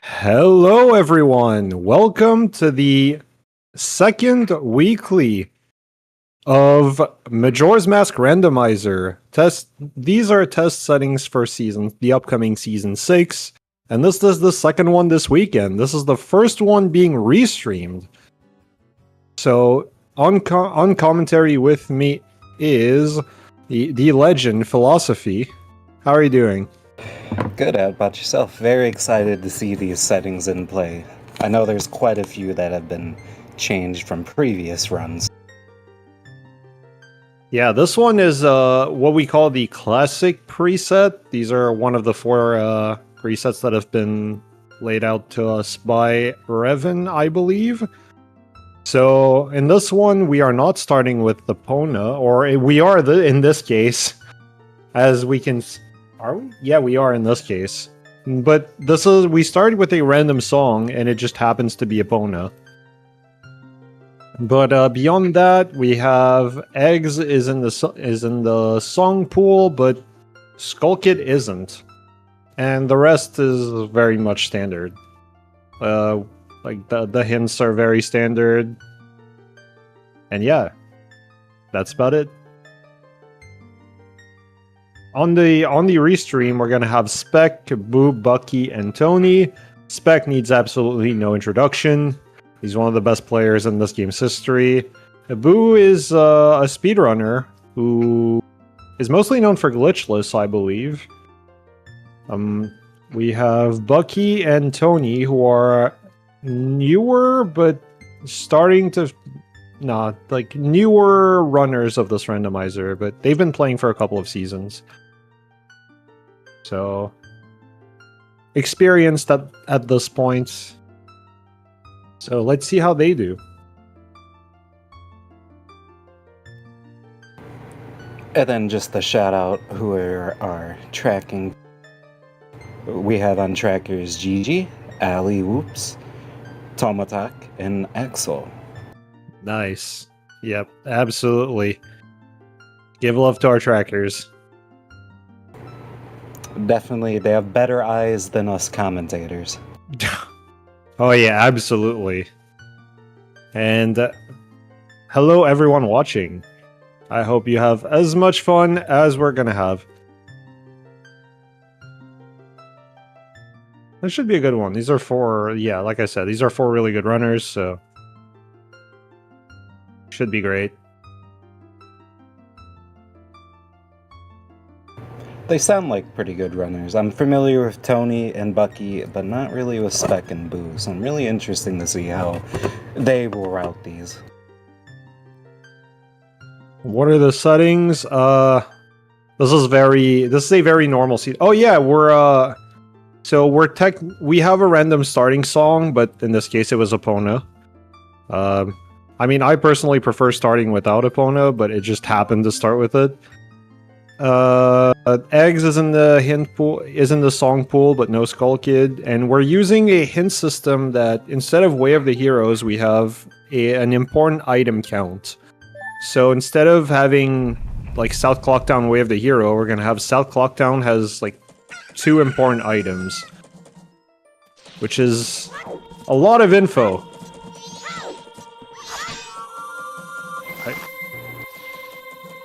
Hello, everyone. Welcome to the second weekly of Majora's Mask Randomizer. These are test settings for the upcoming season 6, and this is the second one this weekend. This is the first one being restreamed. So, on commentary with me is the legend Philosophy. How are you doing? Good, how about yourself? Very excited to see these settings in play. I know there's quite a few that have been changed from previous runs. Yeah, this one is what we call the classic preset. These are one of the four presets that have been laid out to us by Revan, I believe. So in this one, we are not starting with the Pona, or we are in this case, as we can. Are we? Yeah, we are in this case. But we started with a random song, and it just happens to be a Pona. But beyond that, we have Eggs is in the song pool, but Skull Kid isn't, and the rest is very much standard. Like the hints are very standard, and yeah, that's about it. On the restream, we're gonna have Spec, Boo, Bucky, and Tony. Spec needs absolutely no introduction. He's one of the best players in this game's history. Boo is a speedrunner who is mostly known for Glitchless, I believe. We have Bucky and Tony, who are newer, but starting to... newer runners of this randomizer, but they've been playing for a couple of seasons. So, experienced at this point. So let's see how they do. And then just a shout out who are tracking. We have on trackers Gigi, Ali Whoops, Tomatak, and Axel. Nice. Yep, absolutely. Give love to our trackers. Definitely, they have better eyes than us commentators. Oh yeah, absolutely. And hello everyone watching. I hope you have as much fun as we're gonna have. This should be a good one. These are four, yeah, like I said, these are four really good runners, so should be great. They sound like pretty good runners. I'm familiar with Tony and Bucky, but not really with Spec and Boo, so I'm really interested to see how they will route these. What are the settings? This is a very normal seat. Oh yeah, we have a random starting song, but in this case it was Epona. I mean, I personally prefer starting without Epona, but it just happened to start with it. Eggs is in the song pool, but no Skull Kid, and we're using a hint system that instead of Way of the Heroes, we have an important item count. So instead of having like South Clocktown Way of the Hero, we're gonna have South Clocktown has like 2 important items, which is a lot of info.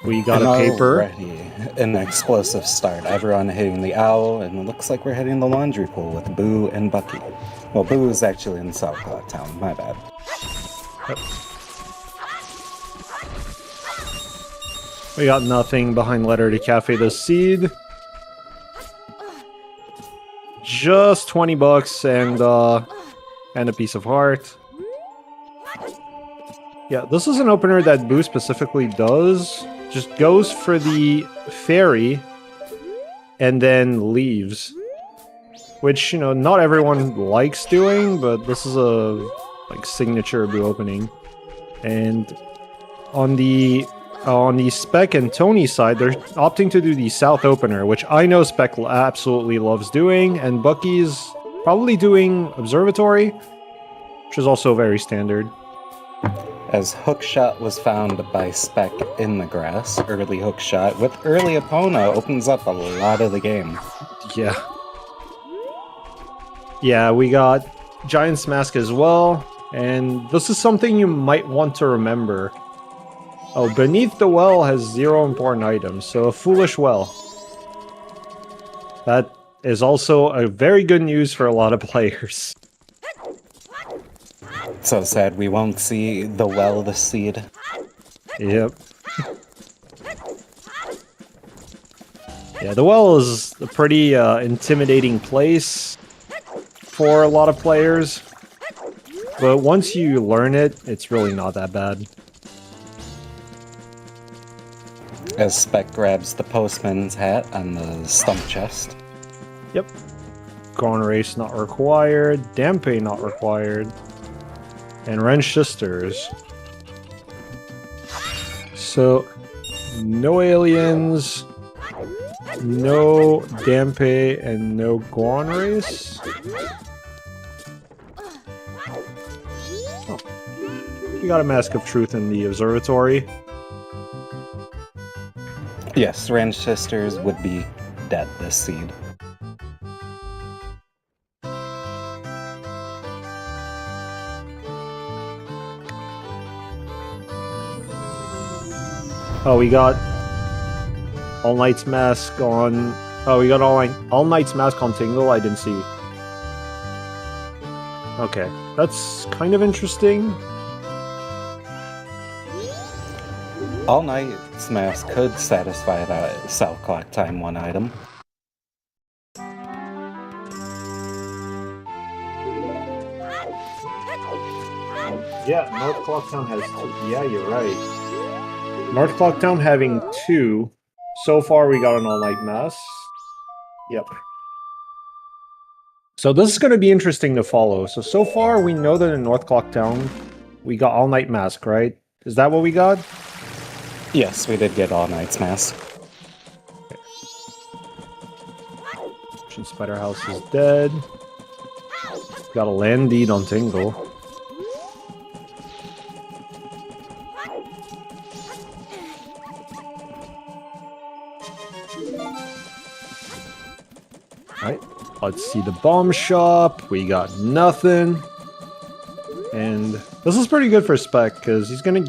We got a paper. Already an explosive start. Everyone hitting the owl, and it looks like we're hitting the laundry pool with Boo and Bucky. Well, Boo is actually in South Clocktown, my bad. Yep. We got nothing behind letter to Cafe the Seed. Just $20 and a piece of heart. Yeah, this is an opener that Boo specifically does. Just goes for the fairy and then leaves. Which, you know, not everyone likes doing, but this is a signature Boo opening. And on the Spec and Tony side, they're opting to do the South opener, which I know Spec absolutely loves doing, and Bucky's probably doing Observatory, which is also very standard. As Hookshot was found by Spec in the grass, early Hookshot with early Epona opens up a lot of the game. Yeah. Yeah, we got Giant's Mask as well, and this is something you might want to remember. Oh, beneath the well has 0 important items, so a foolish well. That is also a very good news for a lot of players. So sad we won't see the well, the seed. Yep. Yeah, the well is a pretty intimidating place for a lot of players. But once you learn it, it's really not that bad. As Spec grabs the postman's hat on the stump chest. Yep. Gone Race not required. Dampe not required. And Wrench Sisters. So, no aliens, no Dampe, and no Gone Race. Oh. We got a Mask of Truth in the observatory. Yes, Ranch Sisters would be dead this seed. Oh, we got All Knight's Mask on... Oh, we got All Knight's Mask on Tingle? I didn't see. Okay, that's kind of interesting. All Knight's Mask could satisfy that Cell Clock Time 1 item. Yeah, North Clocktown has 2. Yeah, you're right. North Clocktown having 2. So far, we got an all-night mask. Yep. So this is going to be interesting to follow. So far, we know that in North Clocktown, we got all-night mask, right? Is that what we got? Yes, we did get All Knight's Mask. Okay. Spider House is dead. Got a land deed on Tingle. Alright, let's see the bomb shop. We got nothing. And this is pretty good for Spec, because he's gonna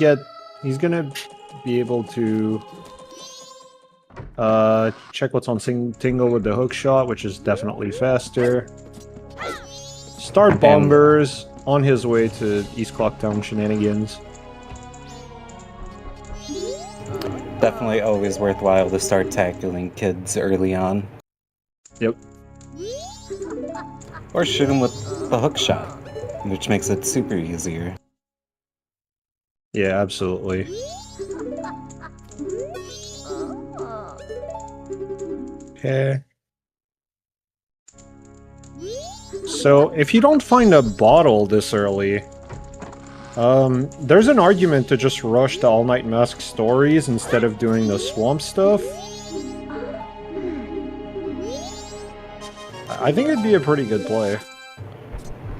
be able to check what's on Tingle with the hook shot, which is definitely faster. Start Bombers on his way to East Clocktown shenanigans. Definitely always worthwhile to start tackling kids early on. Yep. Or shoot them with the hook shot, which makes it super easier. Yeah, absolutely. Okay. So, if you don't find a bottle this early, there's an argument to just rush the All Night Mask stories instead of doing the swamp stuff. I think it'd be a pretty good play.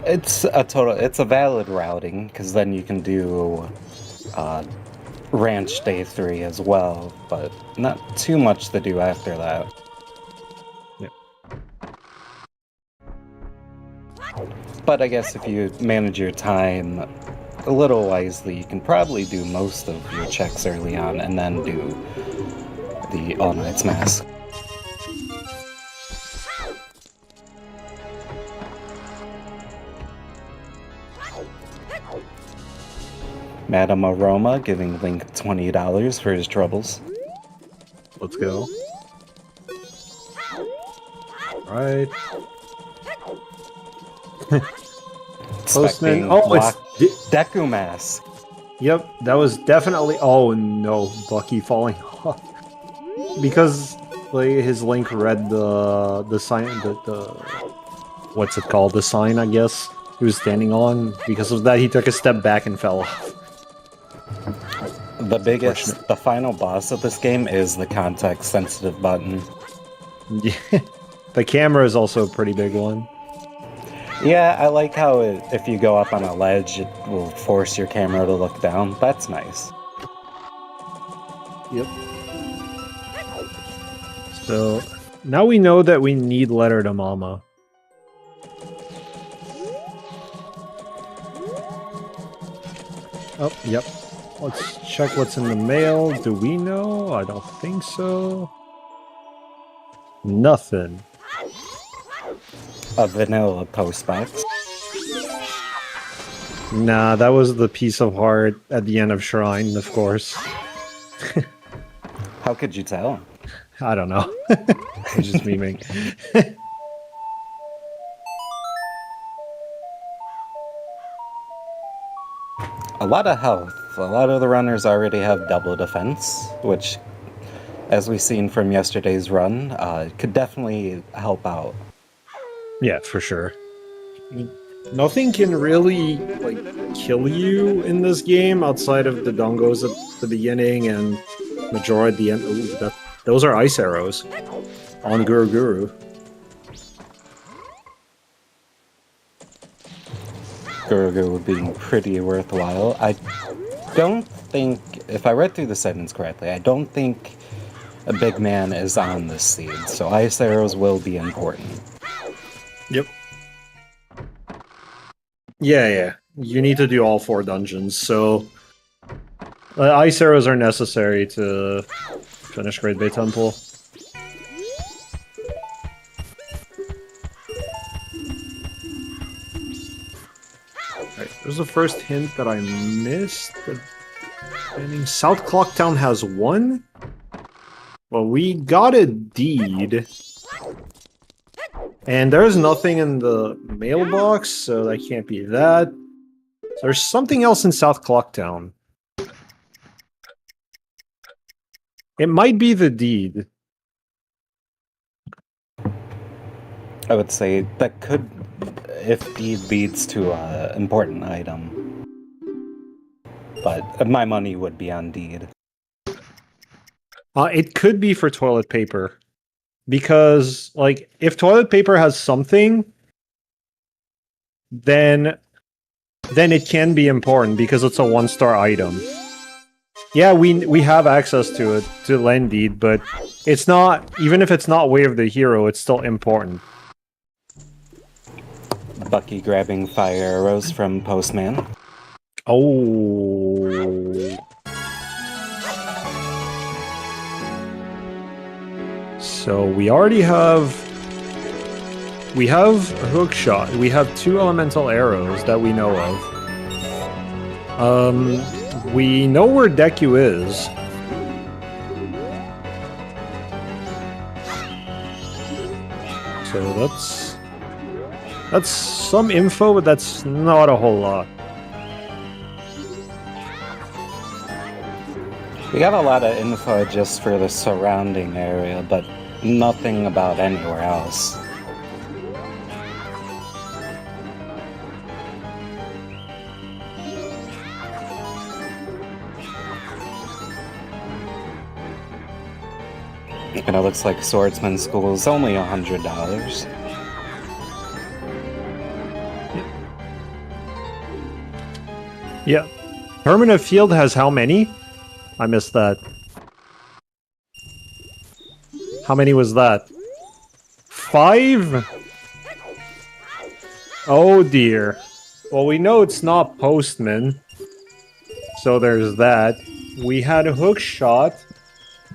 It's a valid routing, because then you can do Ranch Day 3 as well, but not too much to do after that. Yep. But I guess if you manage your time a little wisely, you can probably do most of your checks early on and then do the All Knight's Mask. Madame Aroma giving Link $20 for his troubles. Let's go. Alright. Postman. Oh, it's Deku Mask. Yep, that was definitely. Oh no, Bucky falling off because like his Link read the sign, the what's it called? The sign, I guess he was standing on. Because of that, he took a step back and fell off. The final boss of this game is the context-sensitive button. Yeah, the camera is also a pretty big one. Yeah, I like how if you go up on a ledge, it will force your camera to look down. That's nice. Yep. So, now we know that we need Letter to Mama. Oh, yep. Let's check what's in the mail. Do we know? I don't think so. Nothing. A vanilla postbox. Nah, that was the piece of heart at the end of Shrine, of course. How could you tell? I don't know. I'm just memeing. A lot of health. A lot of the runners already have double defense, which, as we've seen from yesterday's run, could definitely help out. Yeah, for sure. Nothing can really, like, kill you in this game outside of the dongos at the beginning and Majora at the end. Ooh, those are ice arrows on Guru Guru. Guru being pretty worthwhile. I don't think, if I read through the sentence correctly, I don't think a big man is on this seed, so ice arrows will be important. Yep. Yeah. You need to do all 4 dungeons, so ice arrows are necessary to finish Great Bay Temple. Alright, there's the first hint that I missed. South Clocktown has 1? Well, we got a deed. And there's nothing in the mailbox, so that can't be that. So there's something else in South Clocktown. It might be the deed. I would say that could, if deed leads to an important item. But my money would be on deed. It could be for toilet paper. Because, like, if toilet paper has something, then it can be important because it's a 1-star item. Yeah, we have access to it, to lend deed, but it's not, even if it's not Way of the Hero, it's still important. Bucky grabbing fire arrows from Postman. Oh. So we already have... We have a hook shot. We have 2 elemental arrows that we know of. We know where Deku is. So that's some info, but that's not a whole lot. We got a lot of info just for the surrounding area, but nothing about anywhere else. And it looks like Swordsman School is only $100. Yeah. Permanent Field has how many? I missed that. How many was that? 5? Oh dear. Well, we know it's not Postman. So there's that. We had a hook shot.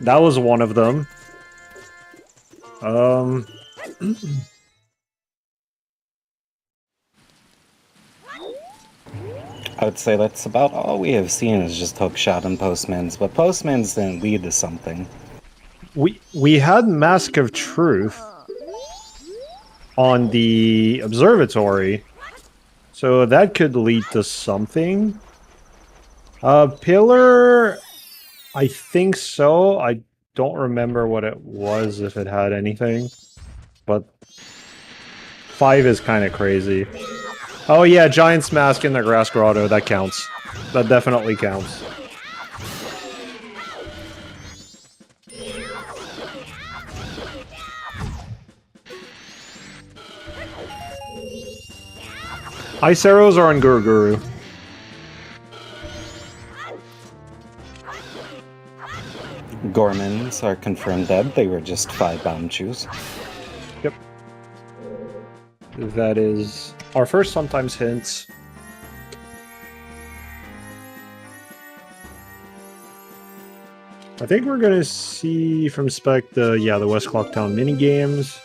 That was one of them. I would say that's about all we have seen is just hookshot and Postman's, but Postman's didn't lead to something. We had Mask of Truth on the observatory, so that could lead to something. Pillar, I think so. I don't remember what it was, if it had anything, but 5 is kind of crazy. Oh yeah, Giant's Mask in the Grass Grotto, that counts. That definitely counts. Ice arrows are on Guru Guru. Gormans are confirmed dead. They were just 5 bomb chews. Yep. That is our first sometimes hints. I think we're gonna see from Spec the West Clocktown mini games.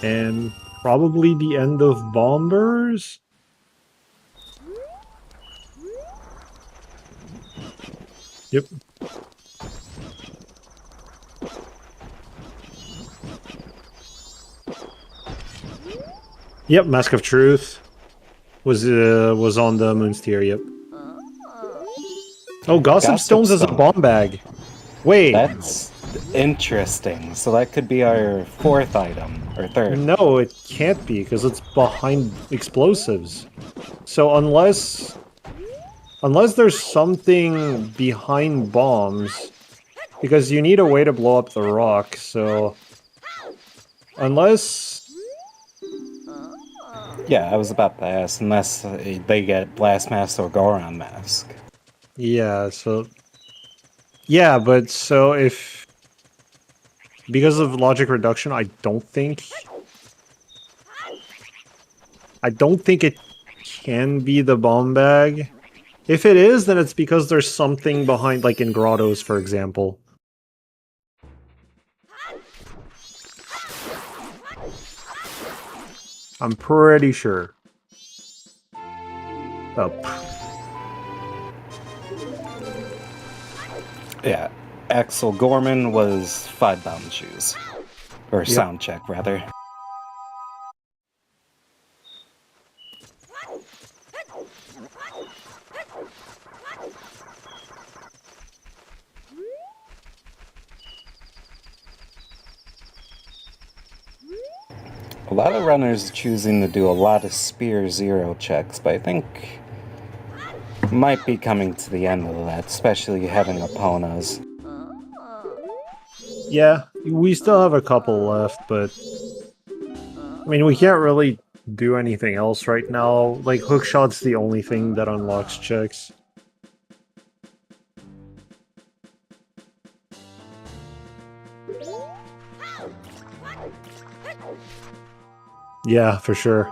And probably the end of Bombers. Yep. Yep, Mask of Truth was on the Moon's Tier, yep. Oh, Gossip Stones is a bomb bag. Wait. That's interesting. So that could be our 4th item, or 3rd. No, it can't be, because it's behind explosives. So unless there's something behind bombs, because you need a way to blow up the rock, so... Unless... Yeah, I was about to ask, unless they get Blast Mask or Goron Mask. Yeah, so... Yeah, but so if... Because of logic reduction, I don't think it can be the bomb bag. If it is, then it's because there's something behind, like in grottos, for example. I'm pretty sure. Oh. Yeah, Axel Gorman was 5 down shoes. Or sound check, rather. A lot of runners choosing to do a lot of Spear 0 checks, but I think might be coming to the end of that, especially having Eponas. Yeah, we still have a couple left, but... I mean, we can't really do anything else right now. Like, Hookshot's the only thing that unlocks checks. Yeah, for sure.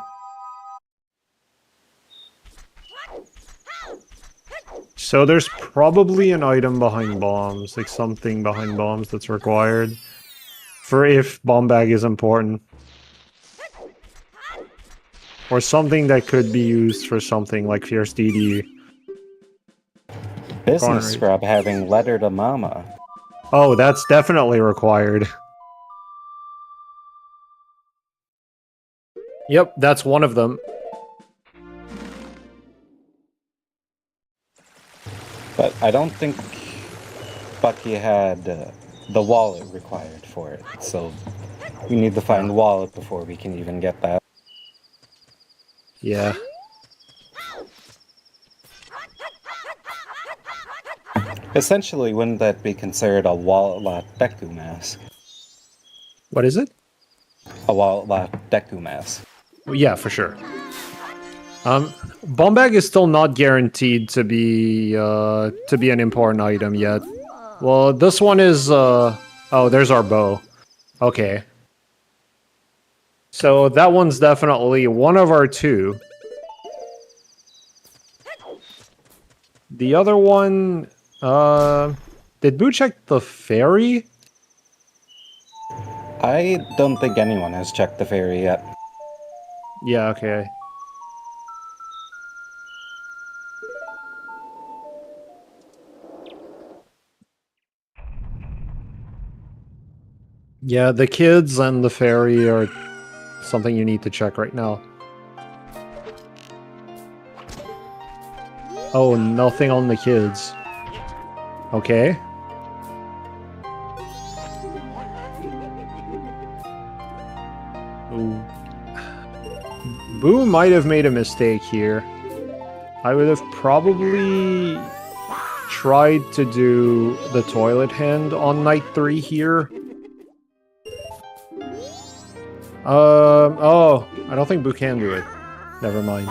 So there's probably an item behind bombs, like something behind bombs that's required. For if bomb bag is important. Or something that could be used for something like Fierce DD. Business Scrub having Letter to Mama. Oh, that's definitely required. Yep, that's one of them. But I don't think Bucky had the wallet required for it, so we need to find the wallet before we can even get that. Yeah. Essentially, wouldn't that be considered a wallet lock Deku mask? What is it? A wallet lock Deku mask. Well, yeah, for sure. Bomb bag is still not guaranteed to be an important item yet. Well, this one is oh, there's our bow. Okay. So that one's definitely one of our 2. The other one, did Boo check the ferry? I don't think anyone has checked the ferry yet. Yeah, okay. Yeah, the kids and the ferry are something you need to check right now. Oh, nothing on the kids. Okay. Ooh. Boo might have made a mistake here. I would have probably tried to do the toilet hand on night 3 here. Oh, I don't think Boo can do it. Never mind.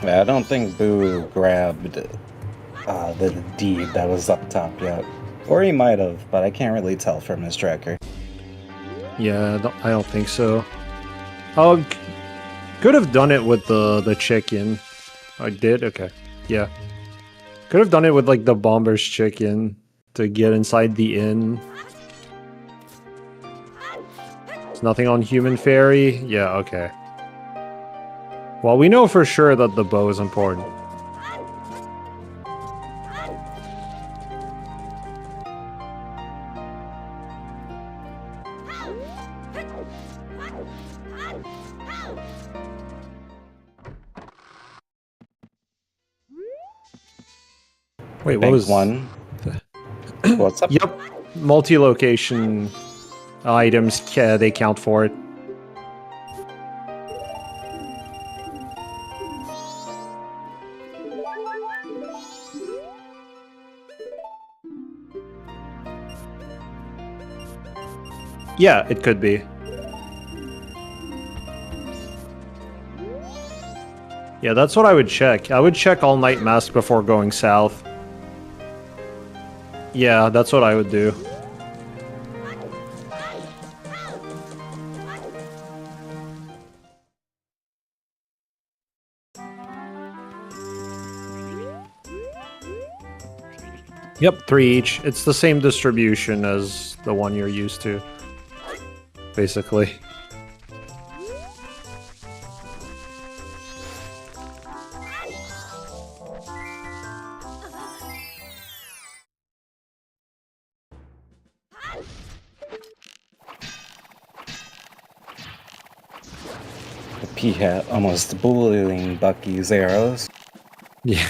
Yeah, I don't think Boo grabbed the deed that was up top yet. Or he might have, but I can't really tell from his tracker. Yeah, I don't think so. Oh, could have done it with the chicken. I did? Okay. Yeah. Could have done it with like the bomber's chicken to get inside the inn. There's nothing on human fairy? Yeah, okay. Well, we know for sure that the bow is important. Wait, what Bank was... 1. What's up? Yep. Multi-location items, they count for it. Yeah, it could be. Yeah, that's what I would check. I would check All Night Mask before going south. Yeah, that's what I would do. Yep, 3 each. It's the same distribution as the one you're used to, basically. The P-Hat almost bullying Bucky's arrows. Yeah.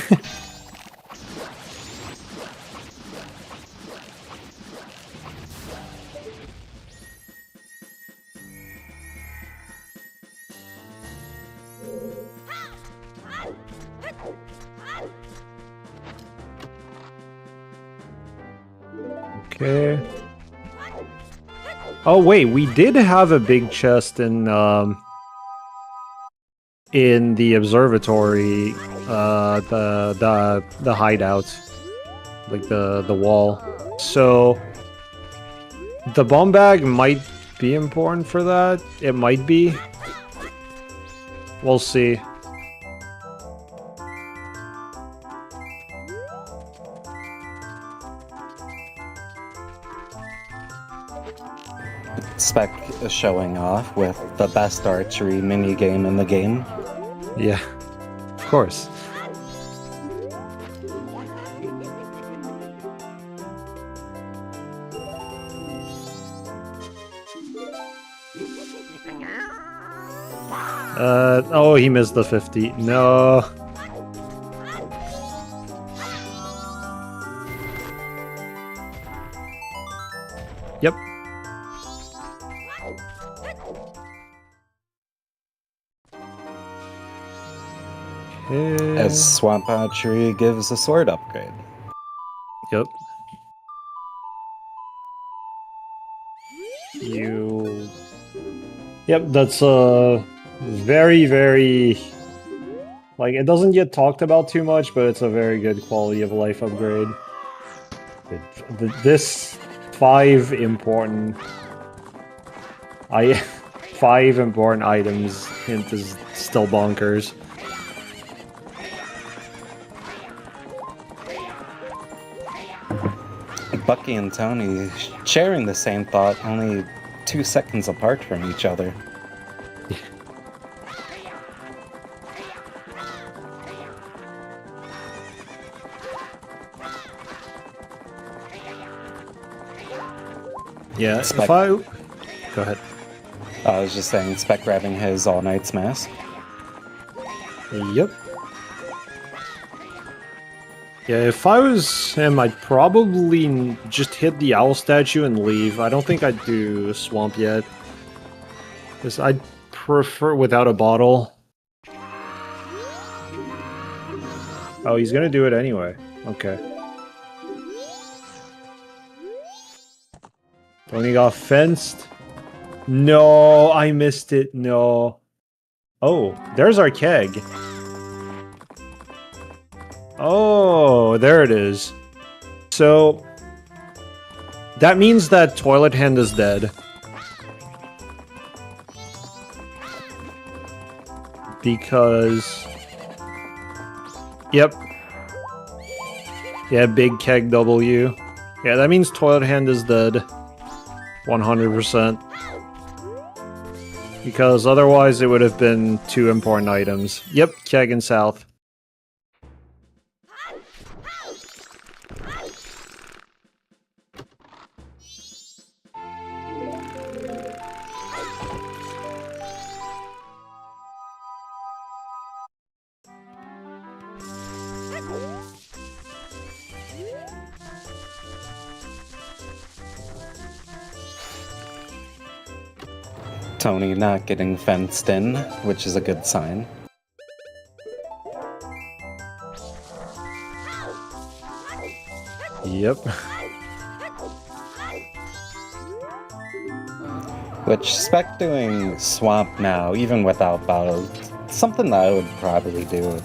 Okay. Oh wait, we did have a big chest in the observatory, the hideout, like the wall. So the bomb bag might be important for that. It might be. We'll see. Spec is showing off with the best archery minigame in the game. Yeah, of course. Oh, he missed the 50. No. Yep. Okay. As Swamp Archery gives a sword upgrade. Yep. You... Yep, that's very, very... Like, it doesn't get talked about too much, but it's a very good quality of life upgrade. This 5 important... 5 important items hint is still bonkers. Bucky and Tony sharing the same thought, only 2 seconds apart from each other. Yeah, Spec. if I... Go ahead. I was just saying, Spec grabbing his All Night's Mask. Yep. Yeah, if I was him, I'd probably just hit the owl statue and leave. I don't think I'd do swamp yet. Because I'd prefer without a bottle. Oh, he's gonna do it anyway. Okay. Tony got fenced. No, I missed it. No. Oh, there's our keg. Oh, there it is. So, that means that Toilet Hand is dead. Because... Yep. Yeah, big keg W. Yeah, that means Toilet Hand is dead. 100%. Because otherwise it would have been 2 important items. Yep, keg and south. Tony not getting fenced in, which is a good sign. Yep. Which, Spec doing Swamp now, even without Bottle, something that I would probably do.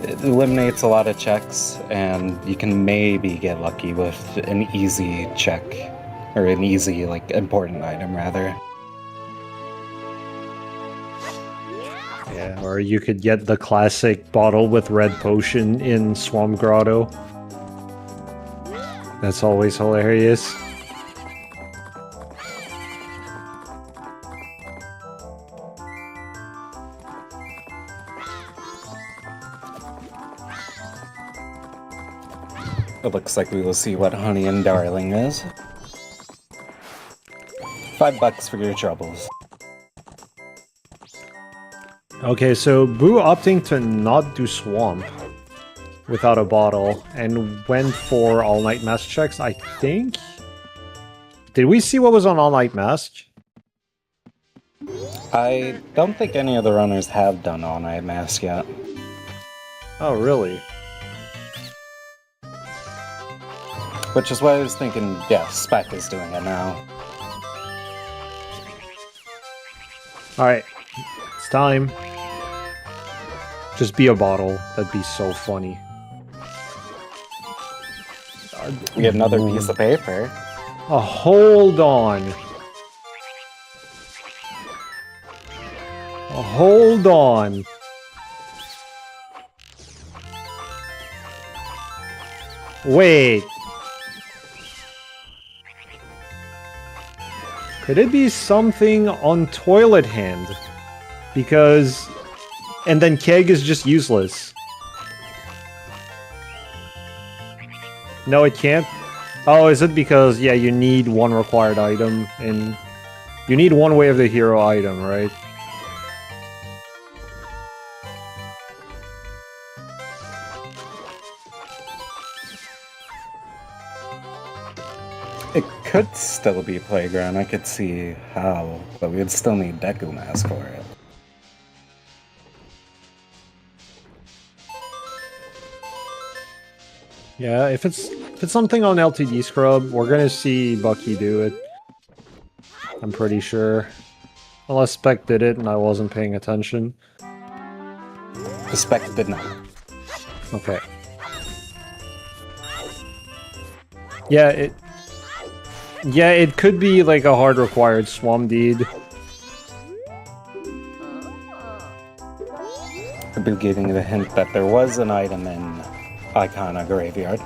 It eliminates a lot of checks, and you can maybe get lucky with an easy check. Or an easy, like, important item, rather. Yeah, or you could get the classic bottle with red potion in Swamp Grotto. That's always hilarious. It looks like we will see what Honey and Darling is. $5 for your troubles. Okay, so Boo opting to not do Swamp without a bottle and went for All Night Mask checks, I think? Did we see what was on All Night Mask? I don't think any of the runners have done All Night Mask yet. Oh, really? Which is why I was thinking, yeah, Spec is doing it now. Alright, it's time. Just be a bottle. That'd be so funny. We get another piece of paper. Oh, hold on. Oh, hold on. Wait. Could it be something on Toilet Hand? Because... And then Keg is just useless. No, it can't? Oh, is it because, yeah, you need one required item, and... You need one way of the hero item, right? It could still be Playground, I could see how, but we would still need Deku Mask for it. Yeah, if it's something on LTD Scrub, we're gonna see Bucky do it. I'm pretty sure. Unless Spec did it and I wasn't paying attention. The Spec did not. Okay. Yeah, it could be like a hard required Swamp Deed. I've been getting the hint that there was an item in Icona Graveyard.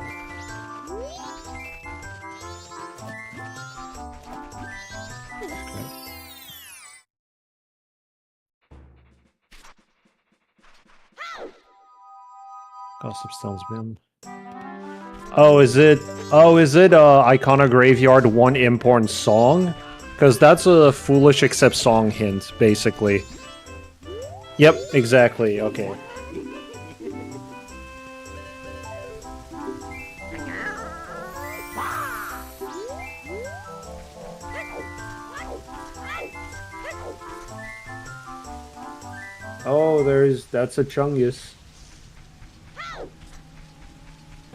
Gossip Stone's been. Oh, is it Icona Graveyard one important song? Because that's a foolish except song hint, basically. Yep, exactly, okay. Oh, that's a Chungus.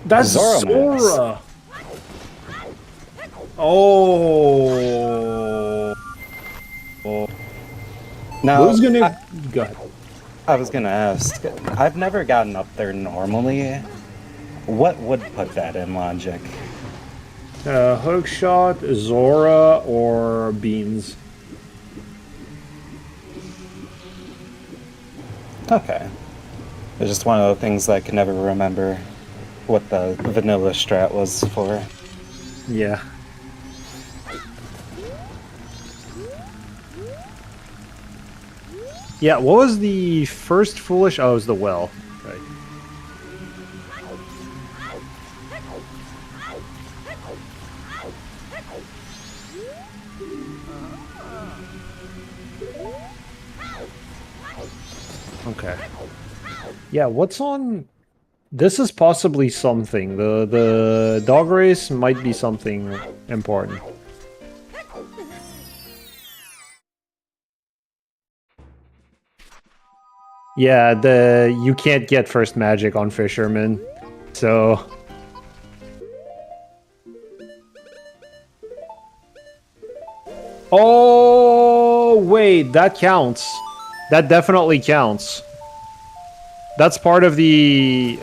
That's Zora! Oh. Now, Who's gonna... Go ahead. I was gonna ask, I've never gotten up there normally. What would put that in logic? Hookshot, Zora, or Beans. Okay. It's just one of the things I can never remember. what the vanilla strat was for. Yeah. Yeah, what was the first foolish? Oh, it was the well. Right. Okay. Yeah, what's on? This is possibly something. The dog race might be something important. Yeah, you can't get first magic on Fisherman, so. Oh wait, that counts. That definitely counts. That's part of the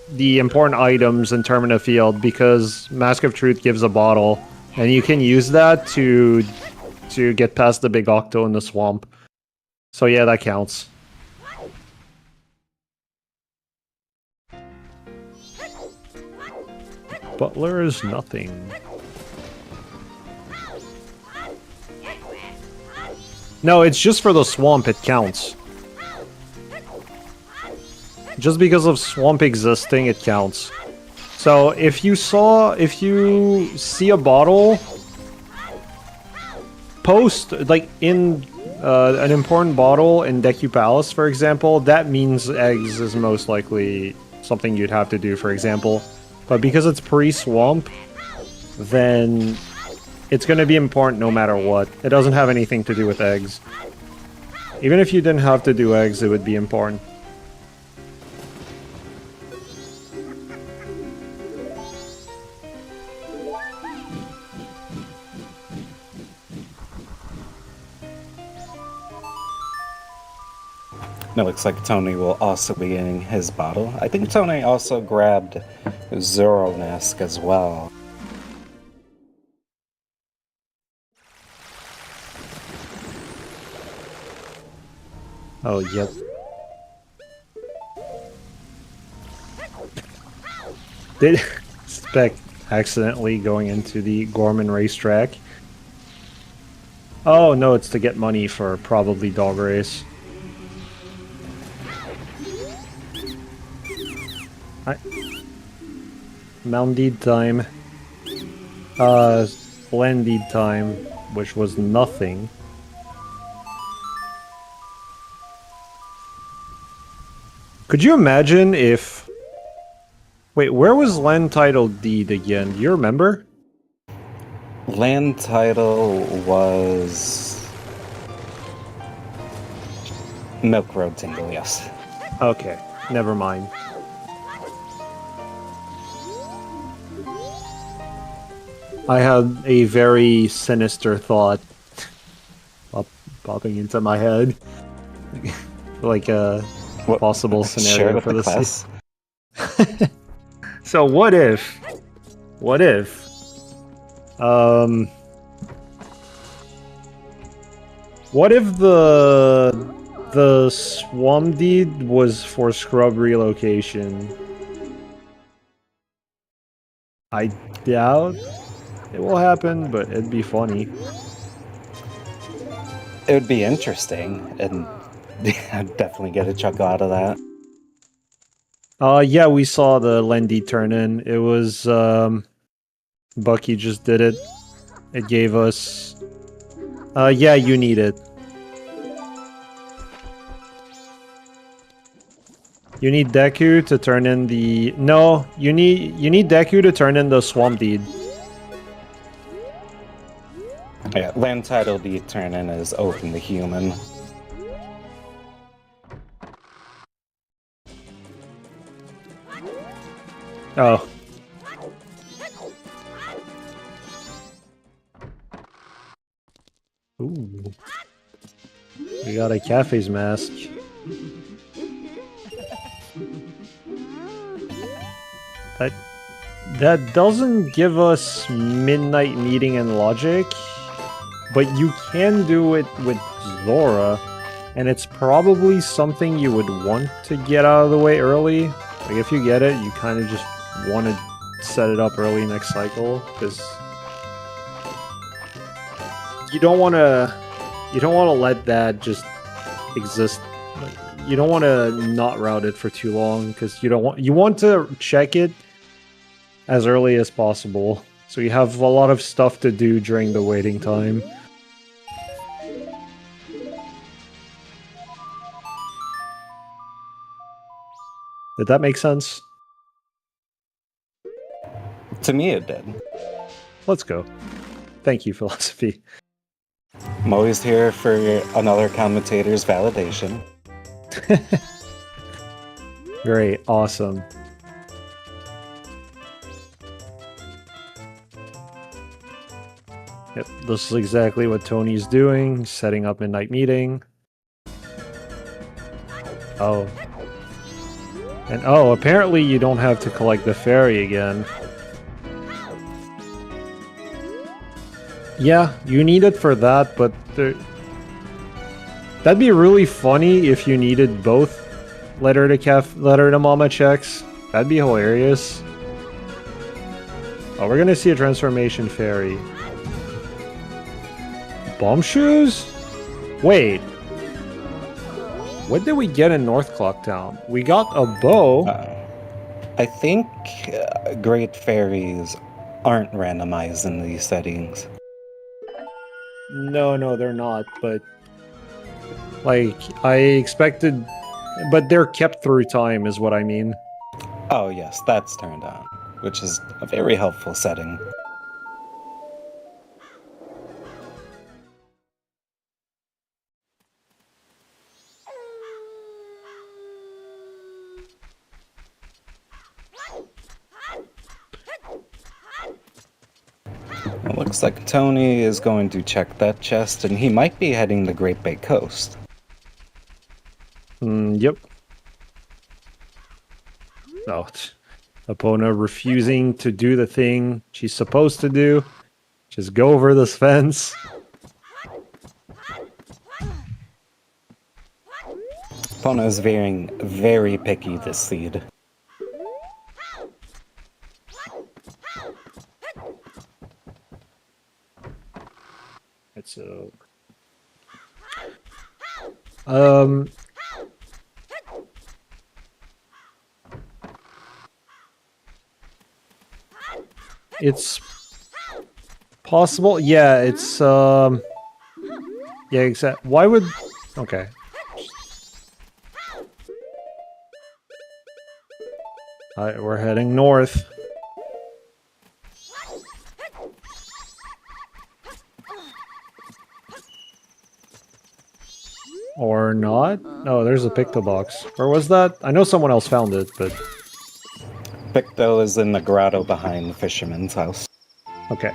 the important items in Termina Field, because Mask of Truth gives a bottle, and you can use that to get past the big octo in the swamp. So yeah, that counts. Butler is nothing. No, it's just for the swamp, it counts. Just because of swamp existing, it counts. So if you see a bottle, post, like in an important bottle in Deku Palace, for example, that means eggs is most likely something you'd have to do, for example. But because it's pre-swamp, then it's going to be important no matter what. It doesn't have anything to do with eggs. Even if you didn't have to do eggs, it would be important. It looks like Tony will also be getting his bottle. I think Tony also grabbed Zoro Mask as well. Oh, yep. Did Spec accidentally going into the Gorman racetrack? Oh, no, it's to get money for probably dog race. Moundeed time. Splendid time, which was nothing. Could you imagine if... Wait, where was land title deed again? Do you remember? Land title was... Milk Road Tingle, yes. Okay, never mind. I had a very sinister thought popping into my head. Like a possible scenario for this. So what if what if the swamp deed was for scrub relocation? I doubt it will happen, but it'd be funny. It would be interesting, and I'd definitely get a chuckle out of that. Yeah, we saw the Lendy turn in. It was, Bucky just did it. It gave us... yeah, you need it. You need Deku to turn in the... No, you need Deku to turn in the Swamp Deed. Yeah, land title deed turn in is open to human. Oh. Ooh. We got a cafe's mask. That doesn't give us Midnight Meeting and Logic, but you can do it with Zora. And it's probably something you would want to get out of the way early. Like, if you get it, you kind of just want to set it up early next cycle, because you don't want to let that just exist. You don't want to not route it for too long, because you want to check it as early as possible, so you have a lot of stuff to do during the waiting time. Did that make sense? To me, it did. Let's go. Thank you, Philosophy. I'm always here for another commentator's validation. Great, awesome. Yep, this is exactly what Tony's doing, setting up Midnight Meeting. Oh. And oh, apparently you don't have to collect the fairy again. Yeah, you need it for that, but that'd be really funny if you needed both letter to mama checks. That'd be hilarious. Oh, we're gonna see a transformation fairy. Bomb shoes? Wait. What did we get in North Clocktown? We got a bow. I think great fairies aren't randomized in these settings. No, they're not, but like I expected, but they're kept through time is what I mean. Oh yes, that's turned on, which is a very helpful setting. It looks like Tony is going to check that chest, and he might be heading the Great Bay Coast. Yep. Oh, Epona refusing to do the thing she's supposed to do. Just go over this fence. Epona is being very picky this seed. So, it's possible. Yeah, it's yeah, exactly. Why would? Okay. Alright, we're heading north. Or not? No, there's a Picto box. Where was that? I know someone else found it, but... Picto is in the grotto behind the fisherman's house. Okay.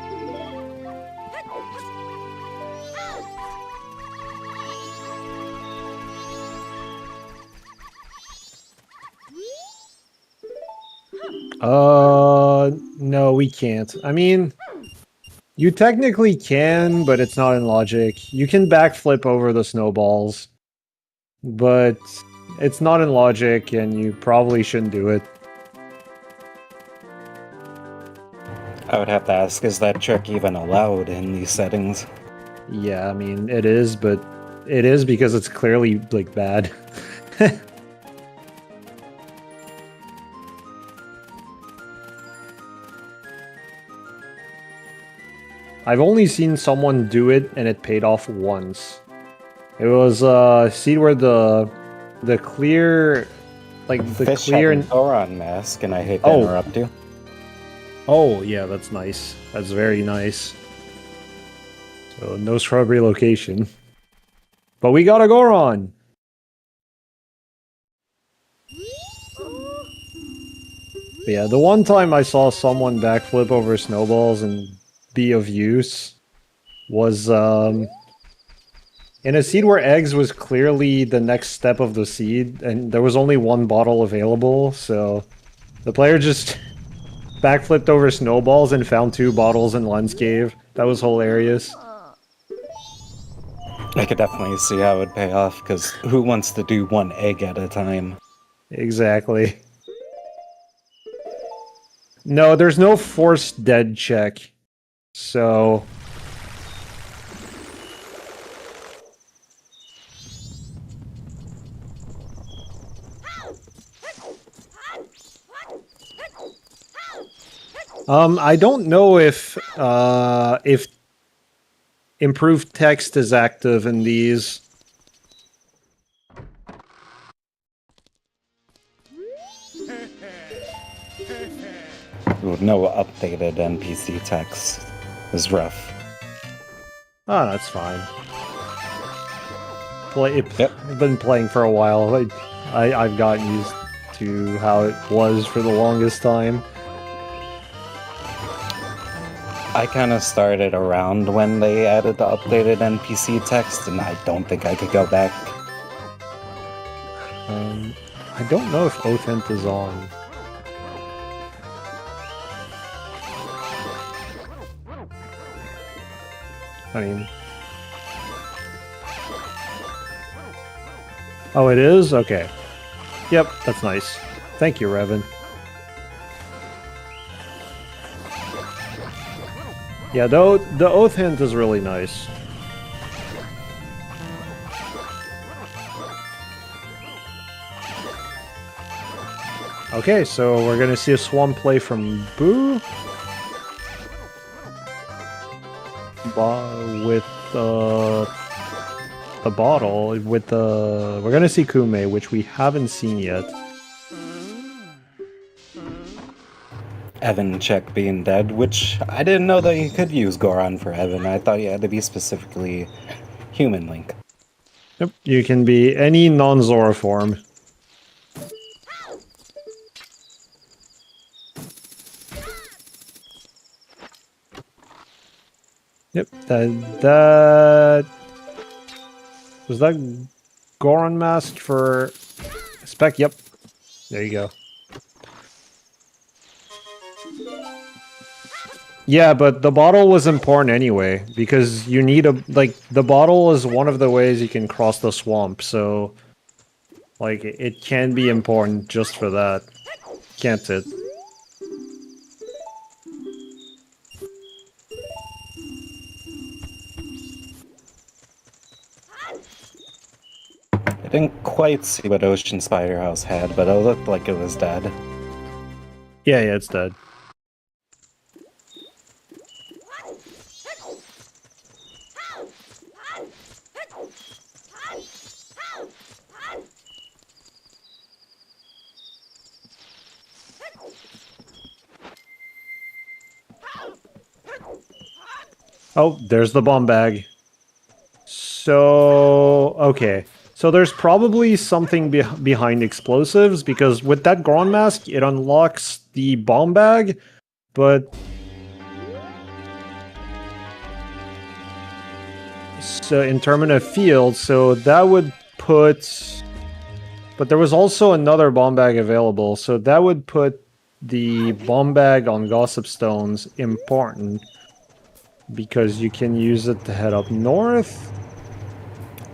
No, we can't. I mean... You technically can, but it's not in logic. You can backflip over the snowballs. But it's not in logic, and you probably shouldn't do it. I would have to ask, is that trick even allowed in these settings? Yeah, I mean, it is, but it is because it's clearly, like, bad. I've only seen someone do it, and it paid off once. It was, see where the clear, like, the Fish clear... have a Thoron mask, and I hate to interrupt you. Oh, yeah, that's nice. That's very nice. So, no shrub relocation. But we got a Goron! But yeah, the one time I saw someone backflip over snowballs and be of use was, in a seed where eggs was clearly the next step of the seed, and there was only one bottle available, so the player just backflipped over snowballs and found 2 bottles in Lens Cave. That was hilarious. I could definitely see how it would pay off, because who wants to do one egg at a time? Exactly. No, there's no forced dead check. So... I don't know if improved text is active in these. Ooh, no updated NPC text is rough. Oh, that's fine. Yep. I've been playing for a while. I've gotten used to how it was for the longest time. I kind of started around when they added the updated NPC text, and I don't think I could go back. I don't know if Oath Hint is on. I mean... Oh, it is? Okay. Yep, that's nice. Thank you, Revan. Yeah, the Oath Hint is really nice. Okay, so we're gonna see a swan play from Boo. With the bottle, with the... We're gonna see Kume, which we haven't seen yet. Evan check being dead, which I didn't know that you could use Goron for Evan. I thought you had to be specifically human Link. Yep, you can be any non-Zora form. Yep, that... Was that Goron mask for... Spec? Yep. There you go. Yeah, but the bottle was important anyway, because you need a... Like, the bottle is one of the ways you can cross the swamp, so... Like, it can be important just for that. Can't it? I didn't quite see what Ocean Spider House had, but it looked like it was dead. Yeah, it's dead. Oh, there's the bomb bag. So, okay. So there's probably something behind explosives, because with that Goron mask, it unlocks the bomb bag, but... So, in Termina Field, so that would put... But there was also another bomb bag available, so that would put the bomb bag on Gossip Stones important, because you can use it to head up north.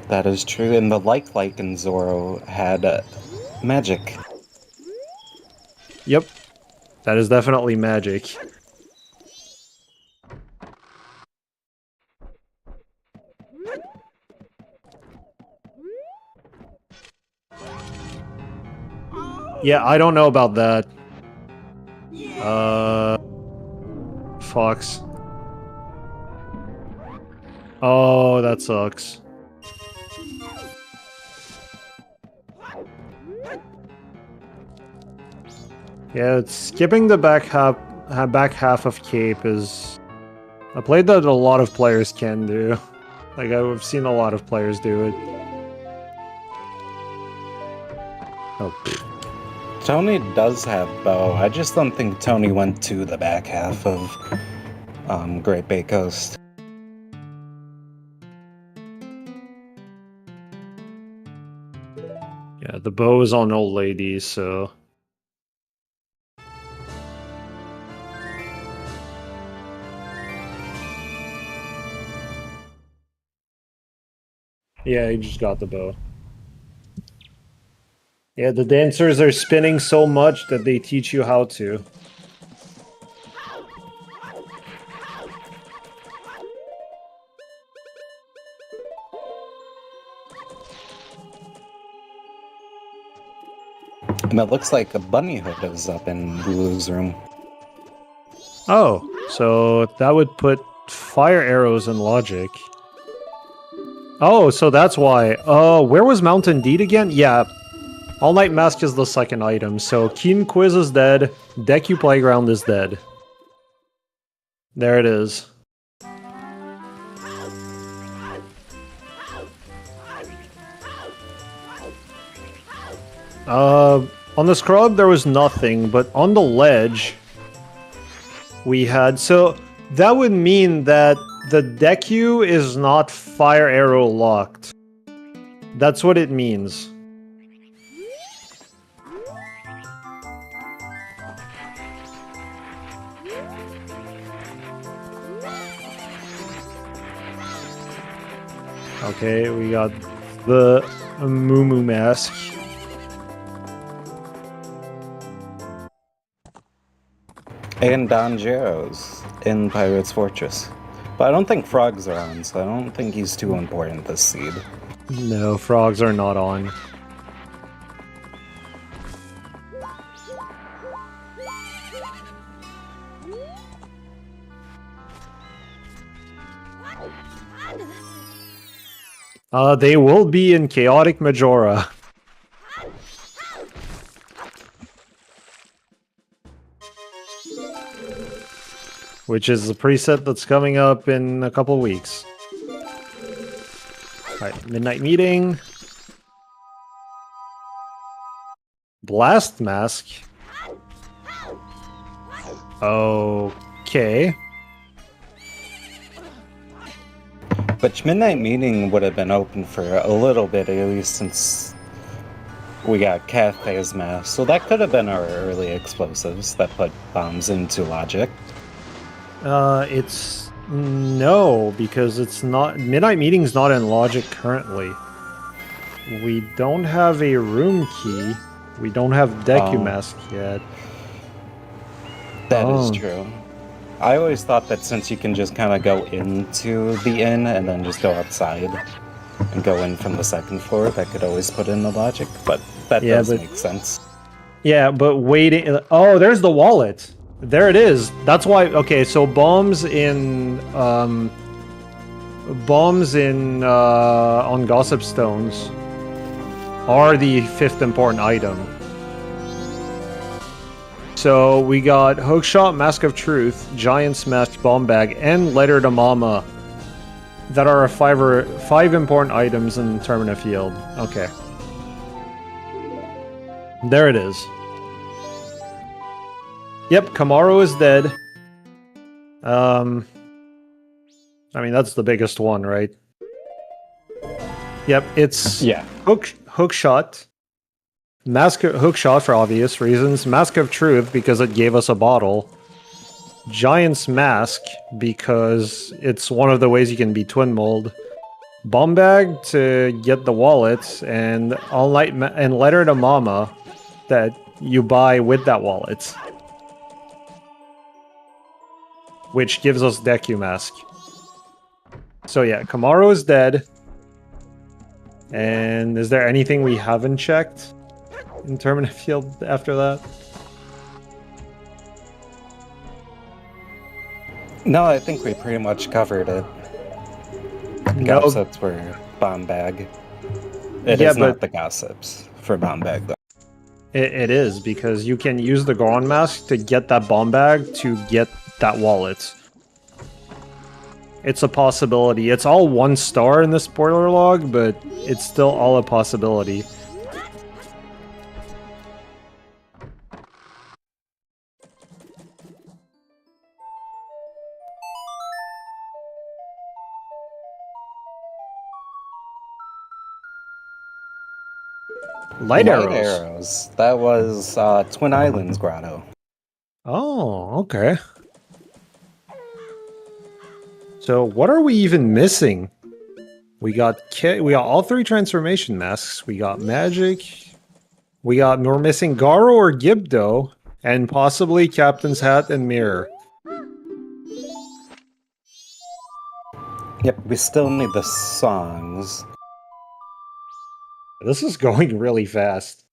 That is true, and the Like in Zoro had magic. Yep, that is definitely magic. Yeah, I don't know about that. Fox. Oh, that sucks. Yeah, skipping the back half of Cape is a play that a lot of players can do. Like, I've seen a lot of players do it. Oh, Tony does have bow. I just don't think Tony went to the back half of Great Bay Coast. yeah, the bow is on old ladies, so... Yeah, he just got the bow. Yeah, the dancers are spinning so much that they teach you how to. And it looks like a bunny hood is up in Lulu's room. Oh, so that would put fire arrows in logic. Oh, so that's why. Where was Mountain Deed again? Yeah, All Night Mask is the second item. So Keen Quiz is dead. Deku Playground is dead. There it is. On the scrub there was nothing, but on the ledge we had. So that would mean that the Deku is not fire arrow locked. That's what it means. Okay, we got the Moo Mask. And Danjero's in Pirate's Fortress. But I don't think Frogs are on, so I don't think he's too important this seed. No, frogs are not on. They will be in Chaotic Majora. Which is a preset that's coming up in a couple weeks. Alright, Midnight Meeting. Blast Mask. Okay. But Midnight Meeting would have been open for a little bit, at least since we got Cathay's Mask. So that could have been our early explosives that put bombs into logic. It's... No, because it's not... Midnight Meeting's not in logic currently. We don't have a room key. We don't have Deku Mask yet. That is true. I always thought that since you can just kind of go into the inn and then just go outside and go in from the second floor, that could always put in the logic, but that does make sense. Yeah, but waiting... Oh, there's the wallet! There it is! That's why... Okay, so bombs in... on Gossip Stones are the 5th important item. So we got Hookshot, Mask of Truth, Giant's Mask, Bomb Bag, and Letter to Mama that are five important items in Termina Field. Okay. There it is. Yep, Kamaru is dead. I mean, that's the biggest one, right? Yep, it's Hookshot. Hookshot for obvious reasons. Mask of Truth because it gave us a bottle. Giant's Mask because it's one of the ways you can be twin mold. Bomb Bag to get the wallet, and and Letter to Mama that you buy with that wallet, which gives us Deku Mask. So yeah, Kamaru is dead. And is there anything we haven't checked in Termina Field after that? No, I think we pretty much covered it. Gossips were Bomb Bag. It is not the Gossips for Bomb Bag, though. It is, because you can use the Goron Mask to get that Bomb Bag to get that wallet. It's a possibility. It's all 1 star in the spoiler log, but it's still all a possibility. Light arrows. That was Twin Islands Grotto. Oh, okay. So what are we even missing? We got all 3 transformation masks. We got magic. We're missing Garo or Gibdo, and possibly Captain's Hat and Mirror. Yep, we still need the songs. This is going really fast.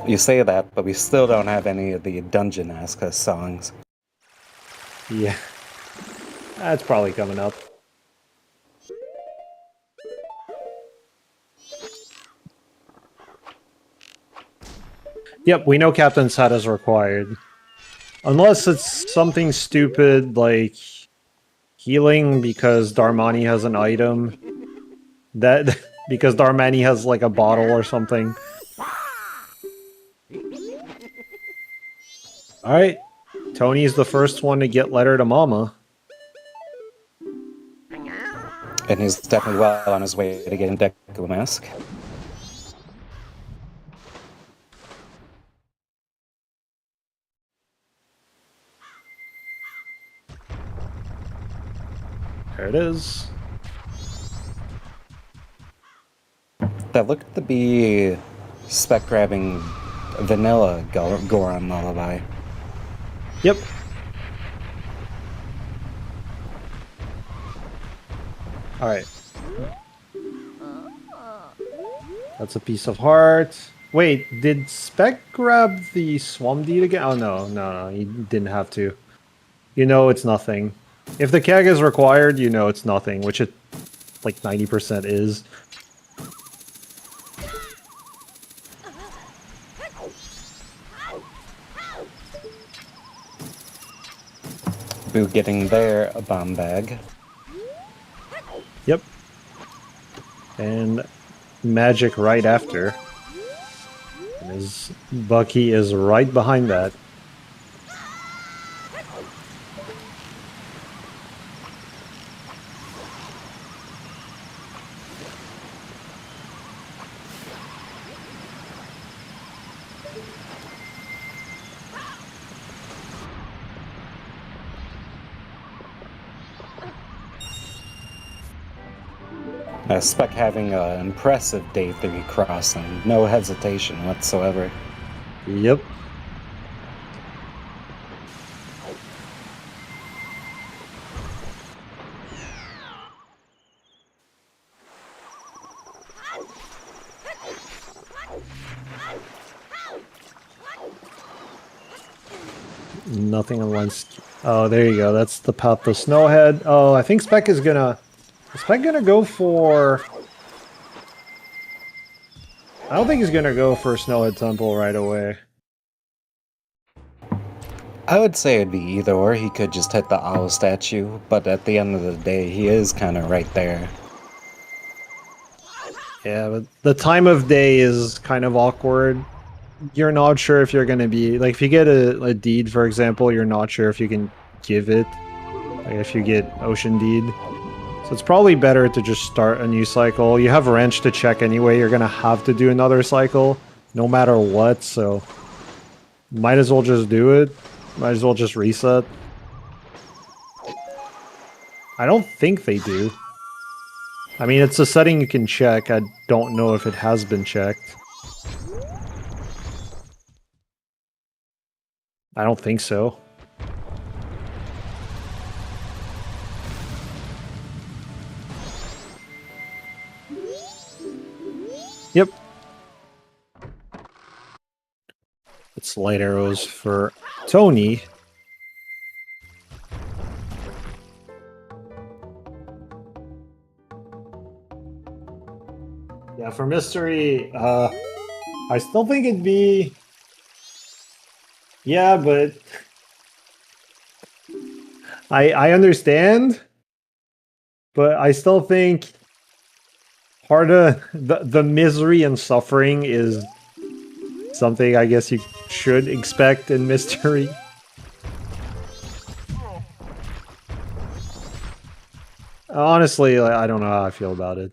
You say that, but we still don't have any of the Dungeon Ask songs. Yeah. That's probably coming up. Yep, we know Captain's Hat is required. Unless it's something stupid like healing because Darmani has an item. That because Darmani has like a bottle or something. Alright. Tony's the first one to get letter to Mama. And he's definitely well on his way to getting Deku Mask. There it is. That looked to be spec grabbing vanilla Goron Lullaby. Yep. Alright. That's a piece of heart. Wait, did Spec grab the Swamdeed again? Oh no, he didn't have to. You know it's nothing. If the keg is required, you know it's nothing, which it like 90% is. Boo getting there, a bomb bag. Yep. And magic right after. And his Bucky is right behind that. Spec having an impressive day 3 crossing, no hesitation whatsoever. Yep. Nothing unless... Oh, there you go. That's the path to Snowhead. Oh, I think Spec is gonna... Is Spec gonna go for... I don't think he's gonna go for Snowhead Temple right away. I would say it'd be either or. He could just hit the owl statue, but at the end of the day, he is kind of right there. Yeah, but the time of day is kind of awkward. You're not sure if you're gonna be... Like, if you get a deed, for example, you're not sure if you can give it. Like, if you get Ocean Deed. So it's probably better to just start a new cycle. You have Wrench to check anyway. You're gonna have to do another cycle, no matter what, so... Might as well just do it. Might as well just reset. I don't think they do. I mean, it's a setting you can check. I don't know if it has been checked. I don't think so. Yep. It's light arrows for Tony. Yeah, for mystery, I still think it'd be... Yeah, but... I understand, but I still think part of the misery and suffering is something I guess you should expect in mystery. Honestly, I don't know how I feel about it.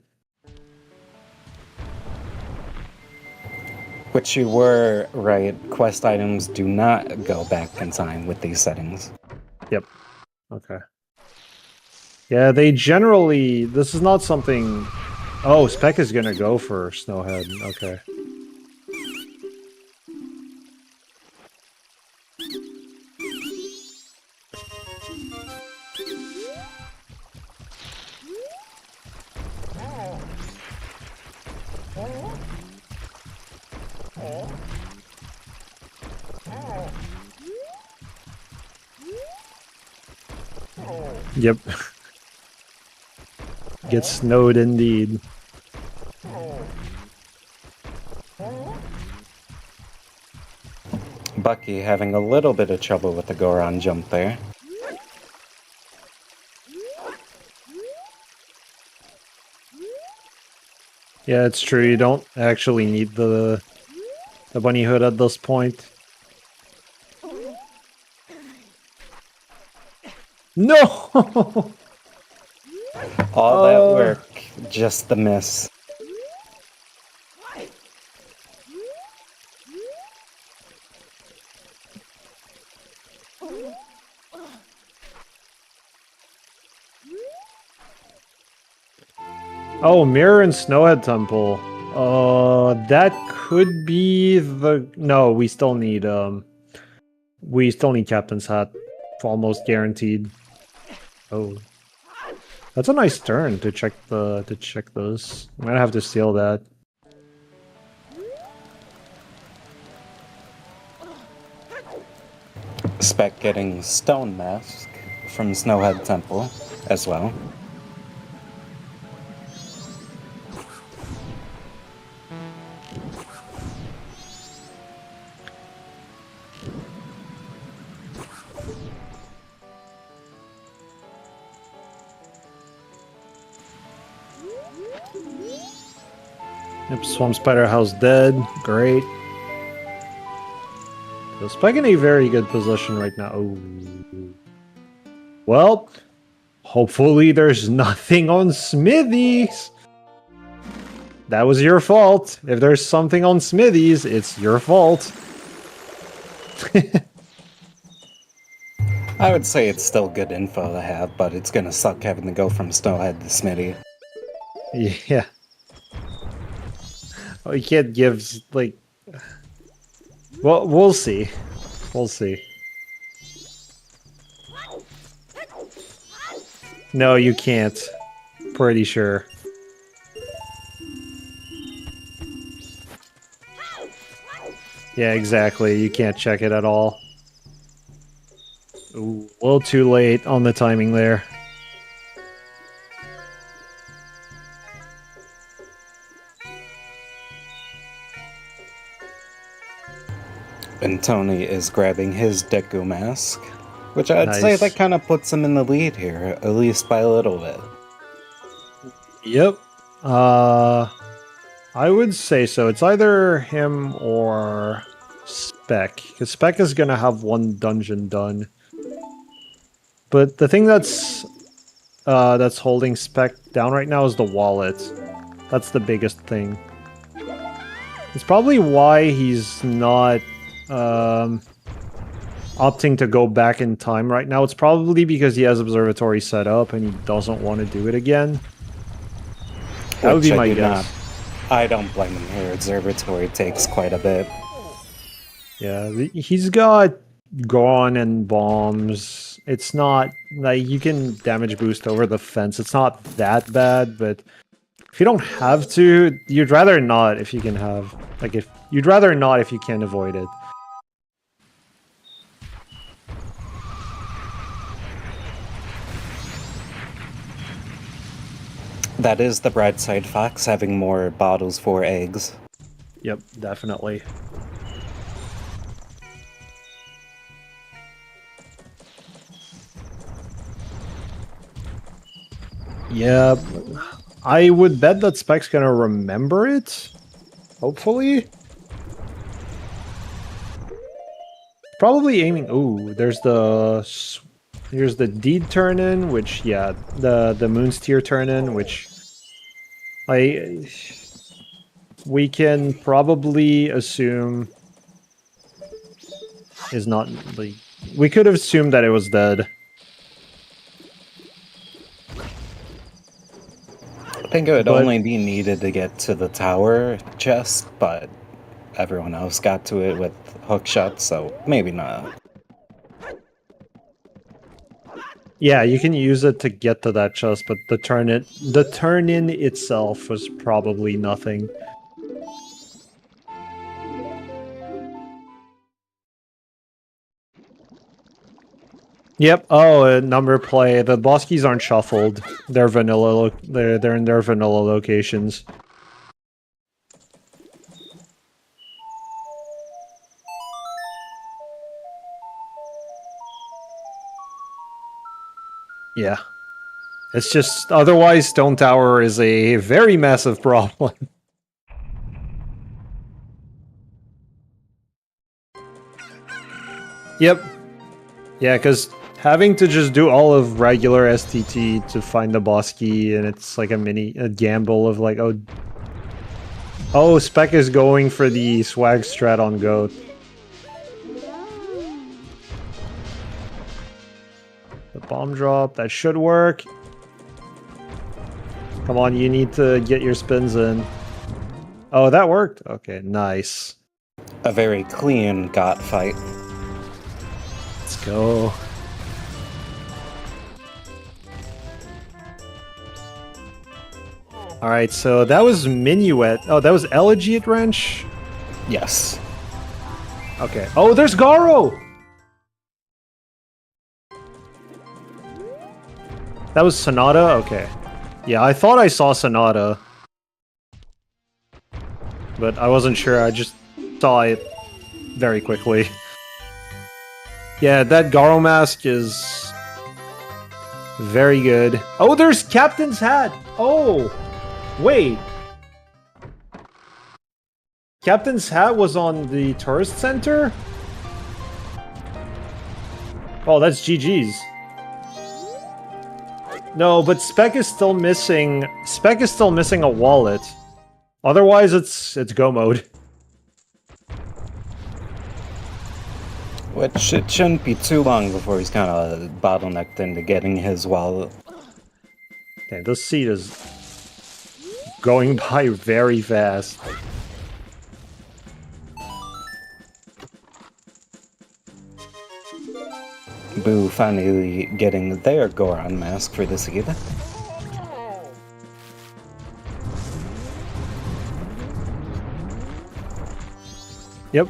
Which you were right, quest items do not go back in time with these settings. Yep. Okay. Yeah, they generally... This is not something... Oh, Spec is gonna go for Snowhead. Okay. Yep. Get snowed indeed. Bucky having a little bit of trouble with the Goron jump there. Yeah, it's true. You don't actually need the bunny hood at this point. No! All that work, just the miss. Oh, Mirror and Snowhead Temple. That could be the... No, we still need Captain's Hat. Almost guaranteed. Oh. That's a nice turn to check those. I'm gonna have to steal that. Spec getting Stone Mask from Snowhead Temple as well. Yep, Swamp Spider House dead. Great. So Spec in a very good position right now. Oh. Well, hopefully there's nothing on Smithies. That was your fault. If there's something on Smithies, it's your fault. I would say it's still good info to have, but it's gonna suck having to go from Snowhead to Smitty. Yeah. Oh, you can't give, like... Well, we'll see. We'll see. No, you can't. Pretty sure. Yeah, exactly. You can't check it at all. Ooh, a little too late on the timing there. And Tony is grabbing his Deku Mask, which I'd say Nice. that kind of puts him in the lead here, at least by a little bit. Yep. I would say so. It's either him or Spec, because Spec is gonna have one dungeon done. But the thing that's holding Spec down right now is the wallet. That's the biggest thing. It's probably why he's not opting to go back in time right now. It's probably because he has Observatory set up and he doesn't want to do it again. That would be my guess. I don't blame him here. Observatory takes quite a bit. Yeah, he's got Gone and bombs. It's not like you can damage boost over the fence. It's not that bad, but if you don't have to, you'd rather not if you can have. Like, if you'd rather not if you can avoid it. That is the bright side, Fox having more bottles for eggs. Yep, definitely. Yeah, I would bet that Spec's gonna remember it. Hopefully. Probably aiming... Ooh, there's the Deed turn-in, which, yeah, the Moon's Tear turn-in, which... We can probably assume... is not... like, we could have assumed that it was dead. think it would But- only be needed to get to the tower chest, but everyone else got to it with hook shots, so maybe not. Yeah, you can use it to get to that chest, but the turn-in itself was probably nothing. Yep. Oh, number play. The boss keys aren't shuffled. They're vanilla. They're in their vanilla locations. Yeah. It's just otherwise Stone Tower is a very massive problem. Yep. Yeah, because having to just do all of regular STT to find the boss key, and it's like a gamble of like, oh, Spec is going for the swag strat on Goat. The bomb drop, that should work. Come on, you need to get your spins in. Oh, that worked? Okay, nice. A very clean got fight. Let's go. Alright, so that was Minuet. Oh, that was Elegy at Wrench? Yes. Okay. Oh, there's Garo! That was Sonata? Okay. Yeah, I thought I saw Sonata. But I wasn't sure, I just saw it very quickly. Yeah, that Garo mask is very good. Oh, there's Captain's Hat! Oh! Wait. Captain's Hat was on the tourist center? Oh, that's GG's. No, but Spec is still missing. Spec is still missing a wallet. Otherwise, it's go mode. Which it shouldn't be too long before he's kind of bottlenecked into getting his wallet. Okay, this seat is going by very fast. Boo finally getting their Goron mask for this seed. Yep.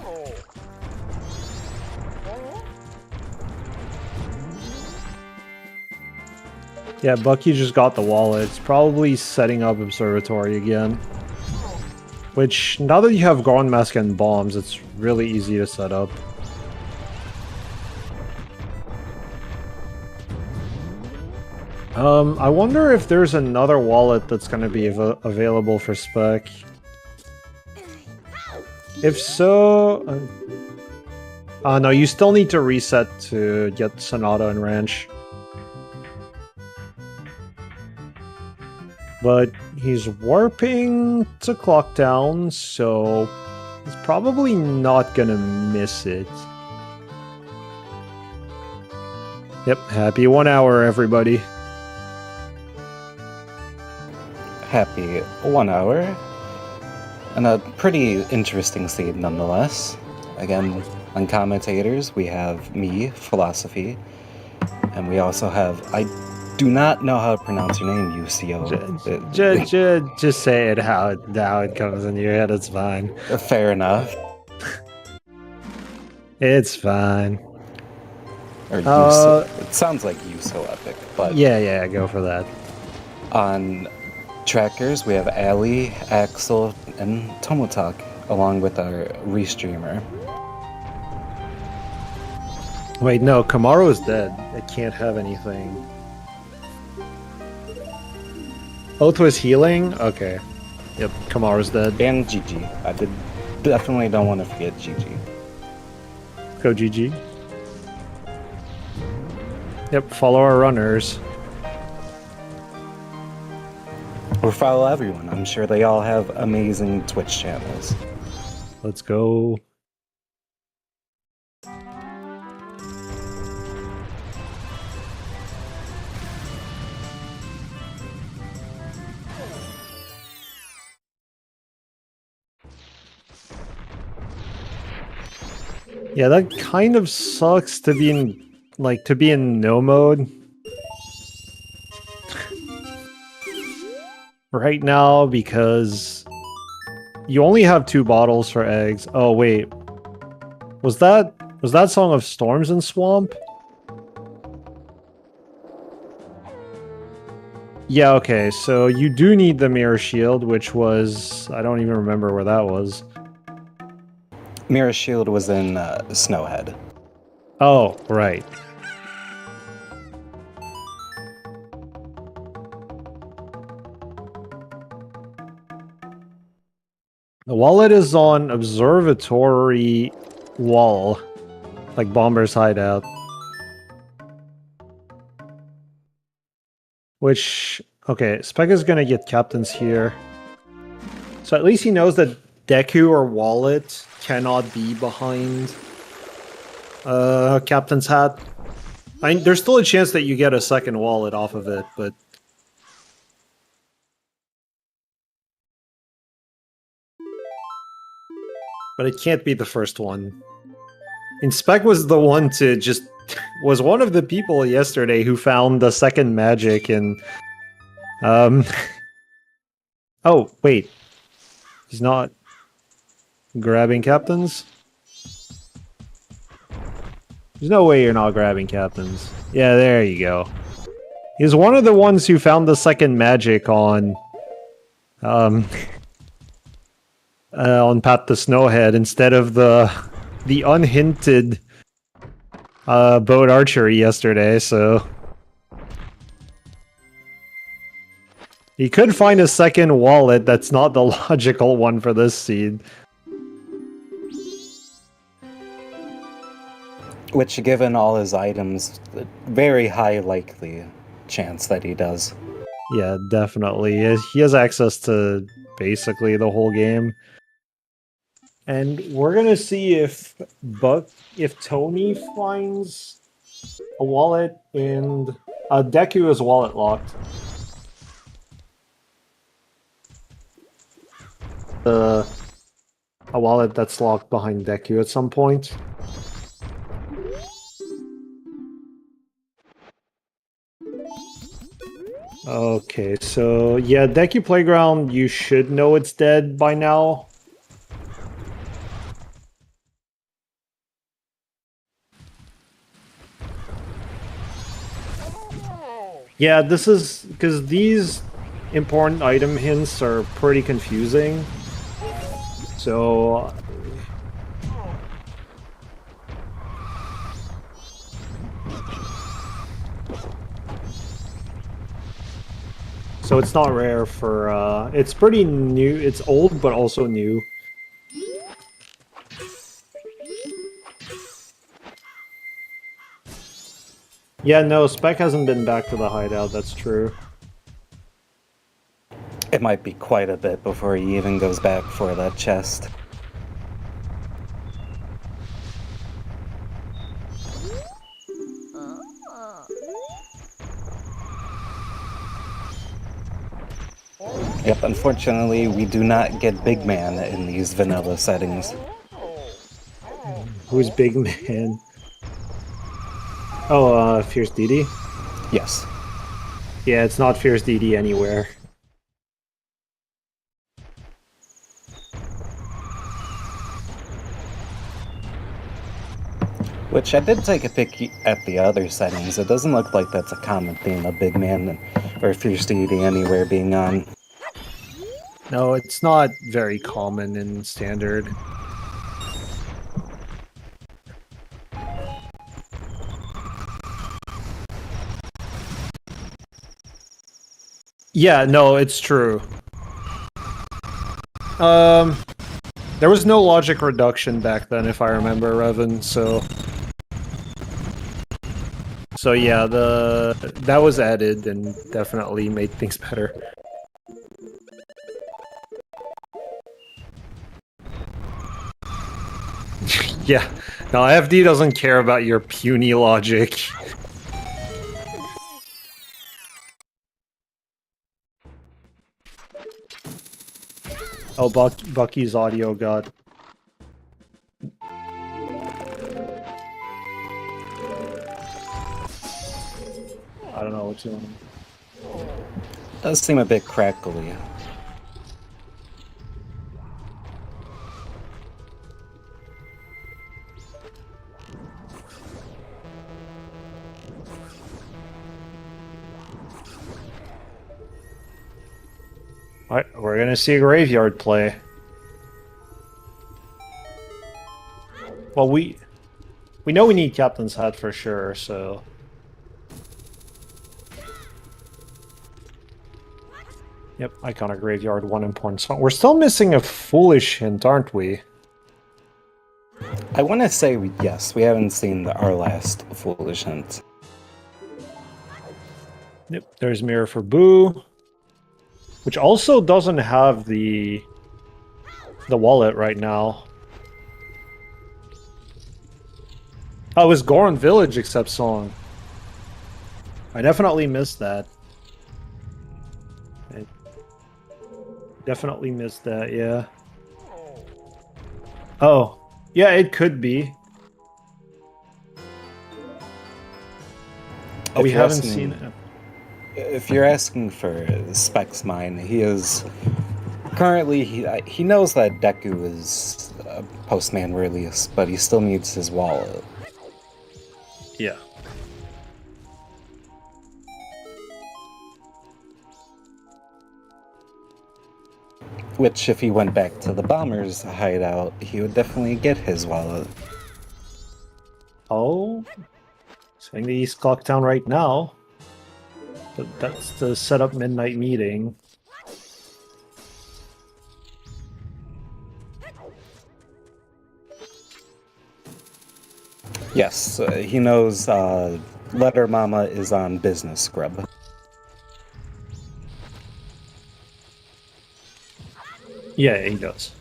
Yeah, Bucky just got the wallet. It's probably setting up Observatory again. Which, now that you have Goron Mask and bombs, it's really easy to set up. I wonder if there's another wallet that's going to be available for Spec. If so... no, you still need to reset to get Sonata and Ranch. But he's warping to Clock Town, so he's probably not gonna miss it. Yep, happy 1 hour, everybody. Happy 1 hour. And a pretty interesting seed nonetheless. Again, on commentators, we have me, Philosophy, and we also have... I do not know how to pronounce your name, UCO. Just say it how it comes in your head, it's fine. Fair enough. It's fine. Or USO. It sounds like USO Epic, but... Yeah, go for that. On trackers, we have Ali, Axel, and Tomotak, along with our restreamer. Wait, no, Kamaru is dead. It can't have anything. Oath was healing? Okay. Yep, Kamaru's dead. And GG. I definitely don't want to forget GG. Go GG. Yep, follow our runners. Or follow everyone. I'm sure they all have amazing Twitch channels. Let's go. Yeah, that kind of sucks to be in, like, to be in no mode. Right now, because you only have 2 bottles for eggs. Oh, wait. Was that Song of Storms and Swamp? Yeah, okay, so you do need the Mirror Shield, which was... I don't even remember where that was. Mirror Shield was in Snowhead. Oh, right. The wallet is on Observatory Wall, like Bomber's Hideout. Which, okay, Spec is gonna get captains here. So at least he knows that Deku or Wallet cannot be behind Captain's Hat. I mean, there's still a chance that you get a second Wallet off of it, but... But it can't be the first one. And Spec was the one to just... was one of the people yesterday who found the second magic and... oh, wait. He's not grabbing captains? There's no way you're not grabbing captains. Yeah, there you go. He's one of the ones who found the second magic on... on Pat the Snowhead instead of the unhinted boat archery yesterday, so... He could find a second wallet that's not the logical one for this seed. Which, given all his items, very high likely chance that he does. Yeah, definitely. He has access to basically the whole game. And we're gonna see if Tony finds a wallet and Deku is wallet locked. A wallet that's locked behind Deku at some point. Okay, so yeah, Deku Playground, you should know it's dead by now. Yeah, this is because these important item hints are pretty confusing. So it's not rare for it's pretty new. It's old but also new. Yeah, no, Spec hasn't been back to the hideout, that's true. It might be quite a bit before he even goes back for that chest. Yep, unfortunately, we do not get Big Man in these vanilla settings. Who's Big Man? Oh, Fierce DD? Yes. Yeah, it's not Fierce DD anywhere. Which I did take a peek at the other settings. It doesn't look like that's a common theme of Big Man or Fierce DD anywhere being on. No, it's not very common in Standard. Yeah, no, it's true. There was no logic reduction back then, if I remember, Revan, so... So yeah, that was added and definitely made things better. Yeah, no, FD doesn't care about your puny logic. Oh, Bucky's audio got I don't know what's going on. Does seem a bit crackly. Alright, we're gonna see a graveyard play. Well, we know we need Captain's Hat for sure, so... Yep, Iconic Graveyard, one important song. We're still missing a Foolish hint, aren't we? I want to say yes, we haven't seen our last Foolish hint. Yep, there's Mirror for Boo. Which also doesn't have the wallet right now. Oh, it was Goron Village except song. I definitely missed that. I definitely missed that, yeah. Oh, yeah, it could be. Oh, we haven't seen it. If you're asking for Specs Mine, he is currently he knows that Deku is a Postman release, but he still needs his wallet. Yeah. Which, if he went back to the Bombers hideout, he would definitely get his wallet. Oh, saying the East Clock Town right now. But that's to set up midnight meeting. Yes, he knows Letter Mama is on business scrub. Yeah, he does.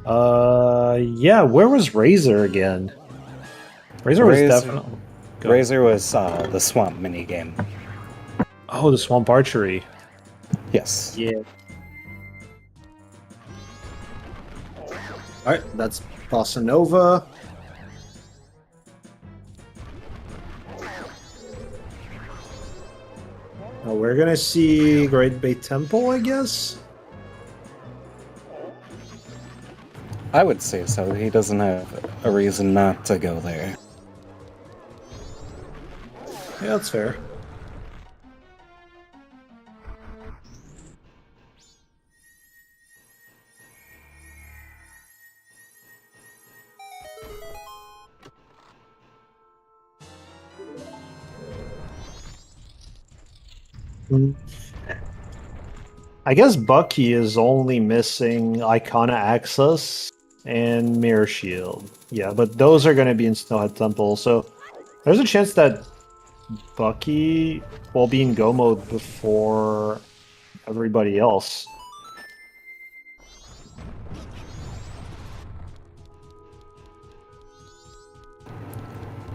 Yeah, where was Razor again? Razor was definitely... Razor was the swamp minigame. Oh, the Swamp Archery. Yes. Yeah. Alright, that's Bossa Nova. Now we're gonna see Great Bay Temple, I guess? I would say so. He doesn't have a reason not to go there. Yeah, that's fair. I guess Bucky is only missing Icona Access and Mirror Shield. Yeah, but those are going to be in Snowhead Temple, so there's a chance that Bucky will be in Go mode before everybody else.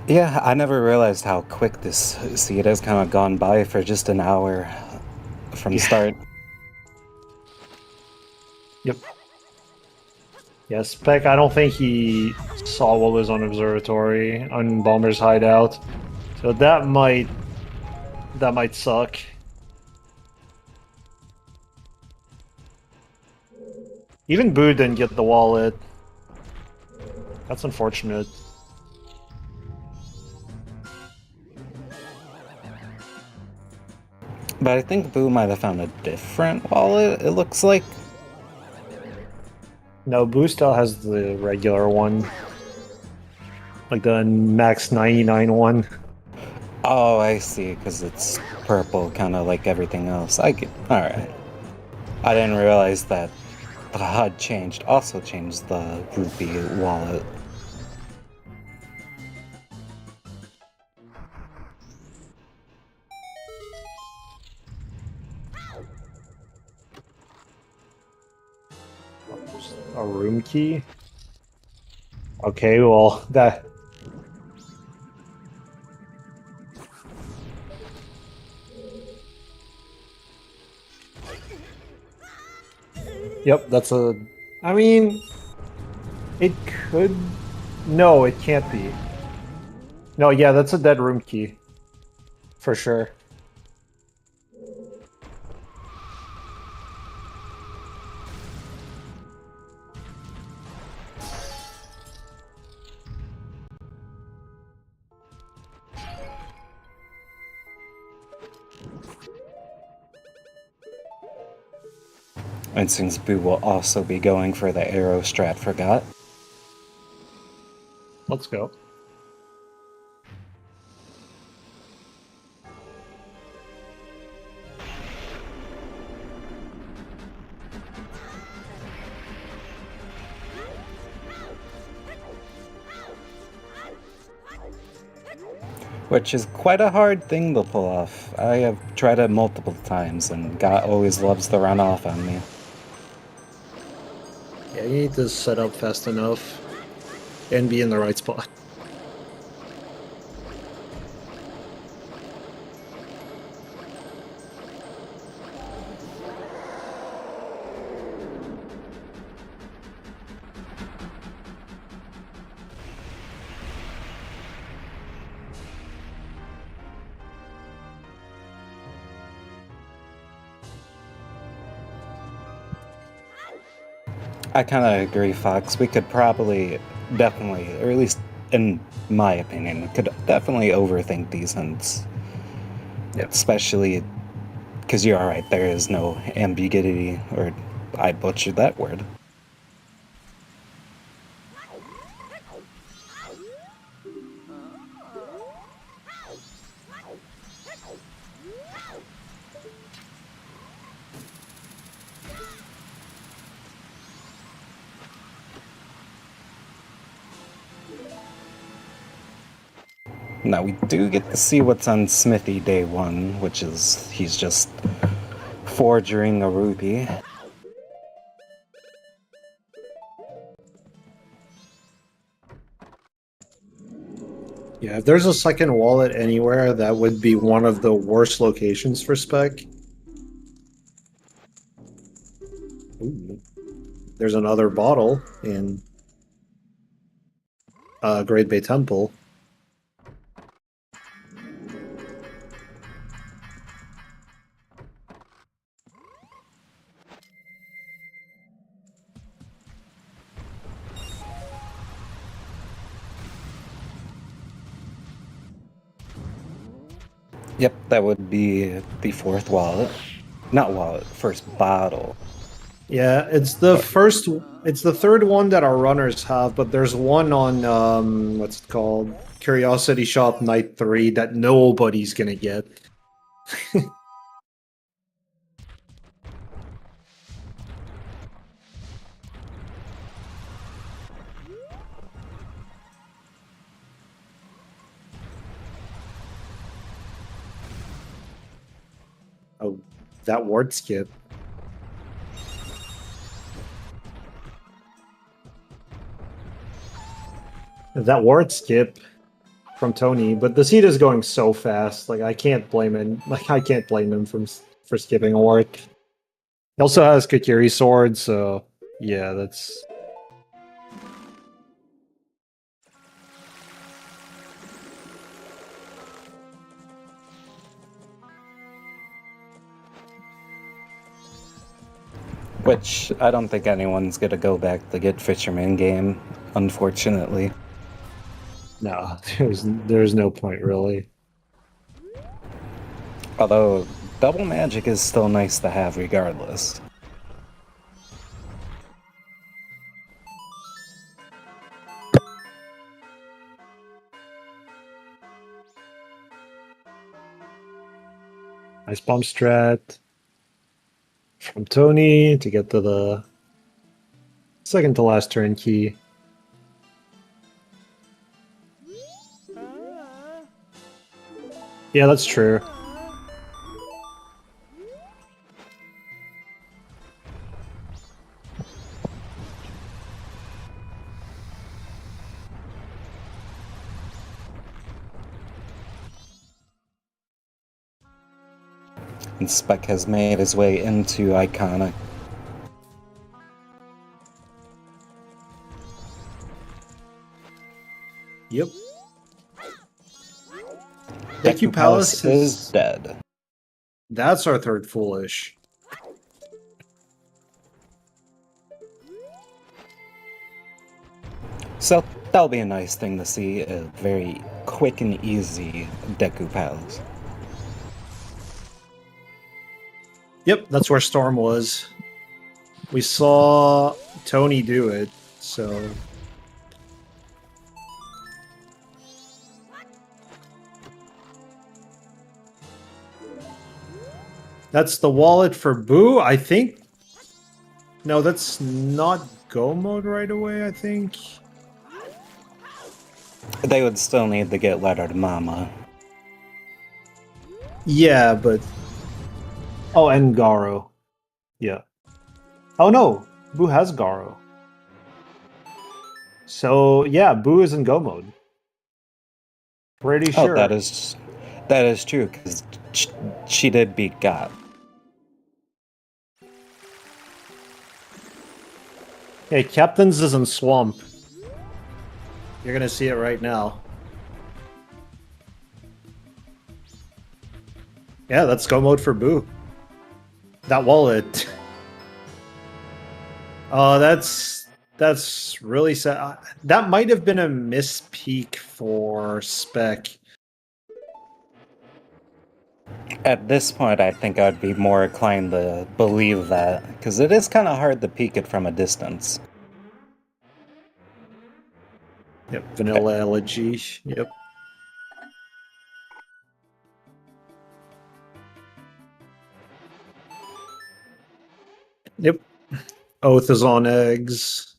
Yeah, I never realized how quick this seed has kind of gone by for just an hour from start. Yep. Yeah, Spec, I don't think he saw what was on Observatory on Bomber's hideout. So that might suck. Even Boo didn't get the wallet. That's unfortunate. But I think Boo might have found a different wallet, it looks like. No, Boo still has the regular one. Like the max 99 one. Oh, I see, because it's purple, kind of like everything else. Alright. I didn't realize that the HUD also changed the rupee wallet. A room key? Okay, well, that... Yep, that's a... I mean... It could... No, it can't be. No, yeah, that's a dead room key. For sure. And since Boo will also be going for the arrow strat forgot. Let's go. Which is quite a hard thing to pull off. I have tried it multiple times, and God always loves to run off on me. Yeah, you need to set up fast enough and be in the right spot. I kind of agree, Fox. We could probably, definitely, or at least in my opinion, could definitely overthink these hunts. Yep. Especially because you're alright, there is no ambiguity, or I butchered that word. Now we do get to see what's on Smithy day one, which is he's just forging a rupee. Yeah, if there's a second wallet anywhere, that would be one of the worst locations for spec. Ooh. There's another bottle in Great Bay Temple. Yep, that would be the fourth wallet. Not wallet, first bottle. Yeah, it's the first. It's the third one that our runners have, but there's one on what's it called? Curiosity Shop Night 3 that nobody's gonna get. Oh, that ward skip. That ward skip from Tony, but the seed is going so fast. Like I can't blame him. Like I can't blame him for skipping a ward. He also has Kakiri sword, so yeah, that's. Which I don't think anyone's gonna go back to get Fisherman game, unfortunately. No, there's no point really. Although, double magic is still nice to have regardless. Nice bump strat from Tony to get to the second to last turn key. Yeah, that's true. And Spec has made his way into Iconic. Yep. Deku Palace is dead. That's our third foolish. So that'll be a nice thing to see, a very quick and easy Deku Palace. Yep, that's where Storm was. We saw Tony do it, so... That's the wallet for Boo, I think. No, that's not go mode right away, I think. They would still need to get letter to Mama. Yeah, but... Oh, and Garo. Yeah. Oh no, Boo has Garo. So, yeah, Boo is in go mode. Pretty sure. Oh, that is true, because she did beat God. Hey, Captain's is in Swamp. You're gonna see it right now. Yeah, that's go mode for Boo. That wallet. Oh, that's really sad. That might have been a mispeak for Spec. At this point, I think I'd be more inclined to believe that, because it is kind of hard to peek it from a distance. Yep, Vanilla Elegy. Yep. Yep. Oath is on eggs.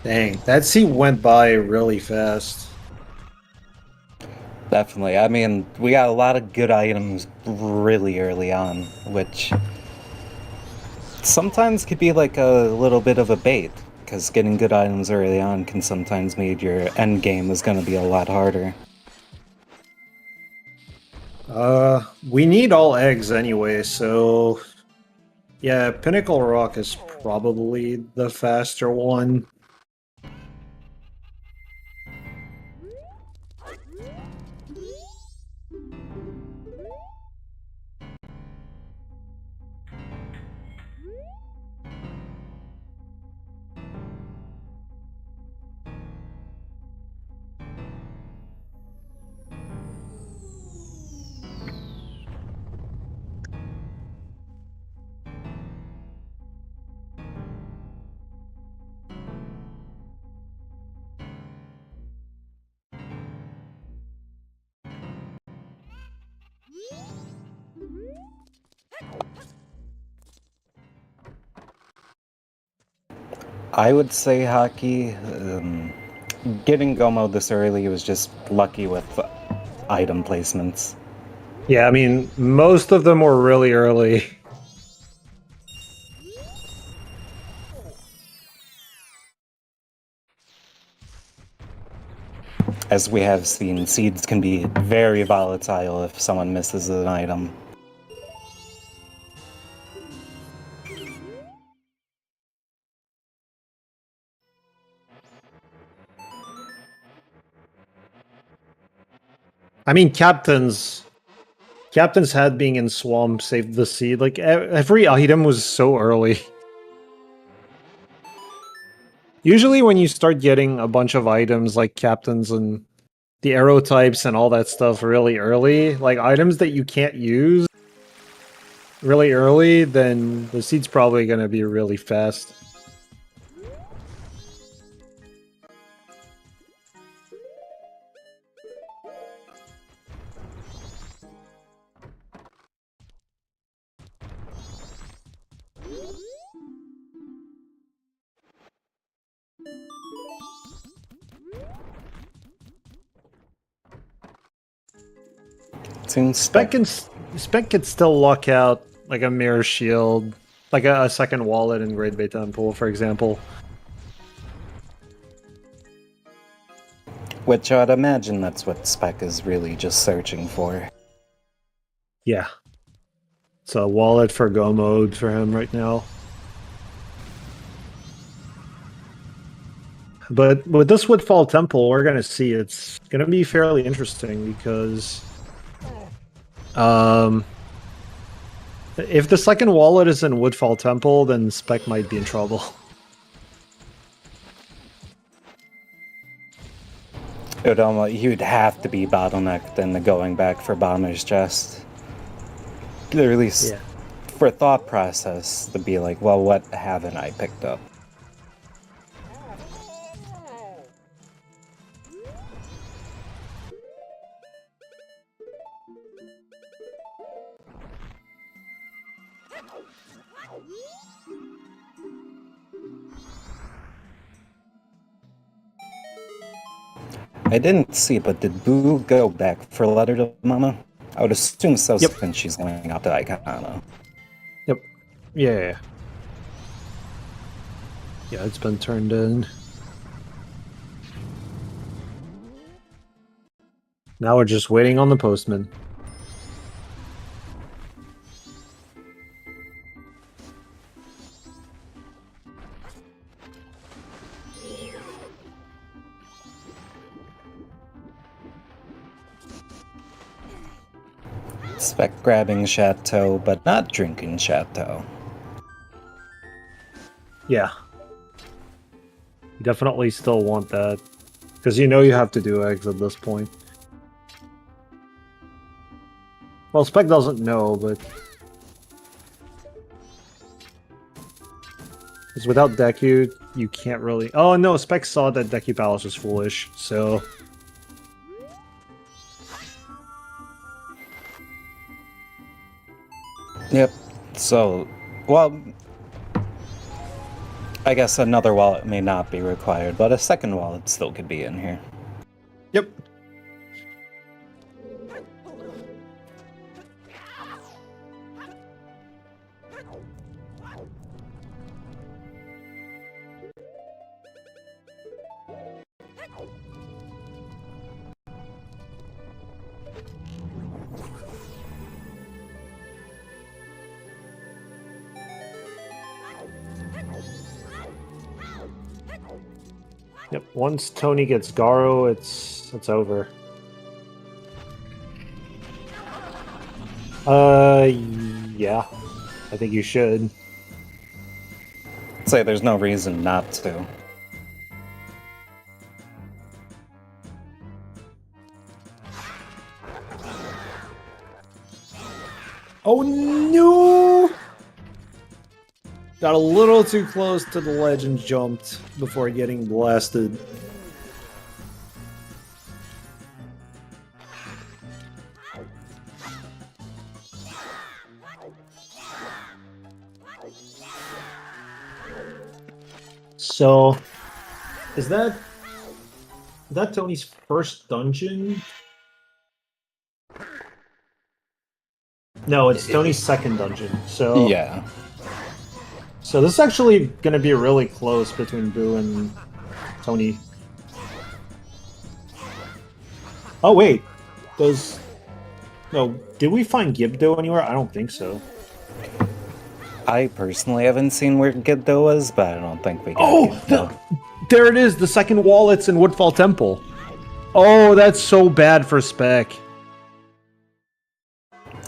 Dang, that scene went by really fast. Definitely. I mean, we got a lot of good items really early on, which sometimes could be like a little bit of a bait, because getting good items early on can sometimes mean your end game is going to be a lot harder. We need all eggs anyway, so... Yeah, Pinnacle Rock is probably the faster one. I would say hockey. Getting Gomo this early was just lucky with item placements. Yeah, I mean, most of them were really early. As we have seen, seeds can be very volatile if someone misses an item. I mean, Captain's head being in Swamp saved the seed. Like, every item was so early. Usually when you start getting a bunch of items like Captain's and the arrow types and all that stuff really early, like items that you can't use really early, then the seed's probably going to be really fast. Seems Spec could still luck out like a mirror shield Like a second wallet in Great Bay Temple, for example. Which I'd imagine that's what Spec is really just searching for. Yeah. It's a wallet for go mode for him right now. But with this Woodfall Temple, we're going to see it's going to be fairly interesting because if the second wallet is in Woodfall Temple, then Spec might be in trouble. He would have to be bottlenecked into going back for Bomber's Chest. Or at least for thought process to be like, well, what haven't I picked up? I didn't see, but did Boo go back for Letter to Mama? I would assume so since she's going up to Icona. Yep. Yeah. Yeah, it's been turned in. Now we're just waiting on the postman. Spec grabbing Chateau, but not drinking Chateau. Yeah. You definitely still want that. Because you know you have to do eggs at this point. Well, Spec doesn't know, but... Because without Deku, you can't really... Oh no, Spec saw that Deku Palace was foolish, so... Yep. So, well, I guess another wallet may not be required, but a second wallet still could be in here. Yep. Yep, once Tony gets Garo, it's over. Yeah. I think you should. I'd say there's no reason not to. Oh no! Got a little too close to the ledge and jumped before getting blasted. So, is that Tony's first dungeon? No, it's Tony's second dungeon. So yeah. So this is actually going to be really close between Boo and Tony. Oh wait, no, did we find Gibdo anywhere? I don't think so. I personally haven't seen where Gibdo was, but I don't think we got Gibdo. There it is, the second wallet's in Woodfall Temple. Oh, that's so bad for Spec.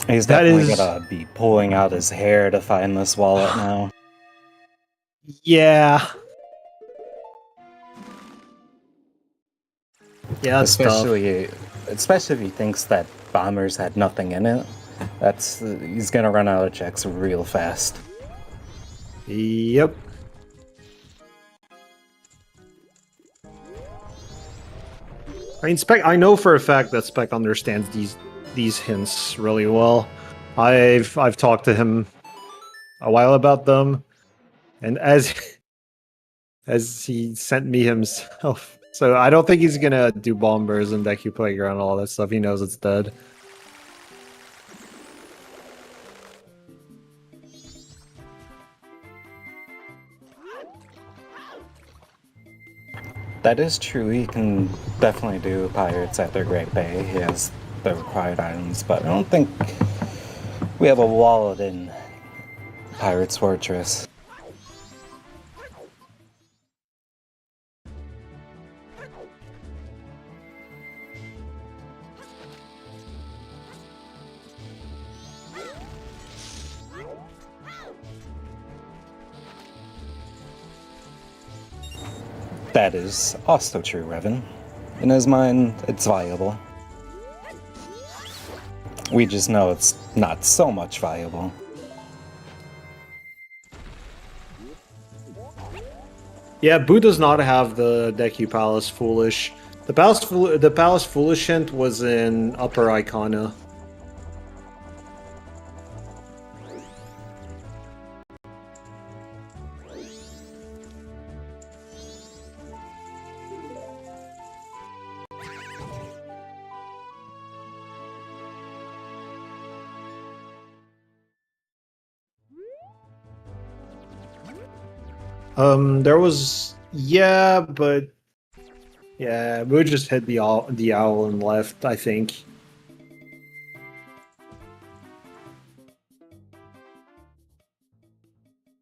He's definitely gonna be pulling out his hair to find this wallet now. Yeah. Yeah, that's especially if he thinks that Bombers had nothing in it. He's gonna run out of checks real fast. Yep. I mean, Spec. I know for a fact that Spec understands these hints really well. I've talked to him a while about them, and as he sent me himself. So I don't think he's gonna do Bombers and Deku Playground and all that stuff. He knows it's dead. That is true. He can definitely do Pirates at the Great Bay. He has the required items, but I don't think we have a wallet in Pirates Fortress. That is also true, Revan. In his mind, it's viable. We just know it's not so much viable. Yeah, Boo does not have the Deku Palace Foolish. The Palace Foolish hint was in Upper Icona. There was but yeah, Boo just hit the owl and left, I think.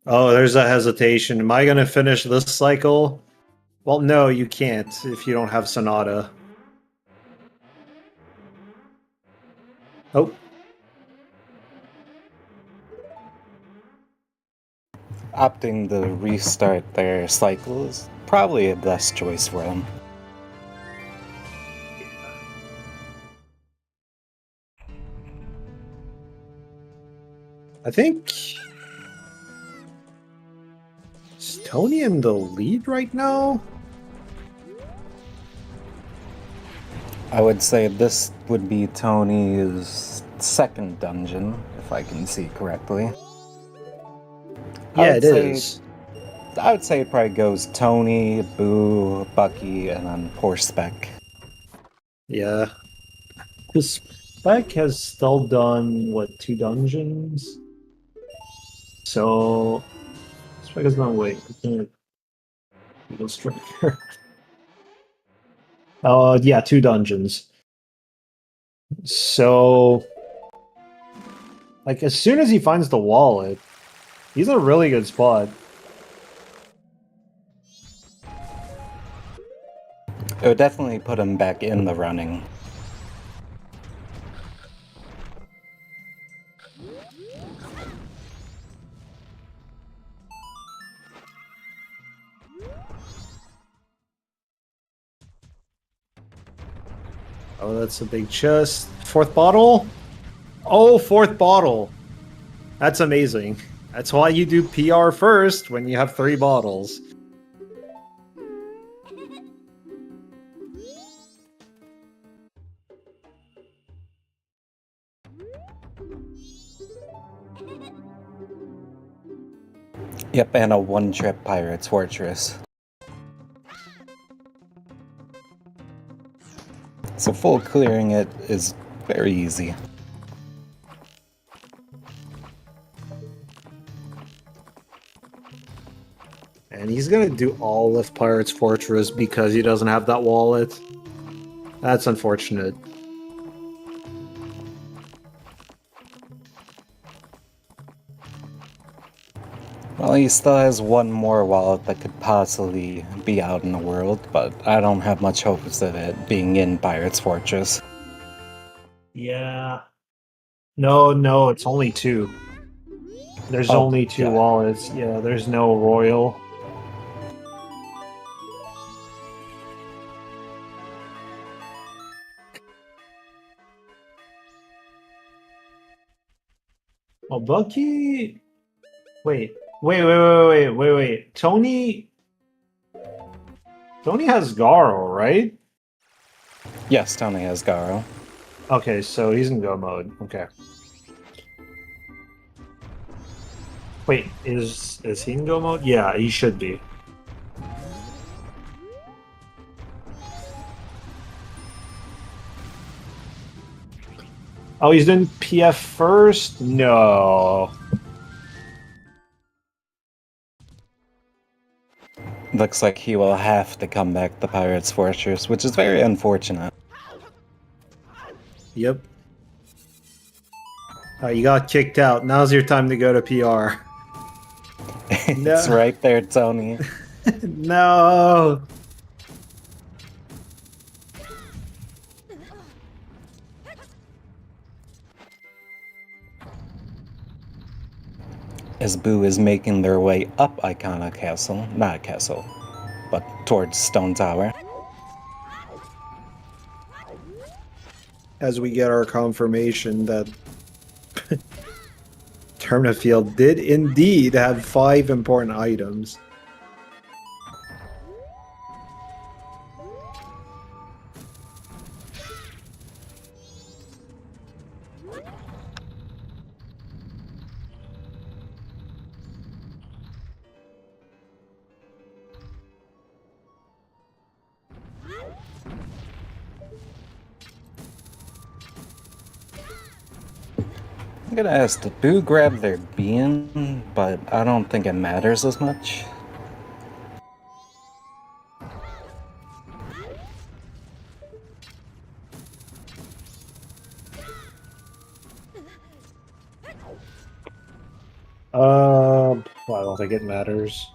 Oh, there's a hesitation. Am I gonna finish this cycle? Well, no, you can't if you don't have Sonata. Oh, Opting to restart their cycle is probably a best choice for them. I think is Tony in the lead right now? I would say this would be Tony's second dungeon, if I can see correctly. Yeah, it is. I would say it probably goes Tony, Boo, Bucky, and then poor Spec. Yeah. Because Spec has still done, what, 2 dungeons? So, Spec has done, wait, Eagle Striker. Yeah, 2 dungeons. So, like, as soon as he finds the wallet, he's in a really good spot. It would definitely put him back in the running. Oh, that's a big chest. 4th bottle? Oh, 4th bottle. That's amazing. That's why you do PR first when you have 3 bottles. Yep, and a one-trip Pirates Fortress. So full clearing it is very easy. And he's gonna do all of Pirates Fortress because he doesn't have that wallet. That's unfortunate. Well, he still has one more wallet that could possibly be out in the world, but I don't have much hopes of it being in Pirates Fortress. Yeah. No, it's only 2. There's Oh, only 2 yeah. wallets. Yeah, there's no royal. Oh, Bucky. Wait. Tony has Garo, right? Yes, Tony has Garo. Okay, so he's in go mode. Okay. Wait, is he in go mode? Yeah, he should be. Oh, he's doing PF first? No. Looks like he will have to come back to Pirate's Fortress, which is very unfortunate. Yep. You got kicked out. Now's your time to go to PR. It's right there, Tony. No. As Boo is making their way up Icona Castle, not Castle, but towards Stone Tower. As we get our confirmation that Tournament Field did indeed have 5 important items. I'm gonna ask, did Boo grab their bean? But I don't think it matters as much. I don't think it matters.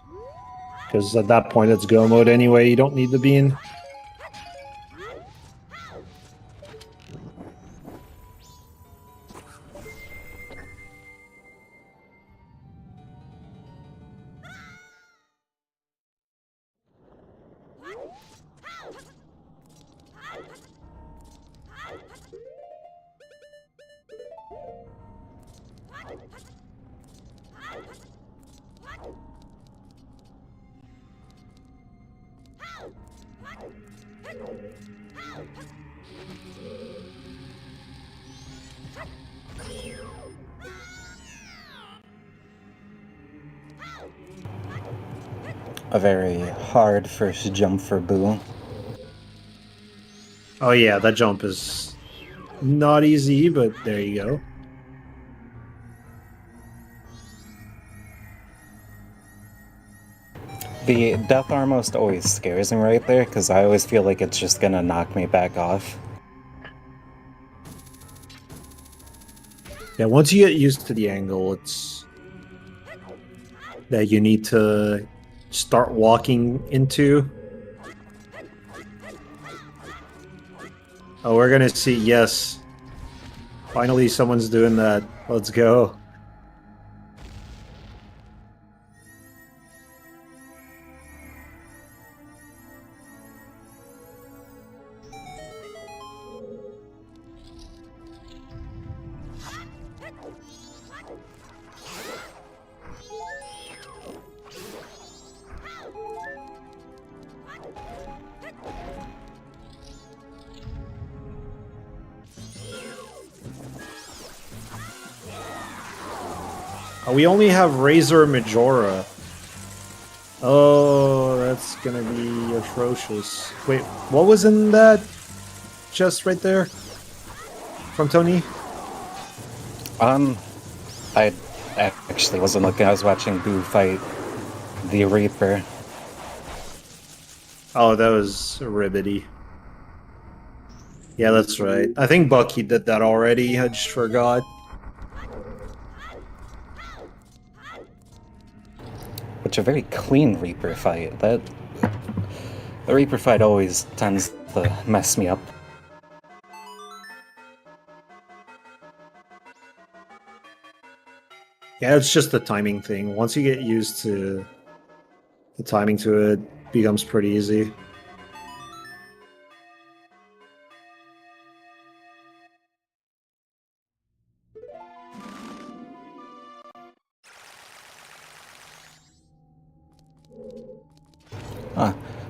Because at that point it's go mode anyway, you don't need the bean. A very hard first jump for Boo. Oh yeah, that jump is not easy, but there you go. The Death Almost always scares me right there, because I always feel like it's just gonna knock me back off. Yeah, once you get used to the angle, it's that you need to start walking into. Oh, we're gonna see, yes. Finally, someone's doing that. Let's go. We only have Razor Majora. Oh, that's gonna be atrocious. Wait, what was in that chest right there? From Tony? I actually wasn't looking. I was watching Boo fight the Reaper. Oh, that was ribbity. Yeah, that's right. I think Bucky did that already. I just forgot. Which a very clean Reaper fight. The Reaper fight always tends to mess me up. Yeah, it's just the timing thing. Once you get used to the timing to it, becomes pretty easy.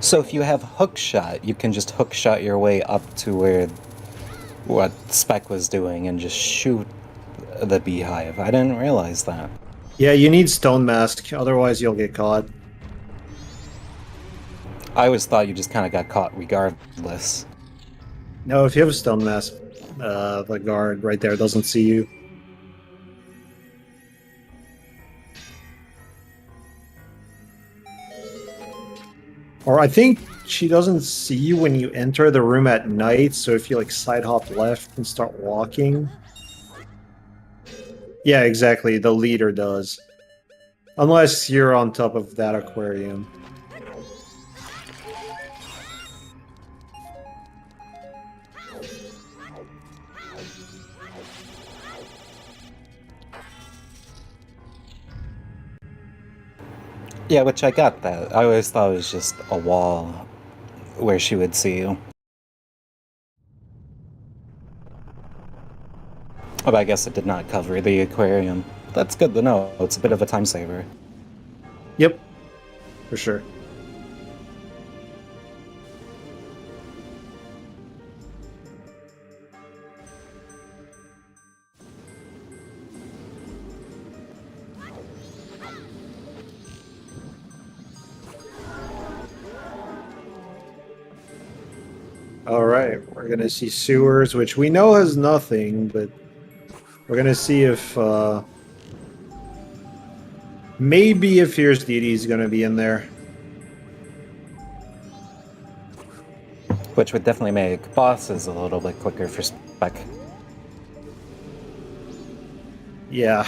So if you have hook shot, you can just hook shot your way up to where what Spec was doing and just shoot the beehive. I didn't realize that. Yeah, you need Stone Mask, otherwise you'll get caught. I always thought you just kind of got caught regardless. No, if you have a Stone Mask, the guard right there doesn't see you. Or I think she doesn't see you when you enter the room at night, so if you like side hop left and start walking. Yeah, exactly, the leader does. Unless you're on top of that aquarium. Yeah, which I got that. I always thought it was just a wall where she would see you. Oh, but I guess it did not cover the aquarium. That's good to know. It's a bit of a time saver. Yep, for sure. Alright, we're gonna see sewers, which we know has nothing, but we're gonna see if maybe a Fierce Deity is gonna be in there. Which would definitely make bosses a little bit quicker for spec. Yeah.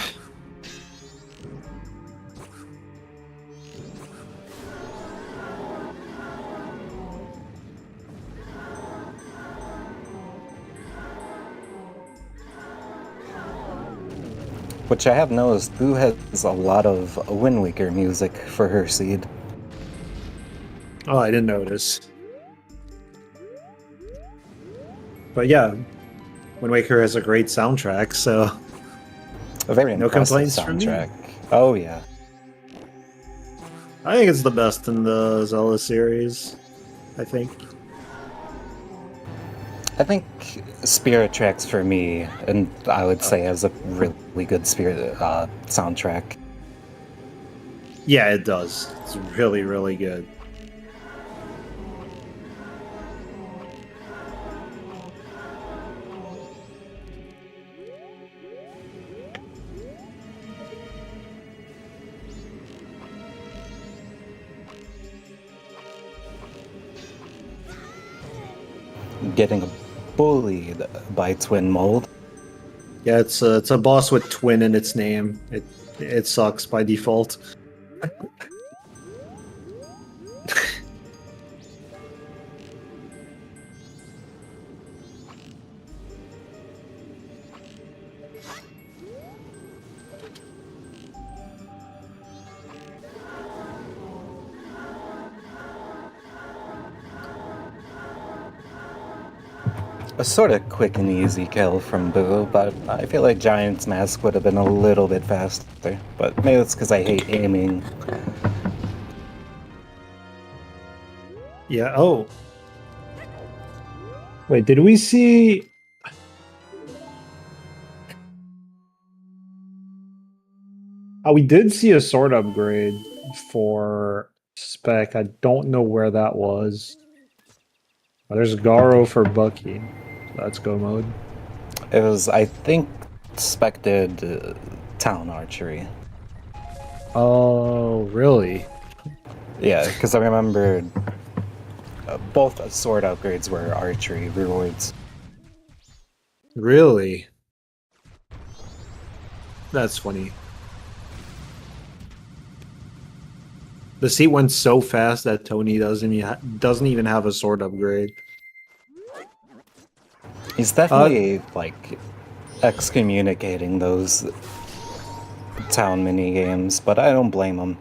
Which I have noticed, Boo has a lot of Wind Waker music for her seed. Oh, I didn't notice. But yeah, Wind Waker has a great soundtrack, so A very no impressive complaints from me. soundtrack. Oh yeah. I think it's the best in the Zelda series. I think. I think Spirit Tracks for me, and I would say has a really good Spirit soundtrack. Yeah, it does. It's really, really good. Getting bullied by Twin Mold. Yeah, it's a boss with twin in its name. It sucks by default. A sort of quick and easy kill from Boo, but I feel like Giant's Mask would have been a little bit faster. But maybe it's because I hate aiming. Yeah, oh. Wait, did we see... Oh, we did see a sword upgrade for Spec. I don't know where that was. Oh, there's Garo for Bucky. Let's go mode. It was, I think, expected Town Archery. Oh, really? Yeah, because I remember both sword upgrades were archery rewards. Really? That's funny. The seat went so fast that Tony doesn't even have a sword upgrade. He's definitely, like, excommunicating those town mini games, but I don't blame him.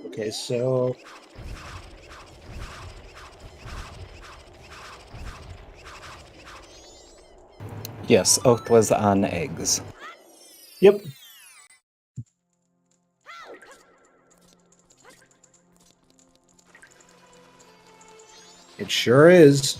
Okay, so... Yes, Oath was on eggs. Yep. It sure is.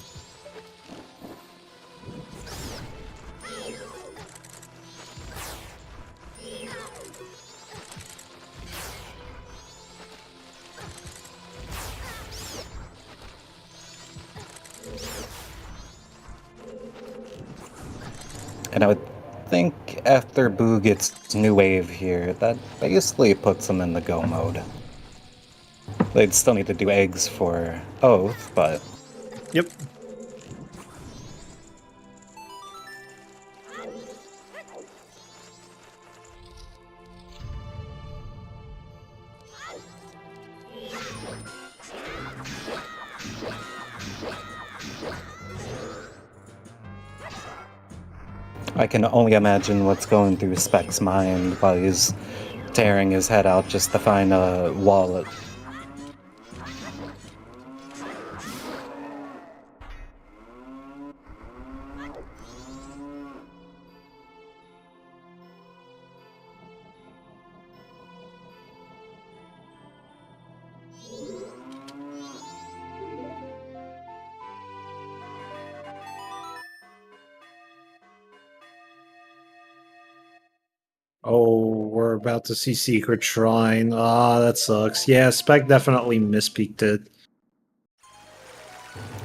And I would think after Boo gets new wave here, that basically puts him in the go mode. They'd still need to do eggs for Oath, but Yep. I can only imagine what's going through Speck's mind while he's tearing his head out just to find a wallet. Oh, we're about to see Secret Shrine. Ah, that sucks. Yeah, Spec definitely mispeaked it.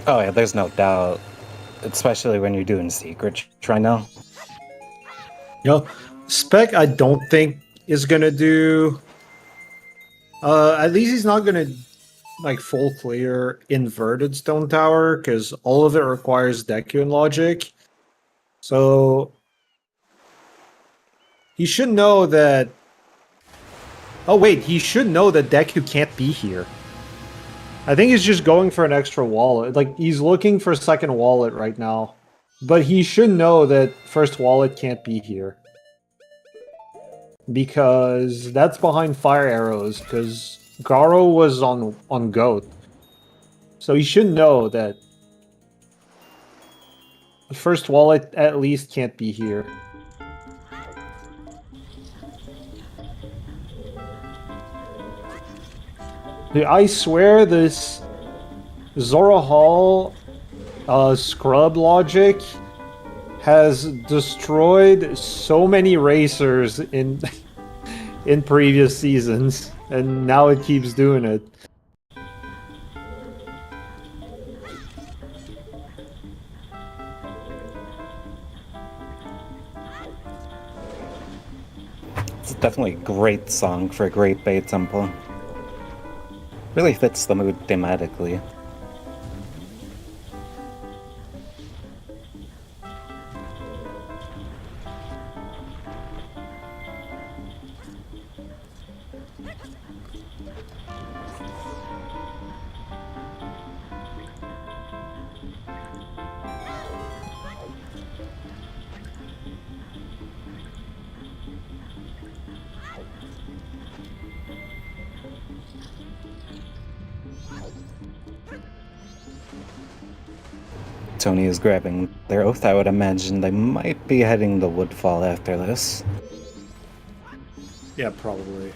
Oh yeah, there's no doubt. Especially when you're doing Secret Shrine now. You know, Spec I don't think is gonna do... at least he's not gonna like full clear inverted Stone Tower, because all of it requires Deku and Logic. So he should know that... Oh wait, he should know that Deku can't be here. I think he's just going for an extra wallet. Like, he's looking for a second wallet right now. But he should know that first wallet can't be here. Because that's behind fire arrows, because Garo was on Goat. So he should know that the first wallet at least can't be here. Dude, I swear this Zora Hall scrub logic has destroyed so many racers in in previous seasons, and now it keeps doing it. It's definitely a great song for a great bait temple. Really fits the mood thematically. Tony is grabbing their oath. I would imagine they might be heading to Woodfall after this. Yeah, probably.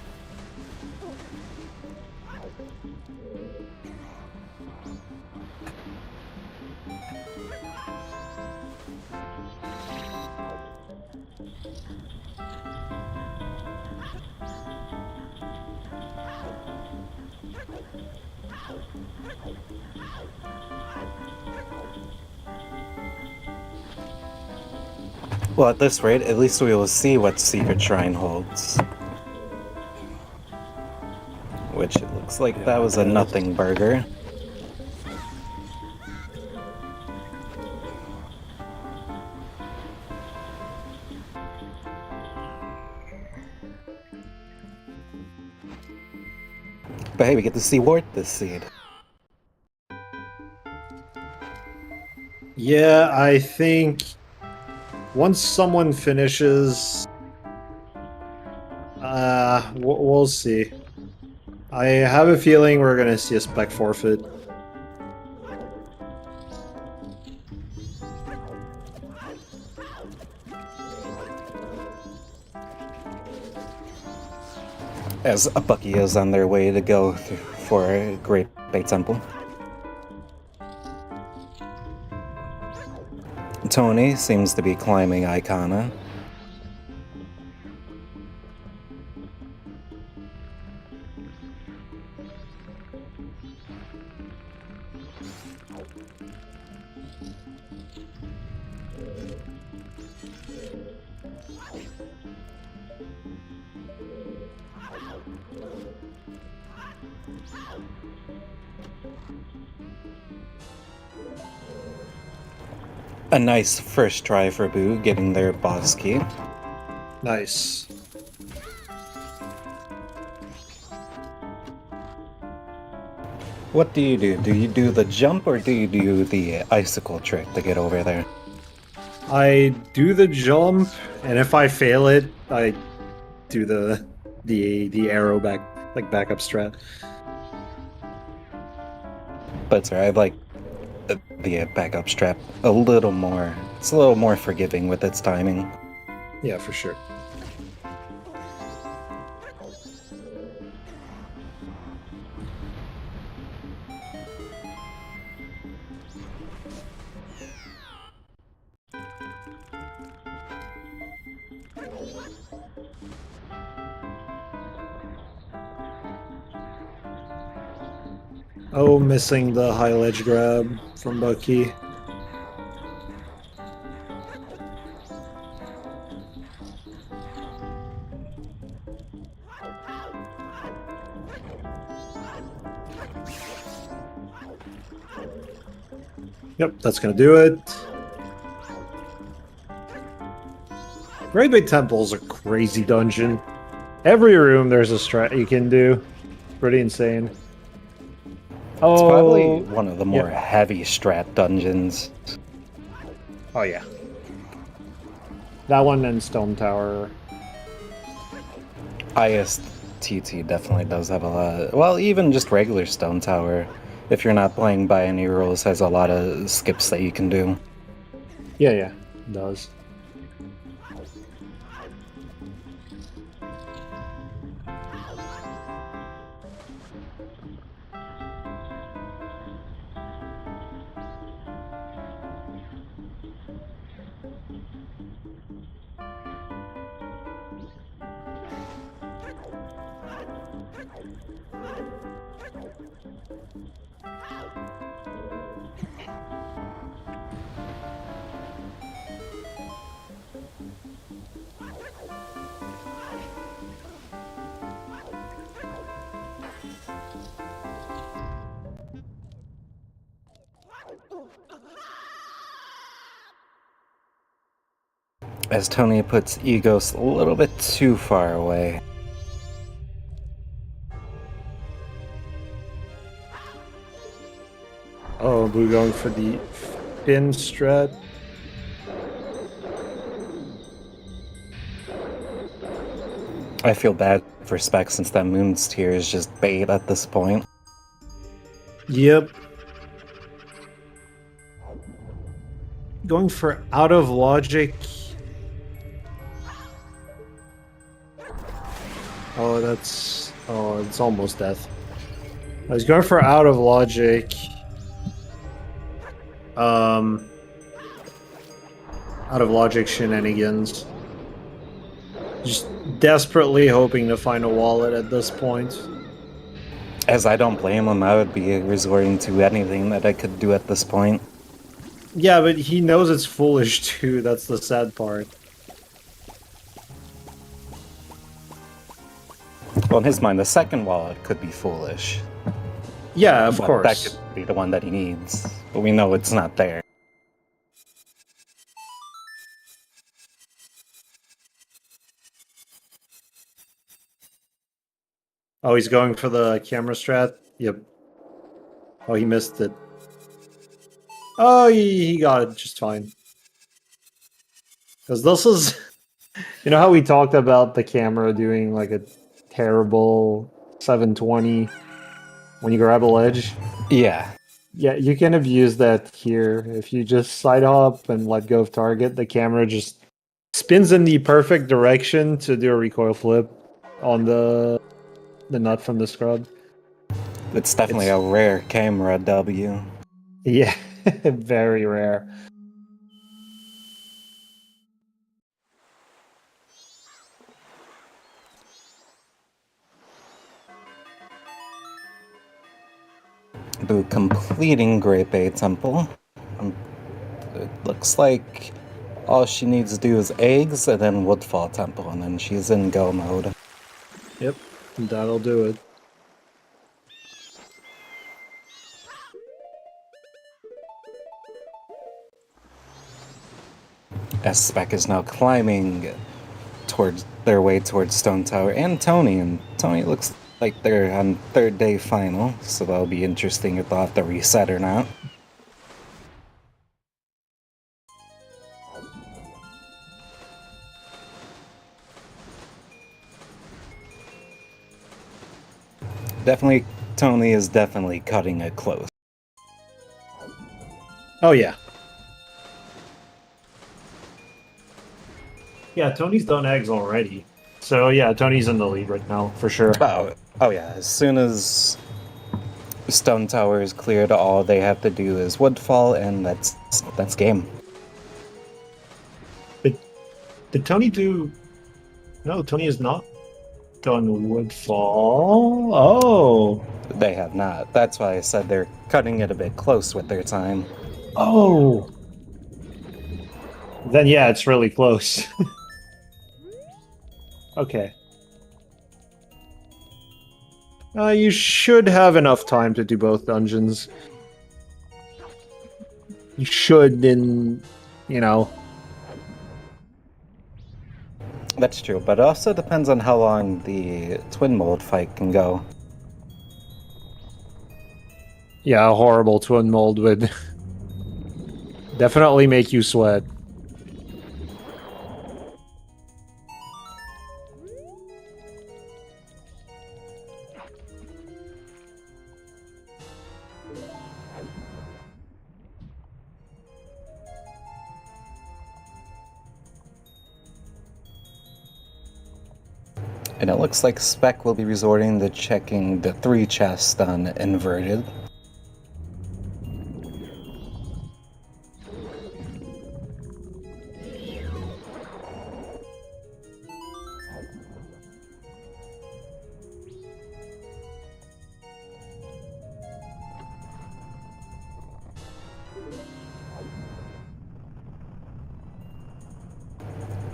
Well, at this rate, at least we will see what Secret Shrine holds. Which it looks like that was a nothing burger. But hey, we get to see Wart this seed. Yeah, I think once someone finishes, we'll see. I have a feeling we're gonna see a Spec forfeit. As Bucky is on their way to go for a Great Bay Temple. Tony seems to be climbing Icona. A nice first try for Boo, getting their boss key. Nice. What do you do? Do you do the jump or do you do the icicle trick to get over there? I do the jump, and if I fail it, I do the arrow backup strat. But sorry, I like the backup strap a little more. It's a little more forgiving with its timing. Yeah, for sure. Oh, missing the high ledge grab from Bucky. Yep, that's gonna do it. Great Big Temple's a crazy dungeon. Every room there's a strat you can do. Pretty insane. It's probably Oh, one of the more yeah. heavy strat dungeons. Oh yeah. That one and Stone Tower. ISTT definitely does have a lot. Well, even just regular Stone Tower, if you're not playing by any rules, has a lot of skips that you can do. Yeah, yeah, it does. As Tony puts Egos a little bit too far away. Oh, Blue going for the fin strat. I feel bad for Spec since that Moon's Tear is just bait at this point. Yep. Going for out of logic. Oh, that's... Oh, it's almost death. I was going for out of logic. Out of logic shenanigans. Just desperately hoping to find a wallet at this point. As I don't blame him, I would be resorting to anything that I could do at this point. Yeah, but he knows it's foolish too, that's the sad part. Well, in his mind, the second wallet could be foolish. Yeah, of But course. that could be the one that he needs. But we know it's not there. Oh, he's going for the camera strat? Yep. Oh, he missed it. Oh, he got it just fine. Because this is... You know how we talked about the camera doing like a terrible 720 when you grab a ledge? Yeah. Yeah, you can abuse that here. If you just side hop and let go of target, the camera just spins in the perfect direction to do a recoil flip on the nut from the scrub. It's definitely a rare camera W. Yeah, very rare. Boo completing Great Bay Temple. It looks like All she needs to do is eggs and then Woodfall Temple, and then she's in go mode. Yep, that'll do it. Spec is now climbing towards their way towards Stone Tower, and Tony looks like they're on third day final, so that'll be interesting if they'll have to reset or not. Definitely, Tony is definitely cutting it close. Oh yeah. Yeah, Tony's done eggs already. So yeah, Tony's in the lead right now, for sure. Oh yeah, as soon as Stone Tower is cleared, all they have to do is Woodfall, and that's game. But did Tony do... No, Tony has not done Woodfall. Oh. They have not. That's why I said they're cutting it a bit close with their time. Oh. Then yeah, it's really close. Okay. You should have enough time to do both dungeons. You should, you know... That's true, but it also depends on how long the twin mold fight can go. Yeah, a horrible twin mold would definitely make you sweat. And it looks like Spec will be resorting to checking the 3 chests on Inverted.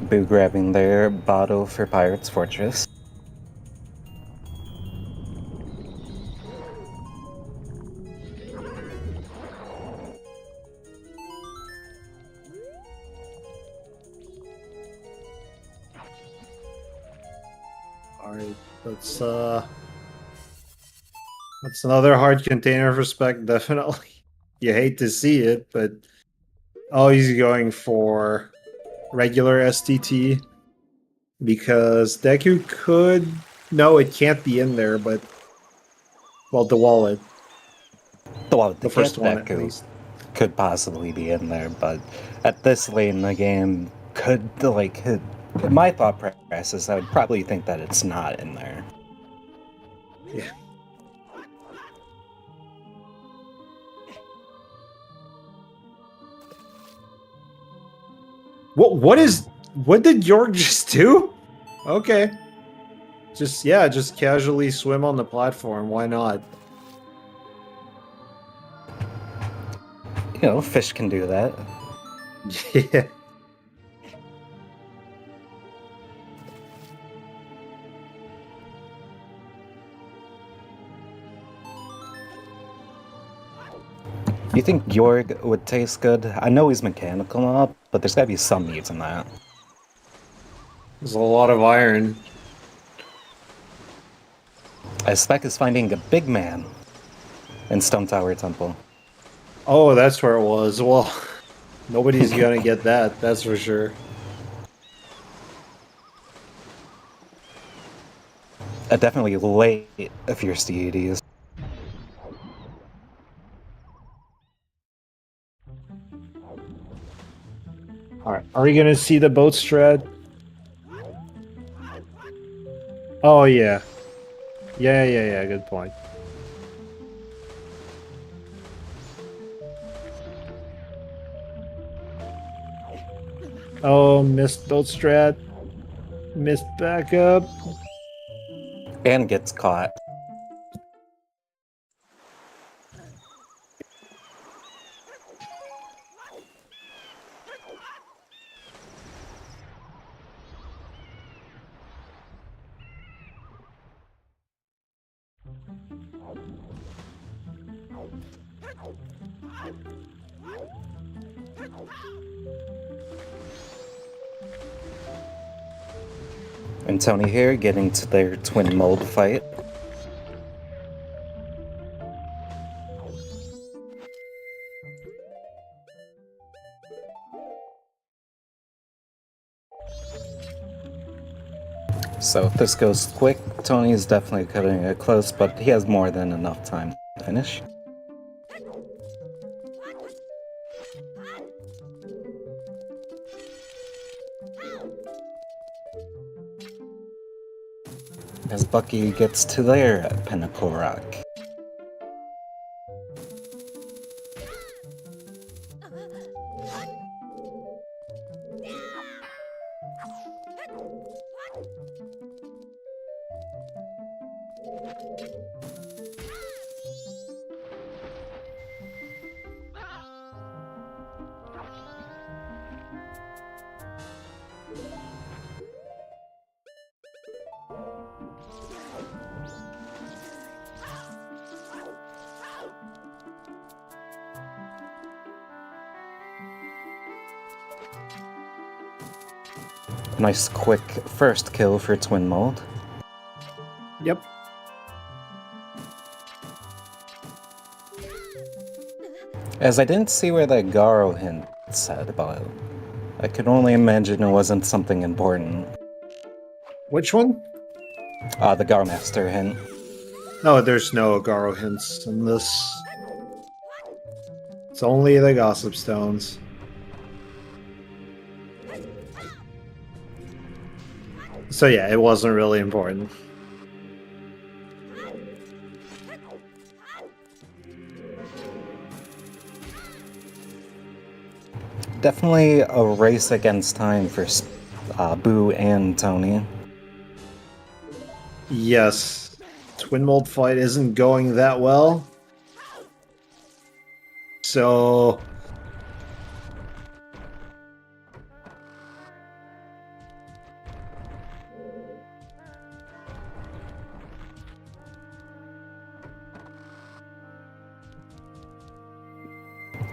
Boo grabbing their bottle for Pirate's Fortress. Alright, that's another hard container for Spec, definitely. You hate to see it, but oh, he's going for regular STT because Deku could... No, it can't be in there, but... Well, the wallet. The first Cat one, at Deku least. could possibly be in there, but at this late in the game, my thought process, I would probably think that it's not in there. Yeah. What did York just do? Okay. Just casually swim on the platform. Why not? You know, fish can do that. Yeah. You think Yorg would taste good? I know he's mechanical up, but there's gotta be some meat in that. There's a lot of iron. Spec is finding a big man in Stone Tower Temple. Oh, that's where it was. Well, nobody's gonna get that, that's for sure. Definitely late Fierce Deities. Alright, are we gonna see the boat strat? Oh, yeah. Yeah, good point. Oh, missed boat strat. Missed backup. And gets caught. And Tony here getting to their twin mold fight. So if this goes quick, Tony is definitely cutting it close, but he has more than enough time to finish. As Bucky gets to their pinnacle rock. Nice quick first kill for Twin Mold. Yep. As I didn't see where that Garo hint said about it. I could only imagine it wasn't something important. Which one? The Garo Master hint. No, there's no Garo hints in this. It's only the Gossip Stones. So yeah, it wasn't really important. Definitely a race against time for Boo and Tony. Yes. Twin Mold fight isn't going that well. So...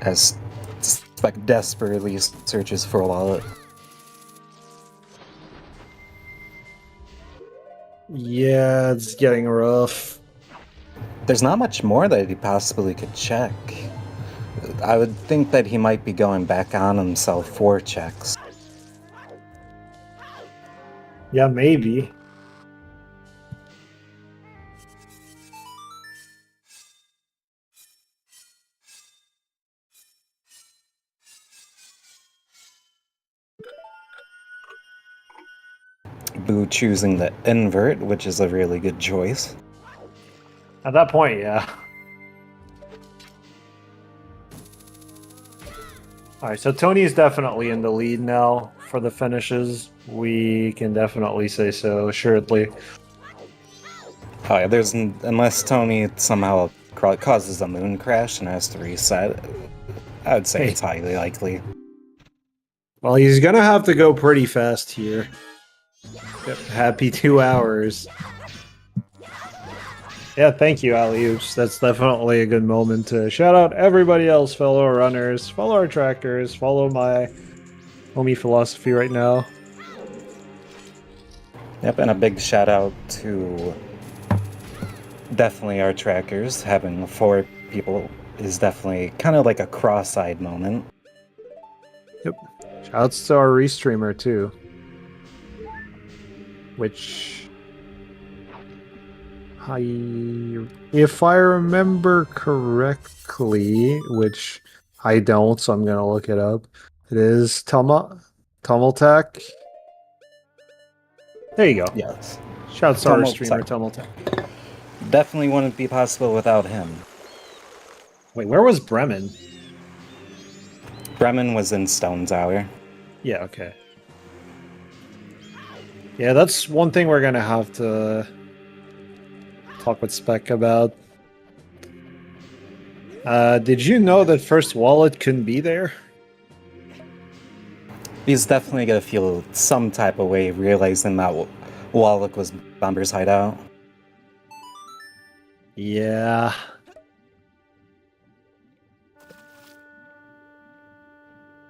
As Spec desperately searches for a wallet. Yeah, it's getting rough. There's not much more that he possibly could check. I would think that he might be going back on himself for checks. Yeah, maybe. Boo choosing the invert, which is a really good choice. At that point, yeah. Alright, so Tony's definitely in the lead now for the finishes. We can definitely say so, assuredly. Oh yeah, unless Tony somehow causes a moon crash and has to reset, I would say it's highly likely. Well, he's gonna have to go pretty fast here. Yep, happy 2 hours. Yeah, thank you, Alley-oops. That's definitely a good moment to shout out everybody else, fellow runners, follow our trackers, follow my homie philosophy right now. Yep, and a big shout out to definitely our trackers. Having 4 people is definitely kind of like a cross-eyed moment. Yep. Shouts to our restreamer too. Which if I remember correctly, which I don't, so I'm gonna look it up. It is Tummeltack. There you go. Yes. Shouts to our streamer, Tummeltack. Definitely wouldn't be possible without him. Wait, where was Bremen? Bremen was in Stone Tower. Yeah, okay. Yeah, that's one thing we're gonna have to talk with Spec about. Did you know that First Wallet couldn't be there? He's definitely gonna feel some type of way realizing that Wallach was Bomber's hideout. Yeah.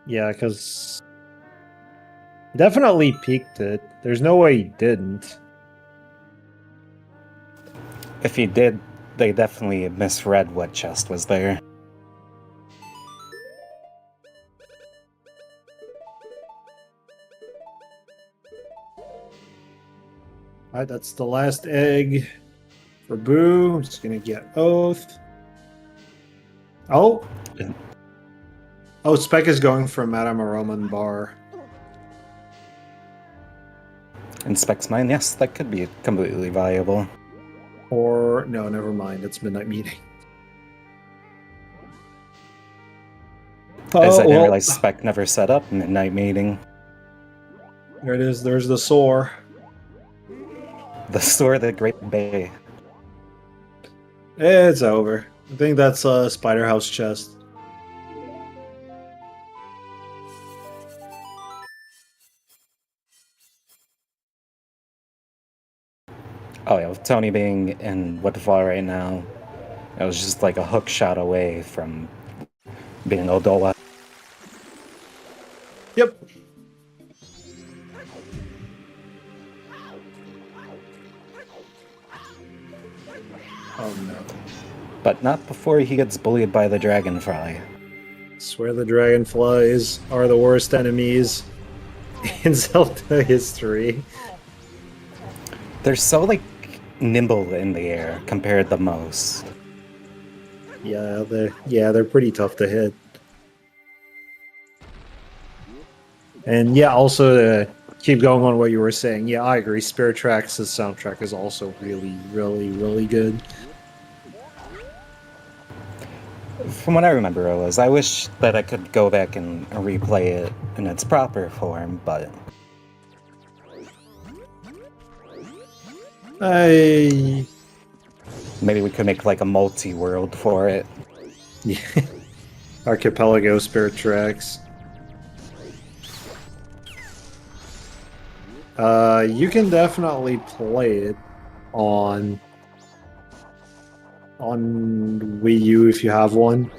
Yeah, because definitely peaked it. There's no way he didn't. If he did, they definitely misread what chest was there. Alright, that's the last egg for Boo. Just gonna get Oath. Oh! Oh, Spec is going for Madame Roman Bar. In Spec's mind, yes, that could be completely viable. Or, no, never mind. It's Midnight Meeting. As I didn't well, realize Spec never set up Midnight Meeting. there it is. There's the Soar. The Store of the Great Bay. It's over. I think that's a Spider House chest. Oh yeah, with Tony being in Woodfall right now, it was just like a hook shot away from being Odola. Yep. Oh no. But not before he gets bullied by the dragonfly. Swear the dragonflies are the worst enemies in Zelda history. They're so like nimble in the air compared to most. Yeah, they're pretty tough to hit. And yeah, also to keep going on what you were saying, yeah, I agree. Spirit Tracks' soundtrack is also really, really, really good. From what I remember, it was. I wish that I could go back and replay it in its proper form, but I maybe we could make like a multi-world for it. yeah. Archipelago Spirit Tracks. You can definitely play it on Wii U if you have one.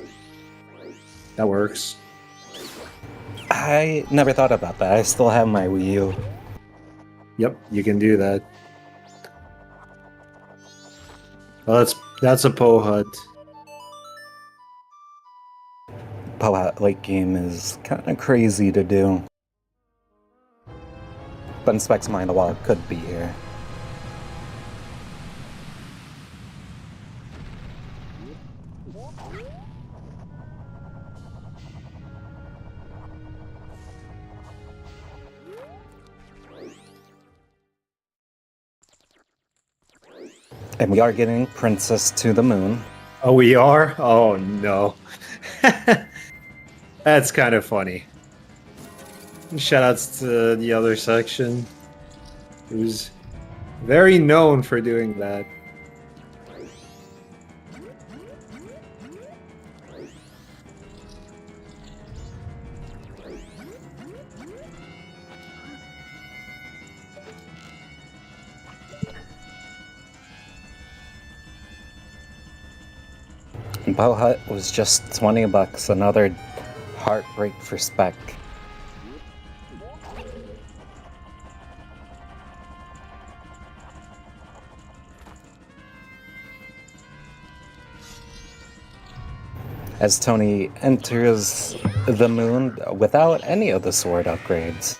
That works. I never thought about that. I still have my Wii U. Yep, you can do that. Well, that's a Poe Hut. Pohat late game is kind of crazy to do. But in Spec's mind, the wall could be here. And we are getting Princess to the Moon. Oh, we are? Oh no. That's kind of funny. Shoutouts to the other section, who's very known for doing that. And Pohat was just 20 bucks, another heartbreak for Spec. As Tony enters the moon without any of the sword upgrades.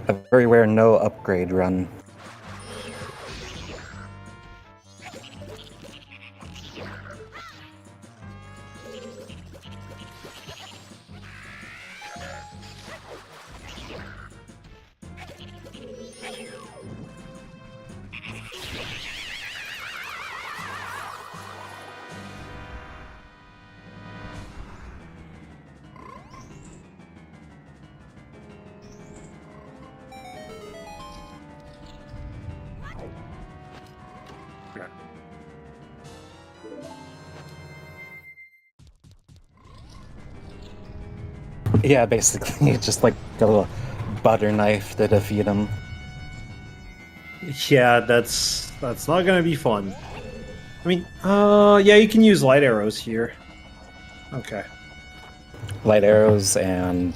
A very rare no upgrade run. Yeah, basically, just like a little butter knife to defeat him. Yeah, that's not gonna be fun. I mean, yeah, you can use light arrows here. Okay. Light arrows, and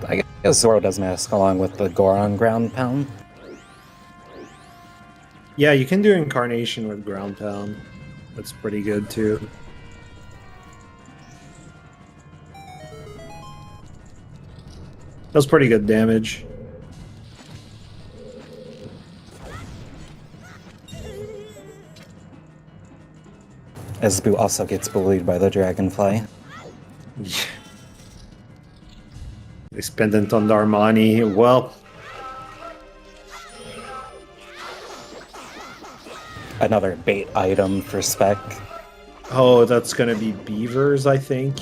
I guess Zoro does mask along with the Goron ground pound. Yeah, you can do Incarnation with ground pound. That's pretty good too. That's pretty good damage. As Boo also gets bullied by the dragonfly. Expendant on Darmani. Well, Another bait item for Spec. oh, that's gonna be beavers, I think.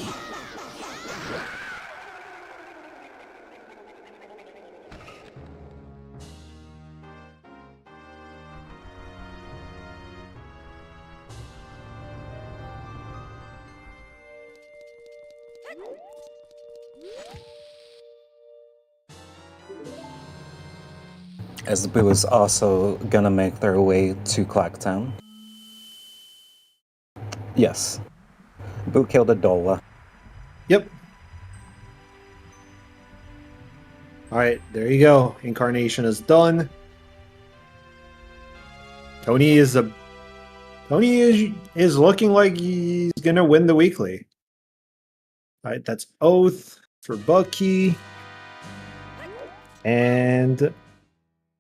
As Boo is also gonna make their way to Clocktown. Yes. Boo killed a Dola. Yep. Alright, there you go. Incarnation is done. Tony is looking like he's gonna win the weekly. Alright, that's Oath for Bucky. And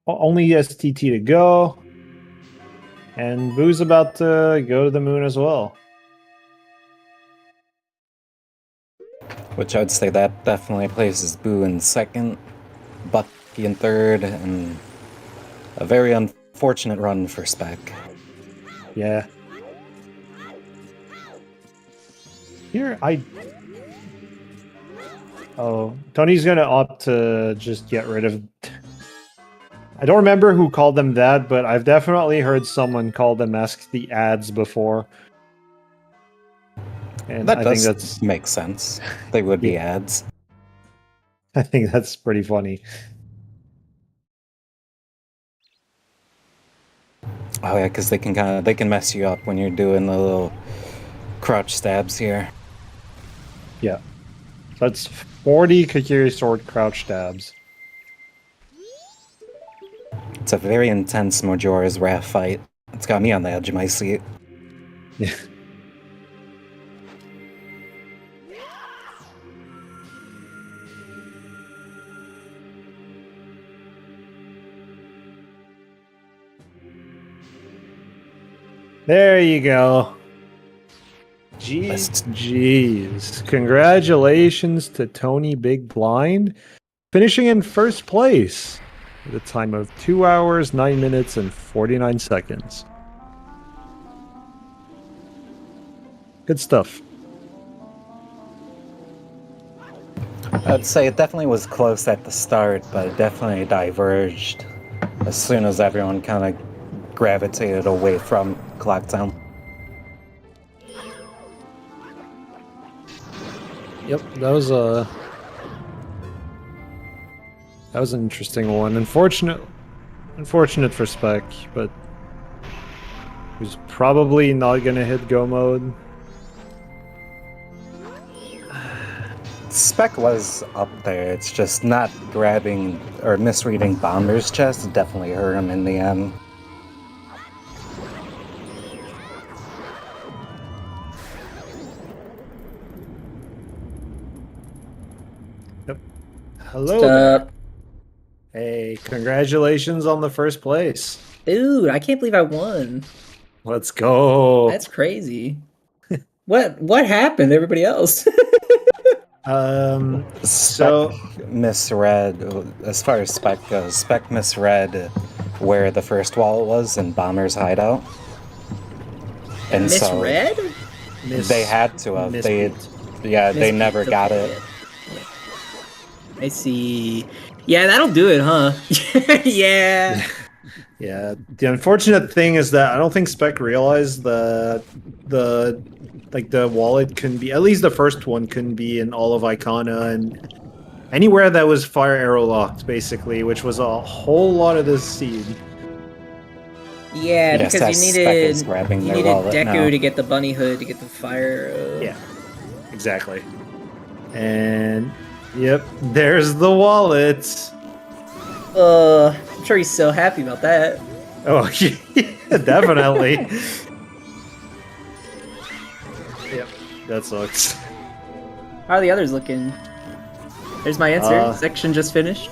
only STT to go. And Boo's about to go to the moon as well. Which I'd say that definitely places Boo in second, Bucky in third, and a very unfortunate run for Spec. Yeah. Here, oh, Tony's gonna opt to just get rid of... I don't remember who called them that, but I've definitely heard someone call them Ask the Ads before. And That I does think that's make sense. They would be ads. I think that's pretty funny. Oh yeah, because they can mess you up when you're doing the little crouch stabs here. Yeah. So that's 40 Kakiri Sword crouch stabs. It's a very intense Majora's Wrath fight. It's got me on the edge of my seat. Yeah. There you go. Jeez. Congratulations to Tony Big Blind, finishing in first place with a time of 2 hours, 9 minutes, and 49 seconds. Good stuff. I'd say it definitely was close at the start, but it definitely diverged as soon as everyone kind of gravitated away from Clocktown. Yep, that was an interesting one. Unfortunate for Spec, but he's probably not gonna hit go mode. Spec was up there. It's just not grabbing or misreading Bomber's chest definitely hurt him in the end. Yep. Hello there. Hey, congratulations on the first place. Dude, I can't believe I won. Let's go. That's crazy. What happened to everybody else? So misread, as far as Spec goes, Spec misread where the first wall was in Bomber's hideout. And misread? So they had to have. They never got it. I see. Yeah, that'll do it, huh? Yeah. Yeah. The unfortunate thing is that I don't think Spec realized the wallet couldn't be, at least the first one couldn't be in all of Icona and anywhere that was fire arrow locked, basically, which was a whole lot of this seed. Yeah, because you Speck is needed grabbing you their needed wallet Deku now. to get the bunny hood to get the fire. Yeah, exactly. And yep, there's the wallet. I'm sure he's so happy about that. Oh, yeah, definitely. Yep, that sucks. How are the others looking? There's my answer. Section just finished.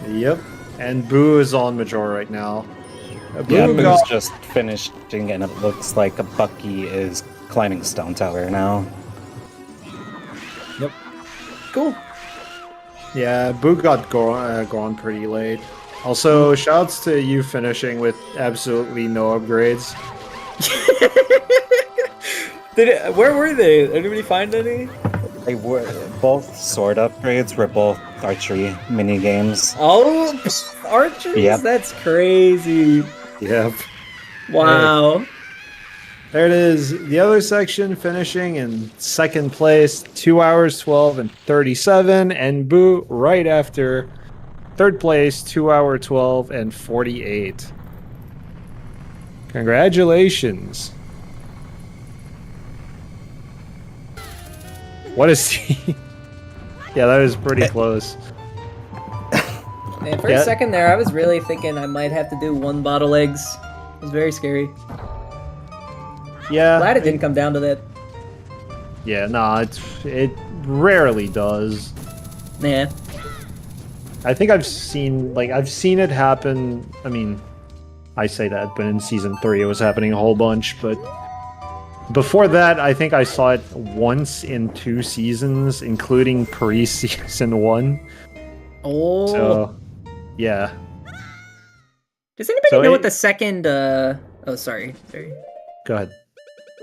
Yep, and Boo is on Majora right now. Yeah, Boo Boo's got- just finishing, and it looks like Bucky is climbing Stone Tower now. Yep. Cool. Yeah, Boo got gone pretty late. Also, shouts to you finishing with absolutely no upgrades. Where were they? Anybody find any? They were both sword upgrades were both archery mini games. Oh, archers? Yep. That's crazy. Yep. Wow. There it is. The other section finishing in second place, 2 hours, 12 and 37. And Boo right after third place, 2 hour, 12 and 48. Congratulations. What is he? Yeah, that was pretty close. Man, for Yeah. a second there, I was really thinking I might have to do one bottle eggs. It was very scary. Yeah. Glad it didn't come down to that. Yeah, nah, it rarely does. Yeah. I think I've seen it happen. I mean, I say that, but in season 3 it was happening a whole bunch, but before that I think I saw it once in 2 seasons, including pre-season 1. Oh. So, yeah. Does anybody So know it- what the second oh sorry. Go ahead.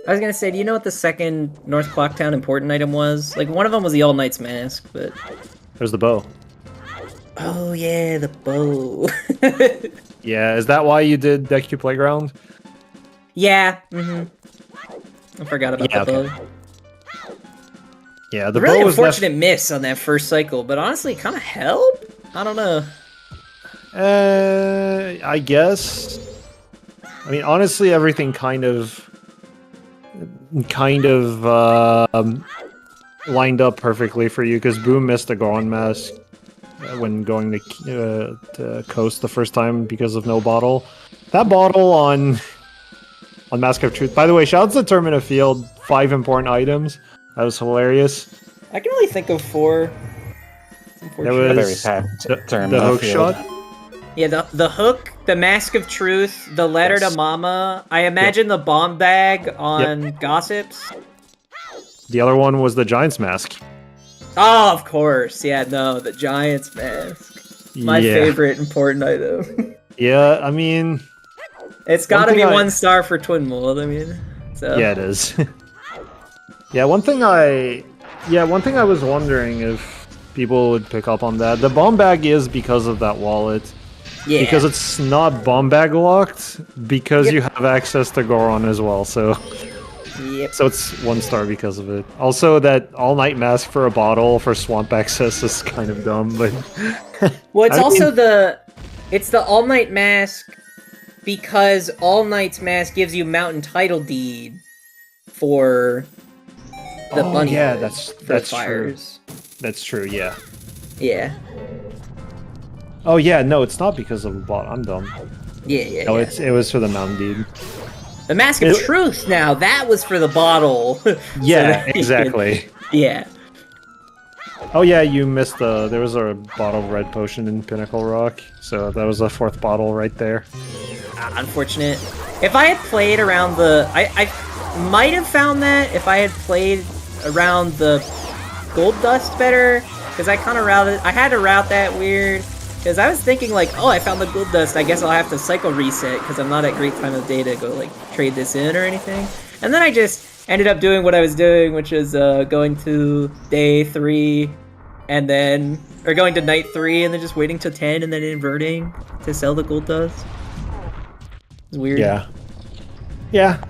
I was gonna say, do you know what the second North Clocktown important item was? Like, one of them was the All Knight's Mask, but... There's the bow. Oh, yeah, the bow. Yeah, is that why you did Deck 2 Playground? Yeah, I forgot about Yeah, the okay. bow. Yeah, the Really bow was unfortunate miss on that first cycle, but honestly, it kind of helped? I don't know. I guess. I mean, honestly, everything kind of lined up perfectly for you because Boom missed a Goron mask when going to Coast the first time because of no bottle. That bottle on Mask of Truth. By the way, shout out to Tournament of Field. 5 important items. That was hilarious. I can only think of 4. There A very was packed term. the hook field. shot. Yeah, the hook, the Mask of Truth, the letter Yes. to Mama. I imagine the bomb bag on Gossips. The other one was the Giant's Mask. Oh, of course. Yeah, no, the Giant's Mask. My Yeah. favorite important item. Yeah, I mean, It's gotta thing be I- 1 star for Twin Mold, I mean. So. yeah, it is. Yeah, one thing I was wondering if people would pick up on that. The bomb bag is because of that wallet. Yeah. Because it's not bomb bag locked, because Yep. you have access to Goron as well, so Yep. it's 1 star because of it. Also, that all-night mask for a bottle for swamp access is kind of dumb, but... Well, it's I also mean- it's the All Night Mask because All Night's Mask gives you Mountain Title Deed for the Oh, bunny. yeah, hood that's for true. fires. That's true, yeah. Yeah. Oh yeah, no, it's not because of the bottle. I'm dumb. Yeah. No, it was for the Mountain Deed. The Mask of it- Truth. Now that was for the bottle. So Yeah, that you could- exactly. Yeah. Oh yeah, you missed there was a bottle of red potion in Pinnacle Rock, so that was a 4th bottle right there. Unfortunate. If I had played around I might have found that if I had played around the gold dust better, because I had to route that weird, because I was thinking like, oh, I found the gold dust, I guess I'll have to cycle reset, because I'm not at great time of day to go like trade this in or anything. And then I just ended up doing what I was doing, which is going to day 3, and then, or going to night 3, and then just waiting till 10, and then inverting to sell the gold dust. It's weird. Yeah. Yeah.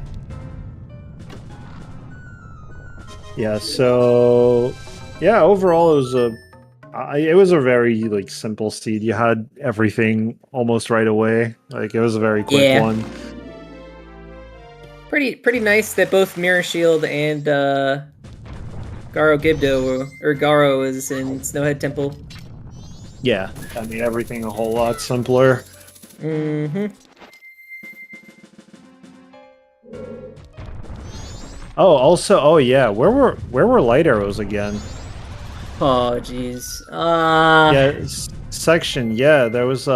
Yeah, so yeah, overall it was a very like simple seed. You had everything almost right away. Like it was a very quick Yeah. one. pretty nice that both Mirror Shield and Garo Gibdo or Garo is in Snowhead Temple. Yeah, that made everything a whole lot simpler. Mm-hmm. Oh, also, oh yeah, where were light arrows again? Oh, jeez. Yeah, section. Yeah, there was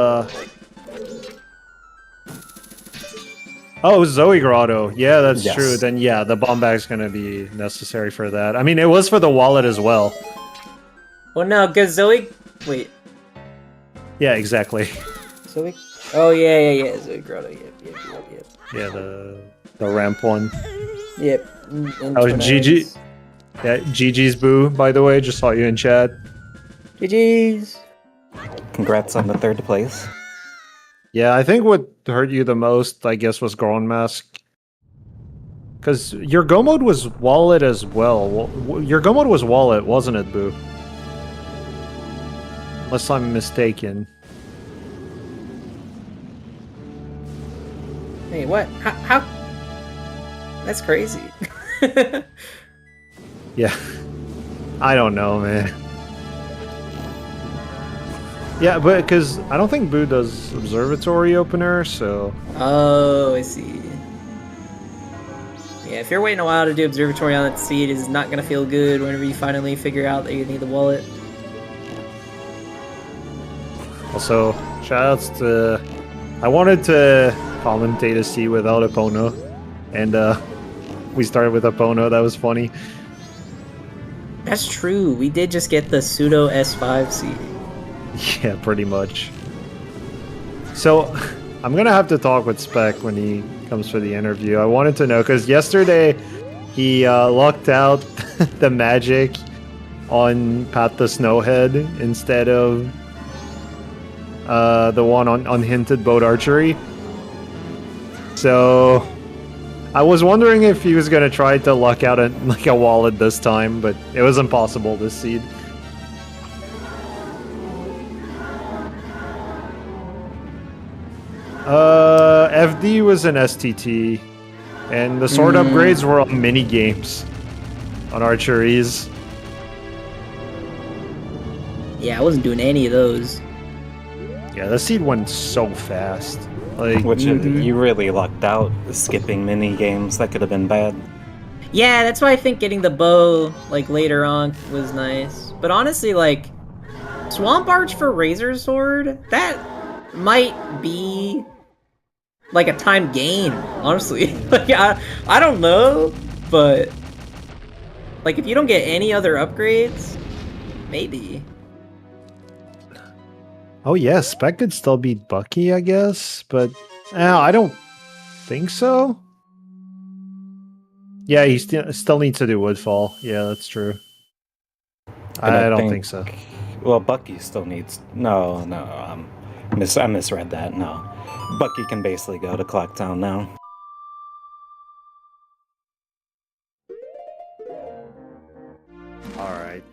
Oh, Zoe Grotto. Yeah, that's Yes. true. Then yeah, the bomb bag's gonna be necessary for that. I mean, it was for the wallet as well. Well, no, because Zoe... Wait. Yeah, exactly. Zoe... Oh, yeah. Zoe Grotto. Yep. Yeah, the ramp one. Yep. Oh, GG. Yeah, GG's boo, by the way. Just saw you in chat. GG's. Congrats on the 3rd place. Yeah, I think what hurt you the most, I guess, was Grown Mask. Because your go mode was wallet as well. Your go mode was wallet, wasn't it, Boo? Unless I'm mistaken. Hey, what? How? That's crazy. Yeah. I don't know, man. Yeah, but because I don't think Boo does Observatory Opener, so... Oh, I see. Yeah, if you're waiting a while to do Observatory on that seed, it's not going to feel good whenever you finally figure out that you need the wallet. Also, shoutouts to... I wanted to commentate a seed without Apono, and we started with Apono. That was funny. That's true. We did just get the pseudo S5 seed. Yeah, pretty much. So, I'm gonna have to talk with Spec when he comes for the interview. I wanted to know, because yesterday he lucked out the magic on Pat the Snowhead instead of the one on Unhinted Boat Archery. So, I was wondering if he was gonna try to luck out like a wallet this time, but it was impossible this seed. FD was an STT, and the sword upgrades were all mini games on archeries. Yeah, I wasn't doing any of those. Yeah, the seed went so fast. Like, Which you really lucked out skipping mini games. That could have been bad. Yeah, that's why I think getting the bow, like, later on was nice. But honestly, like, Swamp Arch for Razor Sword, that might be like a time gain, honestly. Like, I don't know, but like if you don't get any other upgrades, maybe. oh yeah, Spec could still beat Bucky, I guess, but I don't think so. Yeah, he still needs to do Woodfall. Yeah, that's true. And I don't think so. Well, Bucky still needs... No, I misread that, no. Bucky can basically go to Clocktown now. Alright.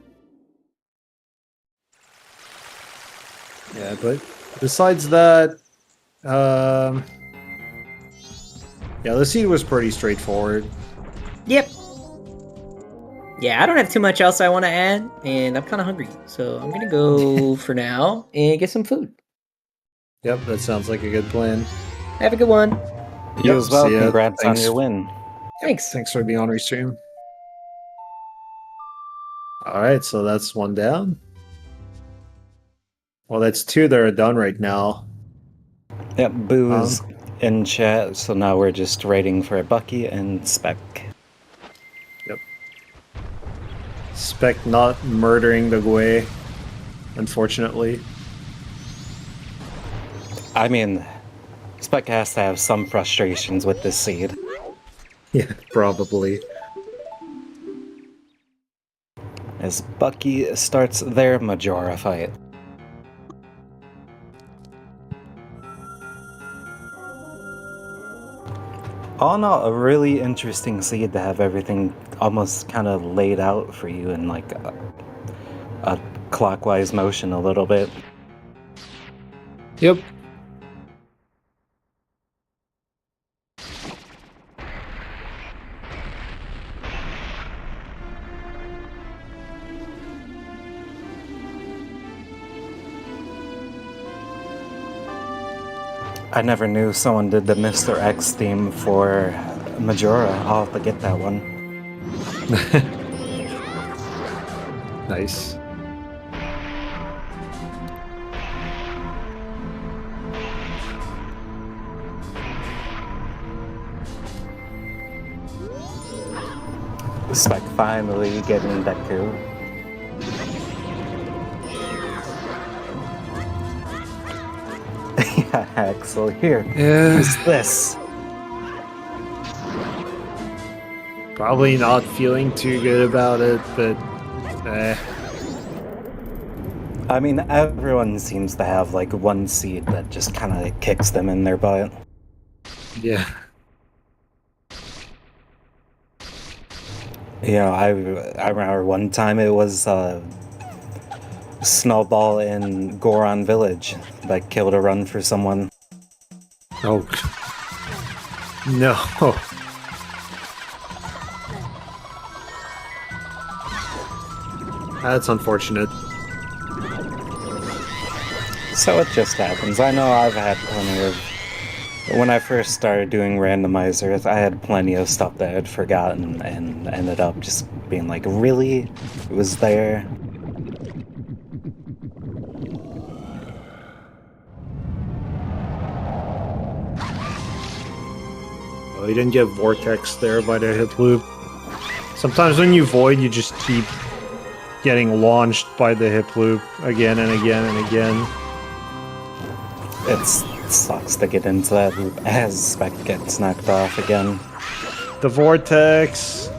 Yeah, but besides that, yeah, the seed was pretty straightforward. Yep. Yeah, I don't have too much else I want to add, and I'm kind of hungry, so I'm gonna go for now and get some food. Yep, that sounds like a good plan. Have a good one. You Yep, as well. see ya. Congrats on Thanks. your win. Thanks. Thanks for being on restream. Alright, so that's one down. Well, that's two that are done right now. Yep, Boo's in chat, so now we're just waiting for Bucky and Spec. Yep. Spec not murdering the Gwei, unfortunately. I mean, Spec has to have some frustrations with this seed. Yeah, probably. As Bucky starts their Majora fight. All in all, a really interesting seed to have everything almost kind of laid out for you in like a clockwise motion a little bit. Yep. I never knew someone did the Mr. X theme for Majora. I'll have to get that one. Nice. Spec finally getting Deku. Yeah, Axel, here. Yeah. Use this. Probably not feeling too good about it, but I mean, everyone seems to have like one seed that just kind of kicks them in their butt. yeah. You know, I remember one time it was Snowball in Goron Village that killed a run for someone. Oh. No. That's unfortunate. So it just happens. I know I've had plenty of... When I first started doing Randomizer, I had plenty of stuff that I had forgotten and ended up just being like, really? It was there? Oh, you didn't get Vortex there by the hip loop. Sometimes when you void, you just keep getting launched by the hip loop again and again and again. It sucks to get into that loop as Spec gets knocked off again. The Vortex.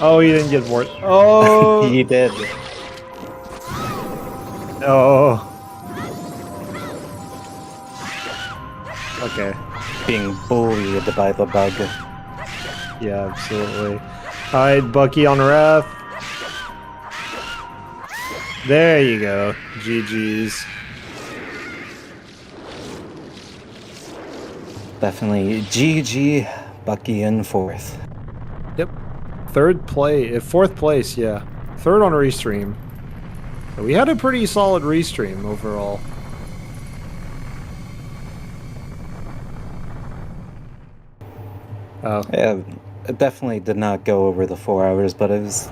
Oh, you didn't get Vortex. Oh! He did. Oh. Okay. Being bullied by the bug. Yeah, absolutely. Alright, Bucky on Wrath. There you go. GG's. Definitely GG, Bucky in 4th. Yep. Fourth place, yeah. 3rd on Restream. So we had a pretty solid Restream overall. Oh. Yeah, it definitely did not go over the 4 hours, but this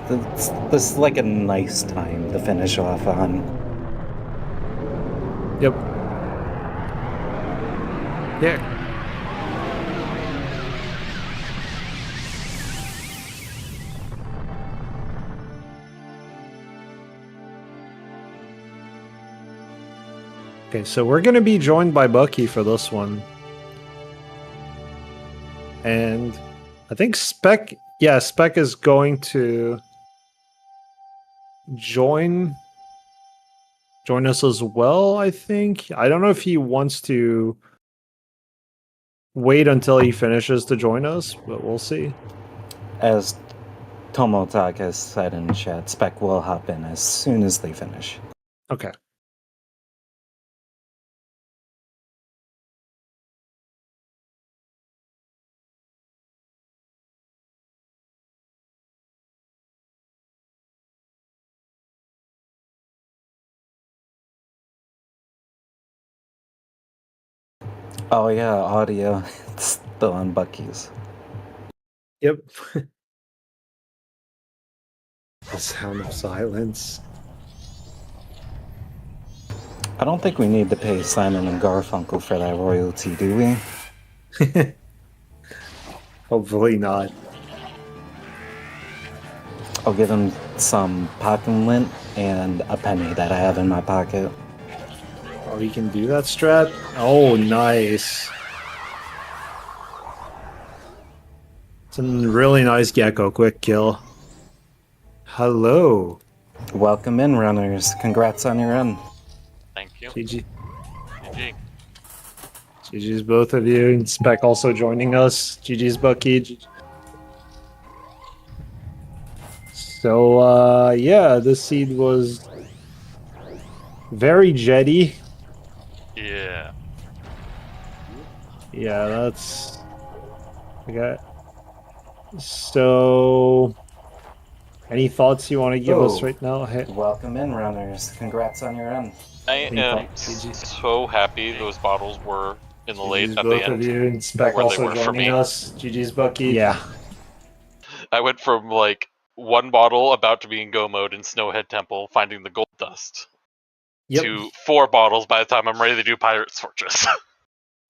is like a nice time to finish off on. Yep. Yeah. Okay, so we're gonna be joined by Bucky for this one. And I think Spec is going to join us as well, I think. I don't know if he wants to wait until he finishes to join us, but we'll see. As Tomotag has said in chat, Spec will hop in as soon as they finish. Okay. Oh yeah, audio. It's still on Bucky's. Yep. The sound of silence. I don't think we need to pay Simon and Garfunkel for that royalty, do we? Hopefully not. I'll give him some pocket lint and a penny that I have in my pocket. Oh, he can do that strat? Oh, nice. It's a really nice Gecko. Quick kill. Hello. Welcome in, runners. Congrats on your run. Thank you. GG. GG. GG's both of you. And Spec also joining us. GG's Bucky. GG. So, yeah, this seed was very jetty. Yeah. Yeah, that's... Okay. So... Any thoughts you want to give us right now? Hey. Welcome in, runners. Congrats on your run. I Any am thoughts, GG? so happy those bottles were in the late GG's at the both of end. you, and Spec where they also were for joining me. us. GG's Bucky. Yeah. I went from like one bottle about to be in go mode in Snowhead Temple, finding the gold dust, Yep. to 4 bottles by the time I'm ready to do Pirate's Fortress.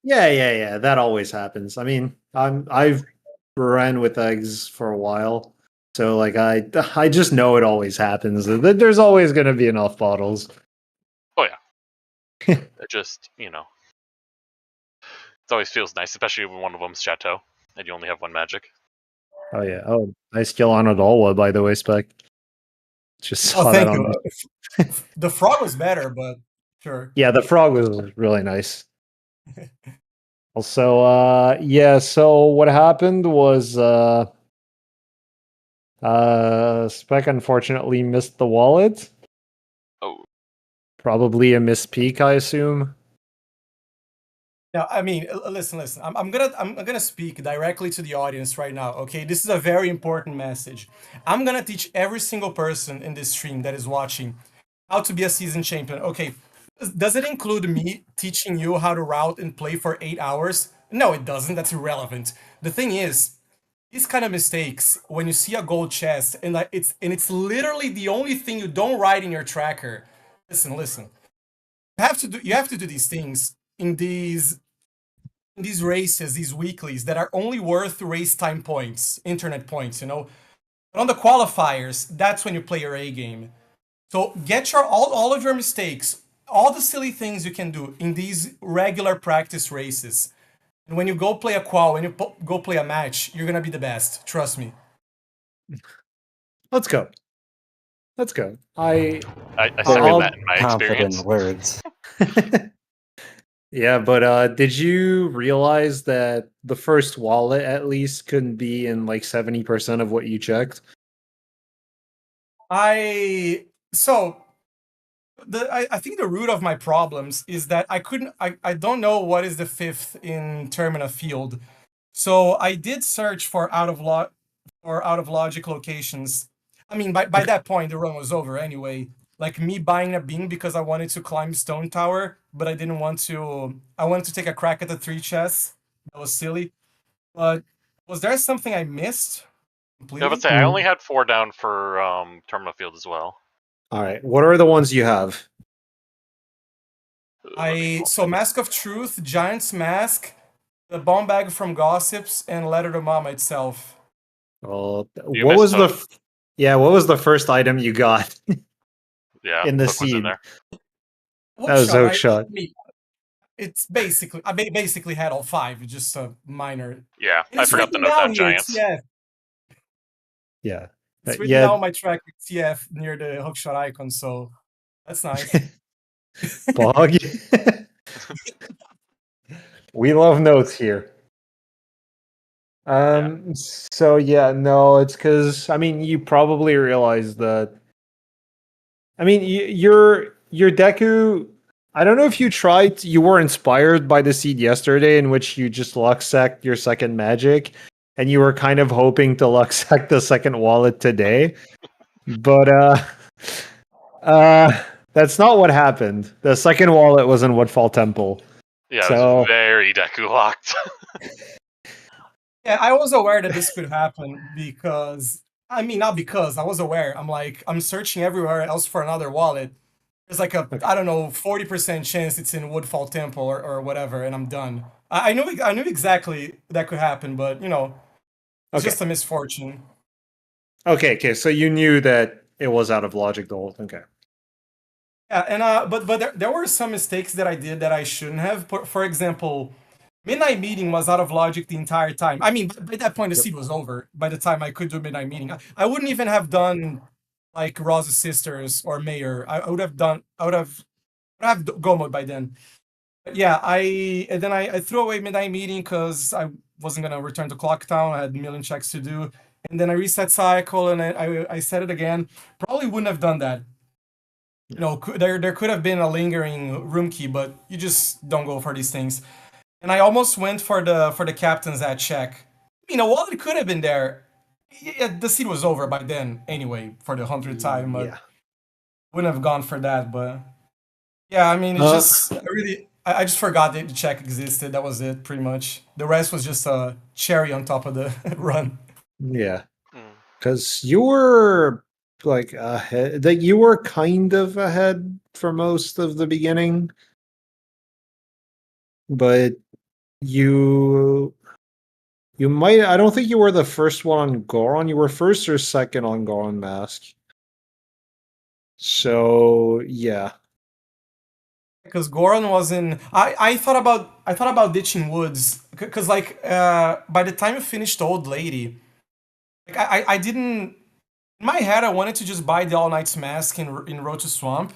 Yeah. That always happens. I mean, I've ran with eggs for a while, so like I just know it always happens. There's always going to be enough bottles. Oh yeah, it just it always feels nice, especially when one of them's Chateau, and you only have one magic. Oh yeah. Oh, nice kill on Adalwa, by the way, Spec. Just saw that thank on. you. The frog was better, but sure. Yeah, the frog was really nice. Also, yeah. So what happened was, Spec unfortunately missed the wallet. Oh, Probably a misspeak, I assume. Now, I mean, listen. I'm gonna speak directly to the audience right now. Okay, this is a very important message. I'm gonna teach every single person in this stream that is watching how to be a seasoned champion. Okay, does it include me teaching you how to route and play for 8 hours? No, it doesn't. That's irrelevant. The thing is, these kind of mistakes, when you see a gold chest and like it's literally the only thing you don't write in your tracker. Listen. You have to do these things in these races, these weeklies that are only worth race time points, internet points, But on the qualifiers, that's when you play your A game. So get all of your mistakes, all the silly things you can do in these regular practice races. And when you go play a qual, when you go play a match, you're gonna be the best. Trust me. Let's go. I second I'll- that in my Confident experience. words. Yeah, but did you realize that the first wallet at least couldn't be in like 70% of what you checked? I think the root of my problems is that I don't know what is the fifth in Termina field. So I did search for out of logic locations. I mean, by that point the run was over anyway. Like me buying a bean because I wanted to climb Stone Tower, but I didn't want to. I wanted to take a crack at the 3 chests. That was silly. But was there something I missed completely? I would say I only had 4 down for Terminal Field as well. All right. What are the ones you have? Mask of Truth, Giant's Mask, the bomb bag from Gossips, and Letter to Mama itself. Well, You what was missed what was the first item you got? Yeah, in the Hook was seed. there. That was Hook Shot. It's basically I basically had all 5, just a minor. Yeah, I It's forgot to written note down that here, Giants. Yeah. It's written down on my track TF near the hookshot icon, so that's nice. Bog. We love notes here. So yeah, no, it's because you probably realize that. Your Deku. I don't know if you tried. You were inspired by the seed yesterday, in which you just luck sacked your second magic, and you were kind of hoping to luck sack the second wallet today, but that's not what happened. The second wallet was in Woodfall Temple. Yeah, it So- was very Deku locked. Yeah, I was aware that this could happen because not because I was aware. I'm searching everywhere else for another wallet. There's like I don't know, 40% chance it's in Woodfall Temple or whatever, and I'm done. I knew exactly that could happen, but it's just a misfortune. Okay. So you knew that it was out of logic the whole. Okay. Yeah, and but there were some mistakes that I did that I shouldn't have. For example, Midnight Meeting was out of logic the entire time. I mean, by that point the seed was over. By the time I could do Midnight Meeting, I wouldn't even have done like Rose's Sisters or Mayor. I would have go mode by then. But yeah, I threw away Midnight Meeting because I wasn't gonna return to Clocktown. I had a million checks to do, and then I reset cycle and I set it again. Probably wouldn't have done that. There could have been a lingering room key, but you just don't go for these things. And I almost went for the captain's at check. Wallet could have been there. Yeah, the seed was over by then anyway for the 100th time. But wouldn't have gone for that. But yeah, it's just I just forgot that the check existed. That was it, pretty much. The rest was just a cherry on top of the run. Yeah, Mm. because you were like ahead. That you were kind of ahead for most of the beginning, but you might. I don't think you were the first one on Goron. You were first or second on Goron Mask. So yeah. Because Goron was in. I thought about ditching Woods because like by the time you finished Old Lady, like I didn't. In my head, I wanted to just buy the All Knight's Mask in Road to Swamp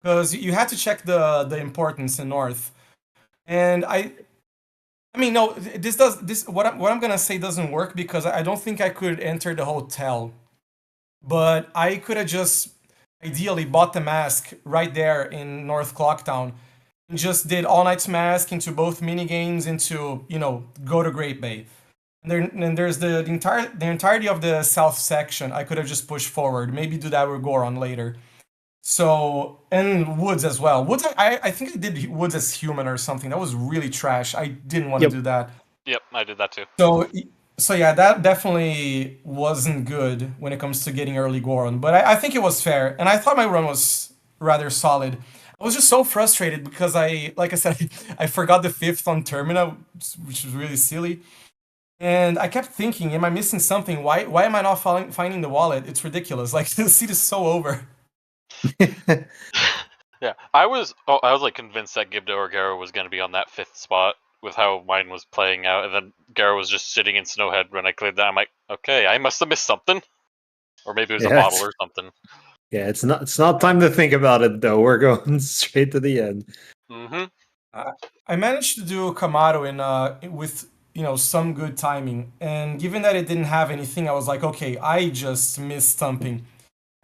because you had to check the importance in North, and I mean no, this what I'm gonna say doesn't work because I don't think I could enter the hotel, but I could have just ideally bought the mask right there in North Clocktown and just did All Night's Mask into both minigames into, go to Great Bay. And there's the entirety of the south section I could have just pushed forward. Maybe do that with Goron later. So, and Woods as well. Woods, I think I did Woods as human or something. That was really trash. I didn't want to do that. Yep, I did that too. So yeah, that definitely wasn't good when it comes to getting early Goron, but I think it was fair, and I thought my run was rather solid. I was just so frustrated because like I said, I forgot the 5th on Termina, which was really silly, and I kept thinking, am I missing something? Why am I not finding the wallet? It's ridiculous. Like the seat is so over. Yeah, I was like convinced that Gibdo or Garo was going to be on that 5th spot with how mine was playing out, and then Garo was just sitting in Snowhead when I cleared that. I'm like, okay, I must have missed something, or maybe it was a bottle or something. Yeah, it's not time to think about it though. We're going straight to the end. Mm-hmm. I managed to do Kamado with some good timing, and given that it didn't have anything, I was like, okay, I just missed stumping.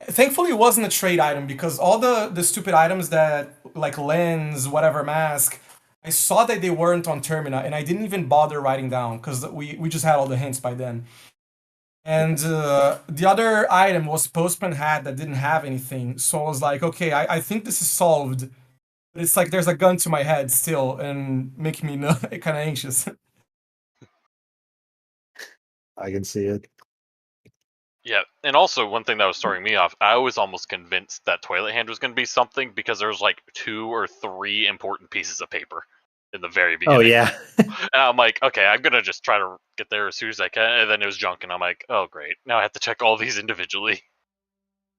Thankfully, it wasn't a trade item because all the stupid items that like lens, whatever mask, I saw that they weren't on Termina, and I didn't even bother writing down because we just had all the hints by then. And the other item was Postman Hat that didn't have anything, so I was like, okay, I think this is solved. But it's like there's a gun to my head still, and making me kind of anxious. I can see it. Yeah, and also one thing that was throwing me off, I was almost convinced that Toilet Hand was going to be something because there was like 2 or 3 important pieces of paper in the very beginning. Oh yeah. And I'm like, okay, I'm going to just try to get there as soon as I can, and then it was junk, and I'm like, oh great, now I have to check all these individually.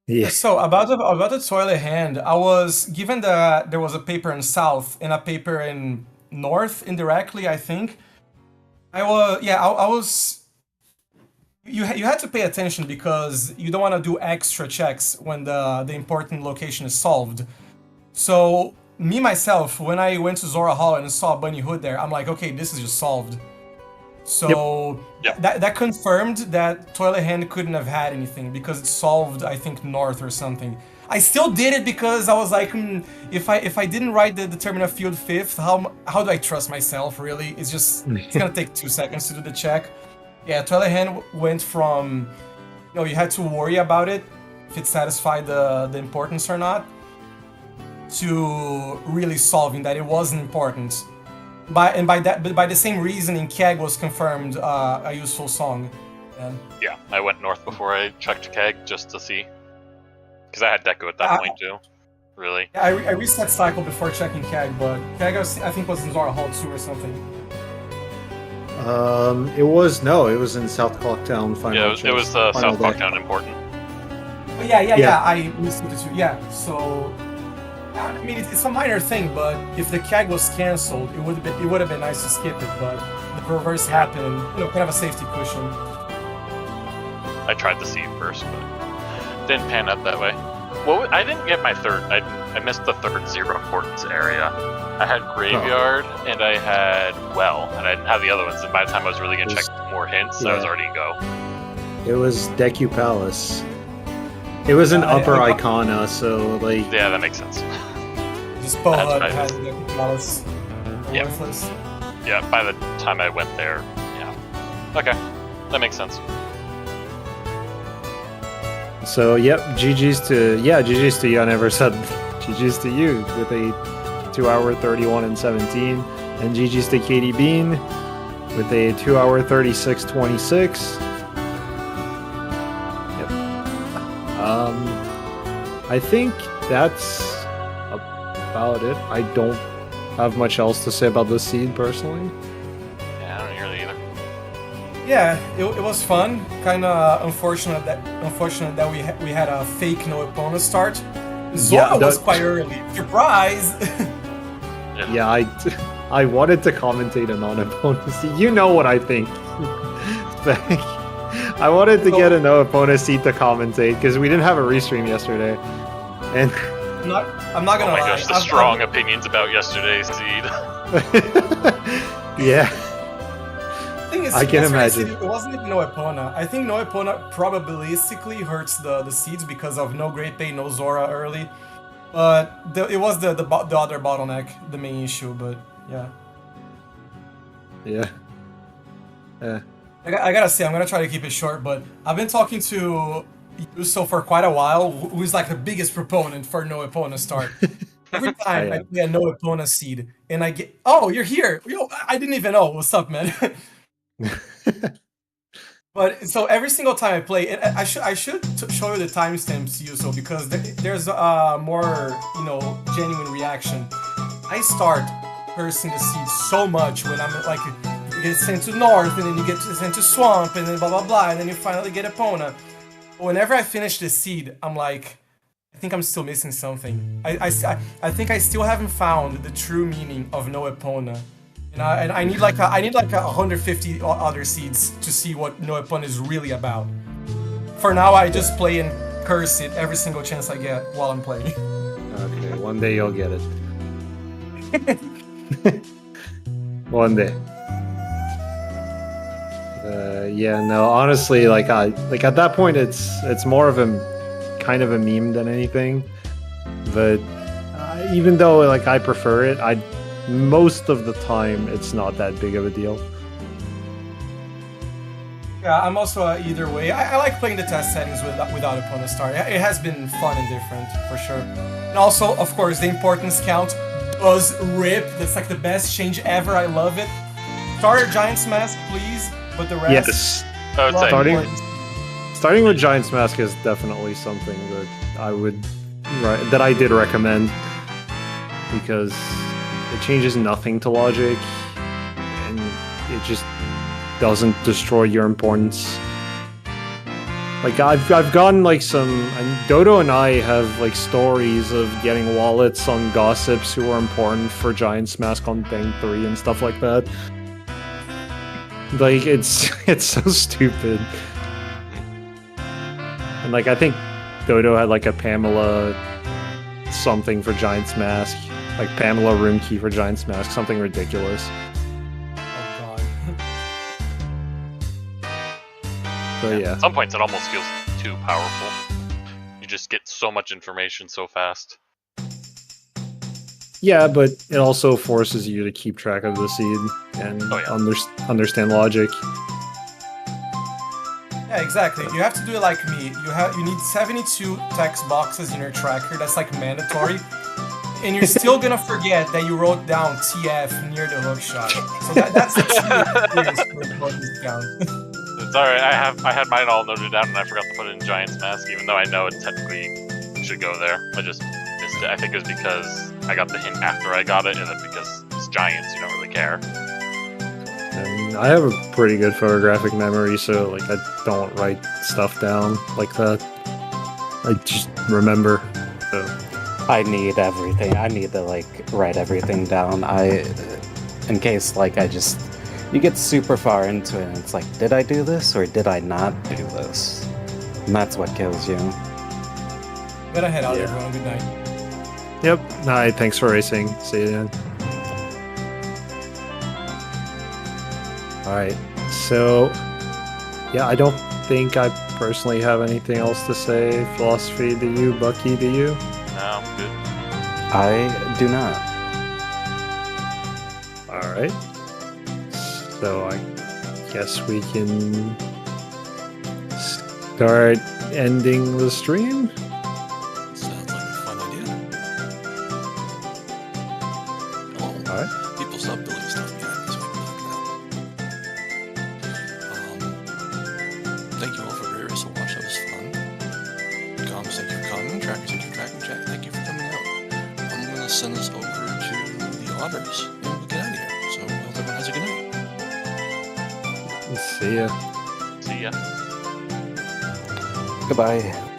Yeah. So about the Toilet Hand, I was given that there was a paper in South and a paper in North indirectly, I think. I was. You had to pay attention because you don't want to do extra checks when the important location is solved. So me myself, when I went to Zora Hall and saw Bunny Hood there, I'm like, okay, this is just solved. So Yep. That confirmed that Toilet Hand couldn't have had anything because it's solved, I think, North or something. I still did it because I was like, if I didn't write the Termina Field 5th, how do I trust myself? Really, it's gonna take 2 seconds to do the check. Yeah, Toilet Hand went from, you had to worry about it, if it satisfied the importance or not, to really solving that it wasn't important. By the same reasoning, Keg was confirmed a useful song. Yeah, I went North before I checked Keg just to see. Because I had Deku at that point too. Really? Yeah, I reset cycle before checking Keg, but Keg I think was in Zora Hall 2 or something. It was in South Clocktown final. Yeah, it was South Clocktown important. But yeah, I listened to 2. Yeah, so I mean it's a minor thing, but if the Keg was cancelled, it would have been nice to skip it, but the reverse happened, kind of a safety cushion. I tried the seed first, but didn't pan out that way. Well, I didn't get my 3rd. I missed the 3rd 0 importance area. I had Graveyard and I had Well, and I didn't have the other ones. And by the time I was really gonna check more hints, I was already go. It was Deku Palace. It was an upper Icona, so like. Yeah, that makes sense. Just Bohud had Deku Palace. Yeah. Worthless. Yeah, by the time I went there, yeah. Okay, that makes sense. So GG's to you. I never said GG's to you with a 2 hour 31 and 17, and GG's to Katie Bean with a 2 hour 36 26. Yep. I think that's about it. I don't have much else to say about this seed personally. Yeah, I don't really either. Yeah, it was fun. Kind of unfortunate that we had a fake no opponent start. Zora was quite early. Surprise! Yeah, I wanted to commentate a non-opponent seed. You know what I think. I wanted to get a no opponent seed to commentate because we didn't have a restream yesterday, and I'm not gonna lie. Oh my lie. gosh, the strong opinions about yesterday's seed. Yeah. Thing is, I can imagine. It wasn't even no Epona. I think no Epona probabilistically hurts the seeds because of no Great Bay, no Zora early. But it was the other bottleneck, the main issue. But yeah. Yeah. Yeah. I gotta say, I'm gonna try to keep it short. But I've been talking to Yuso for quite a while, who's like the biggest proponent for no Epona start. Every time I play a no Epona seed, and I get, oh, you're here. Yo, I didn't even know. What's up, man? But so every single time I play, and I should show you the timestamps, Yuso, because there's a more genuine reaction. I start cursing the seed so much when I'm like, you get sent to North, and then you get sent to Swamp, and then blah blah blah, and then you finally get Epona. Whenever I finish the seed, I'm like, I think I'm still missing something. I think I still haven't found the true meaning of no Epona. And I need like 150 other seeds to see what no Epona is really about. For now, I just play and curse it every single chance I get while I'm playing. Okay, one day you'll get it. One day. Yeah, no, honestly, like at that point, it's more of a kind of a meme than anything. But even though like I prefer it, most of the time it's not that big of a deal. Yeah, I'm also either way. I like playing the test settings without Epona start. It has been fun and different for sure. And also, of course, the importance count does rip. That's like the best change ever. I love it. Starter Giant's Mask, please. But the rest, yes. Starting with Giant's Mask is definitely something that I did recommend, because it changes nothing to logic, and it just doesn't destroy your importance. Like I've gotten like and Dodo and I have like stories of getting wallets on gossips who are important for Giant's Mask on Bang 3 and stuff like that. Like it's so stupid. And like I think Dodo had like a Pamela something for Giant's Mask, like Pamela room key for Giant's Mask, something ridiculous. Oh god. But yeah. At some points it almost feels too powerful. You just get so much information so fast. Yeah, but it also forces you to keep track of the seed and understand logic. Yeah, exactly. You have to do it like me. You need 72 text boxes in your tracker. That's like mandatory. And you're still gonna forget that you wrote down TF near the hook shot. So that's the true experience for the importance count. It's alright, I had mine all noted down and I forgot to put it in Giant's Mask, even though I know it technically should go there. I just missed it. I think it was because I got the hint after I got it, and then because it's Giants, you don't really care. And I have a pretty good photographic memory, so like I don't write stuff down like that. I just remember. So. I need everything. I need to like write everything down. In case like you get super far into it and it's like, did I do this or did I not do this? And that's what kills you. Gotta head out, everyone. Good night. Yep. Night. Thanks for racing. See you then. Alright. So, yeah, I don't think I personally have anything else to say. Philosophy, do you? Bucky, do you? No, I'm good. I do not. Alright. So I guess we can start ending the stream. Sounds like a fun idea. send this over to the auditors, and we'll get out of here. So, hope everyone has a good night. See ya. See ya. Goodbye.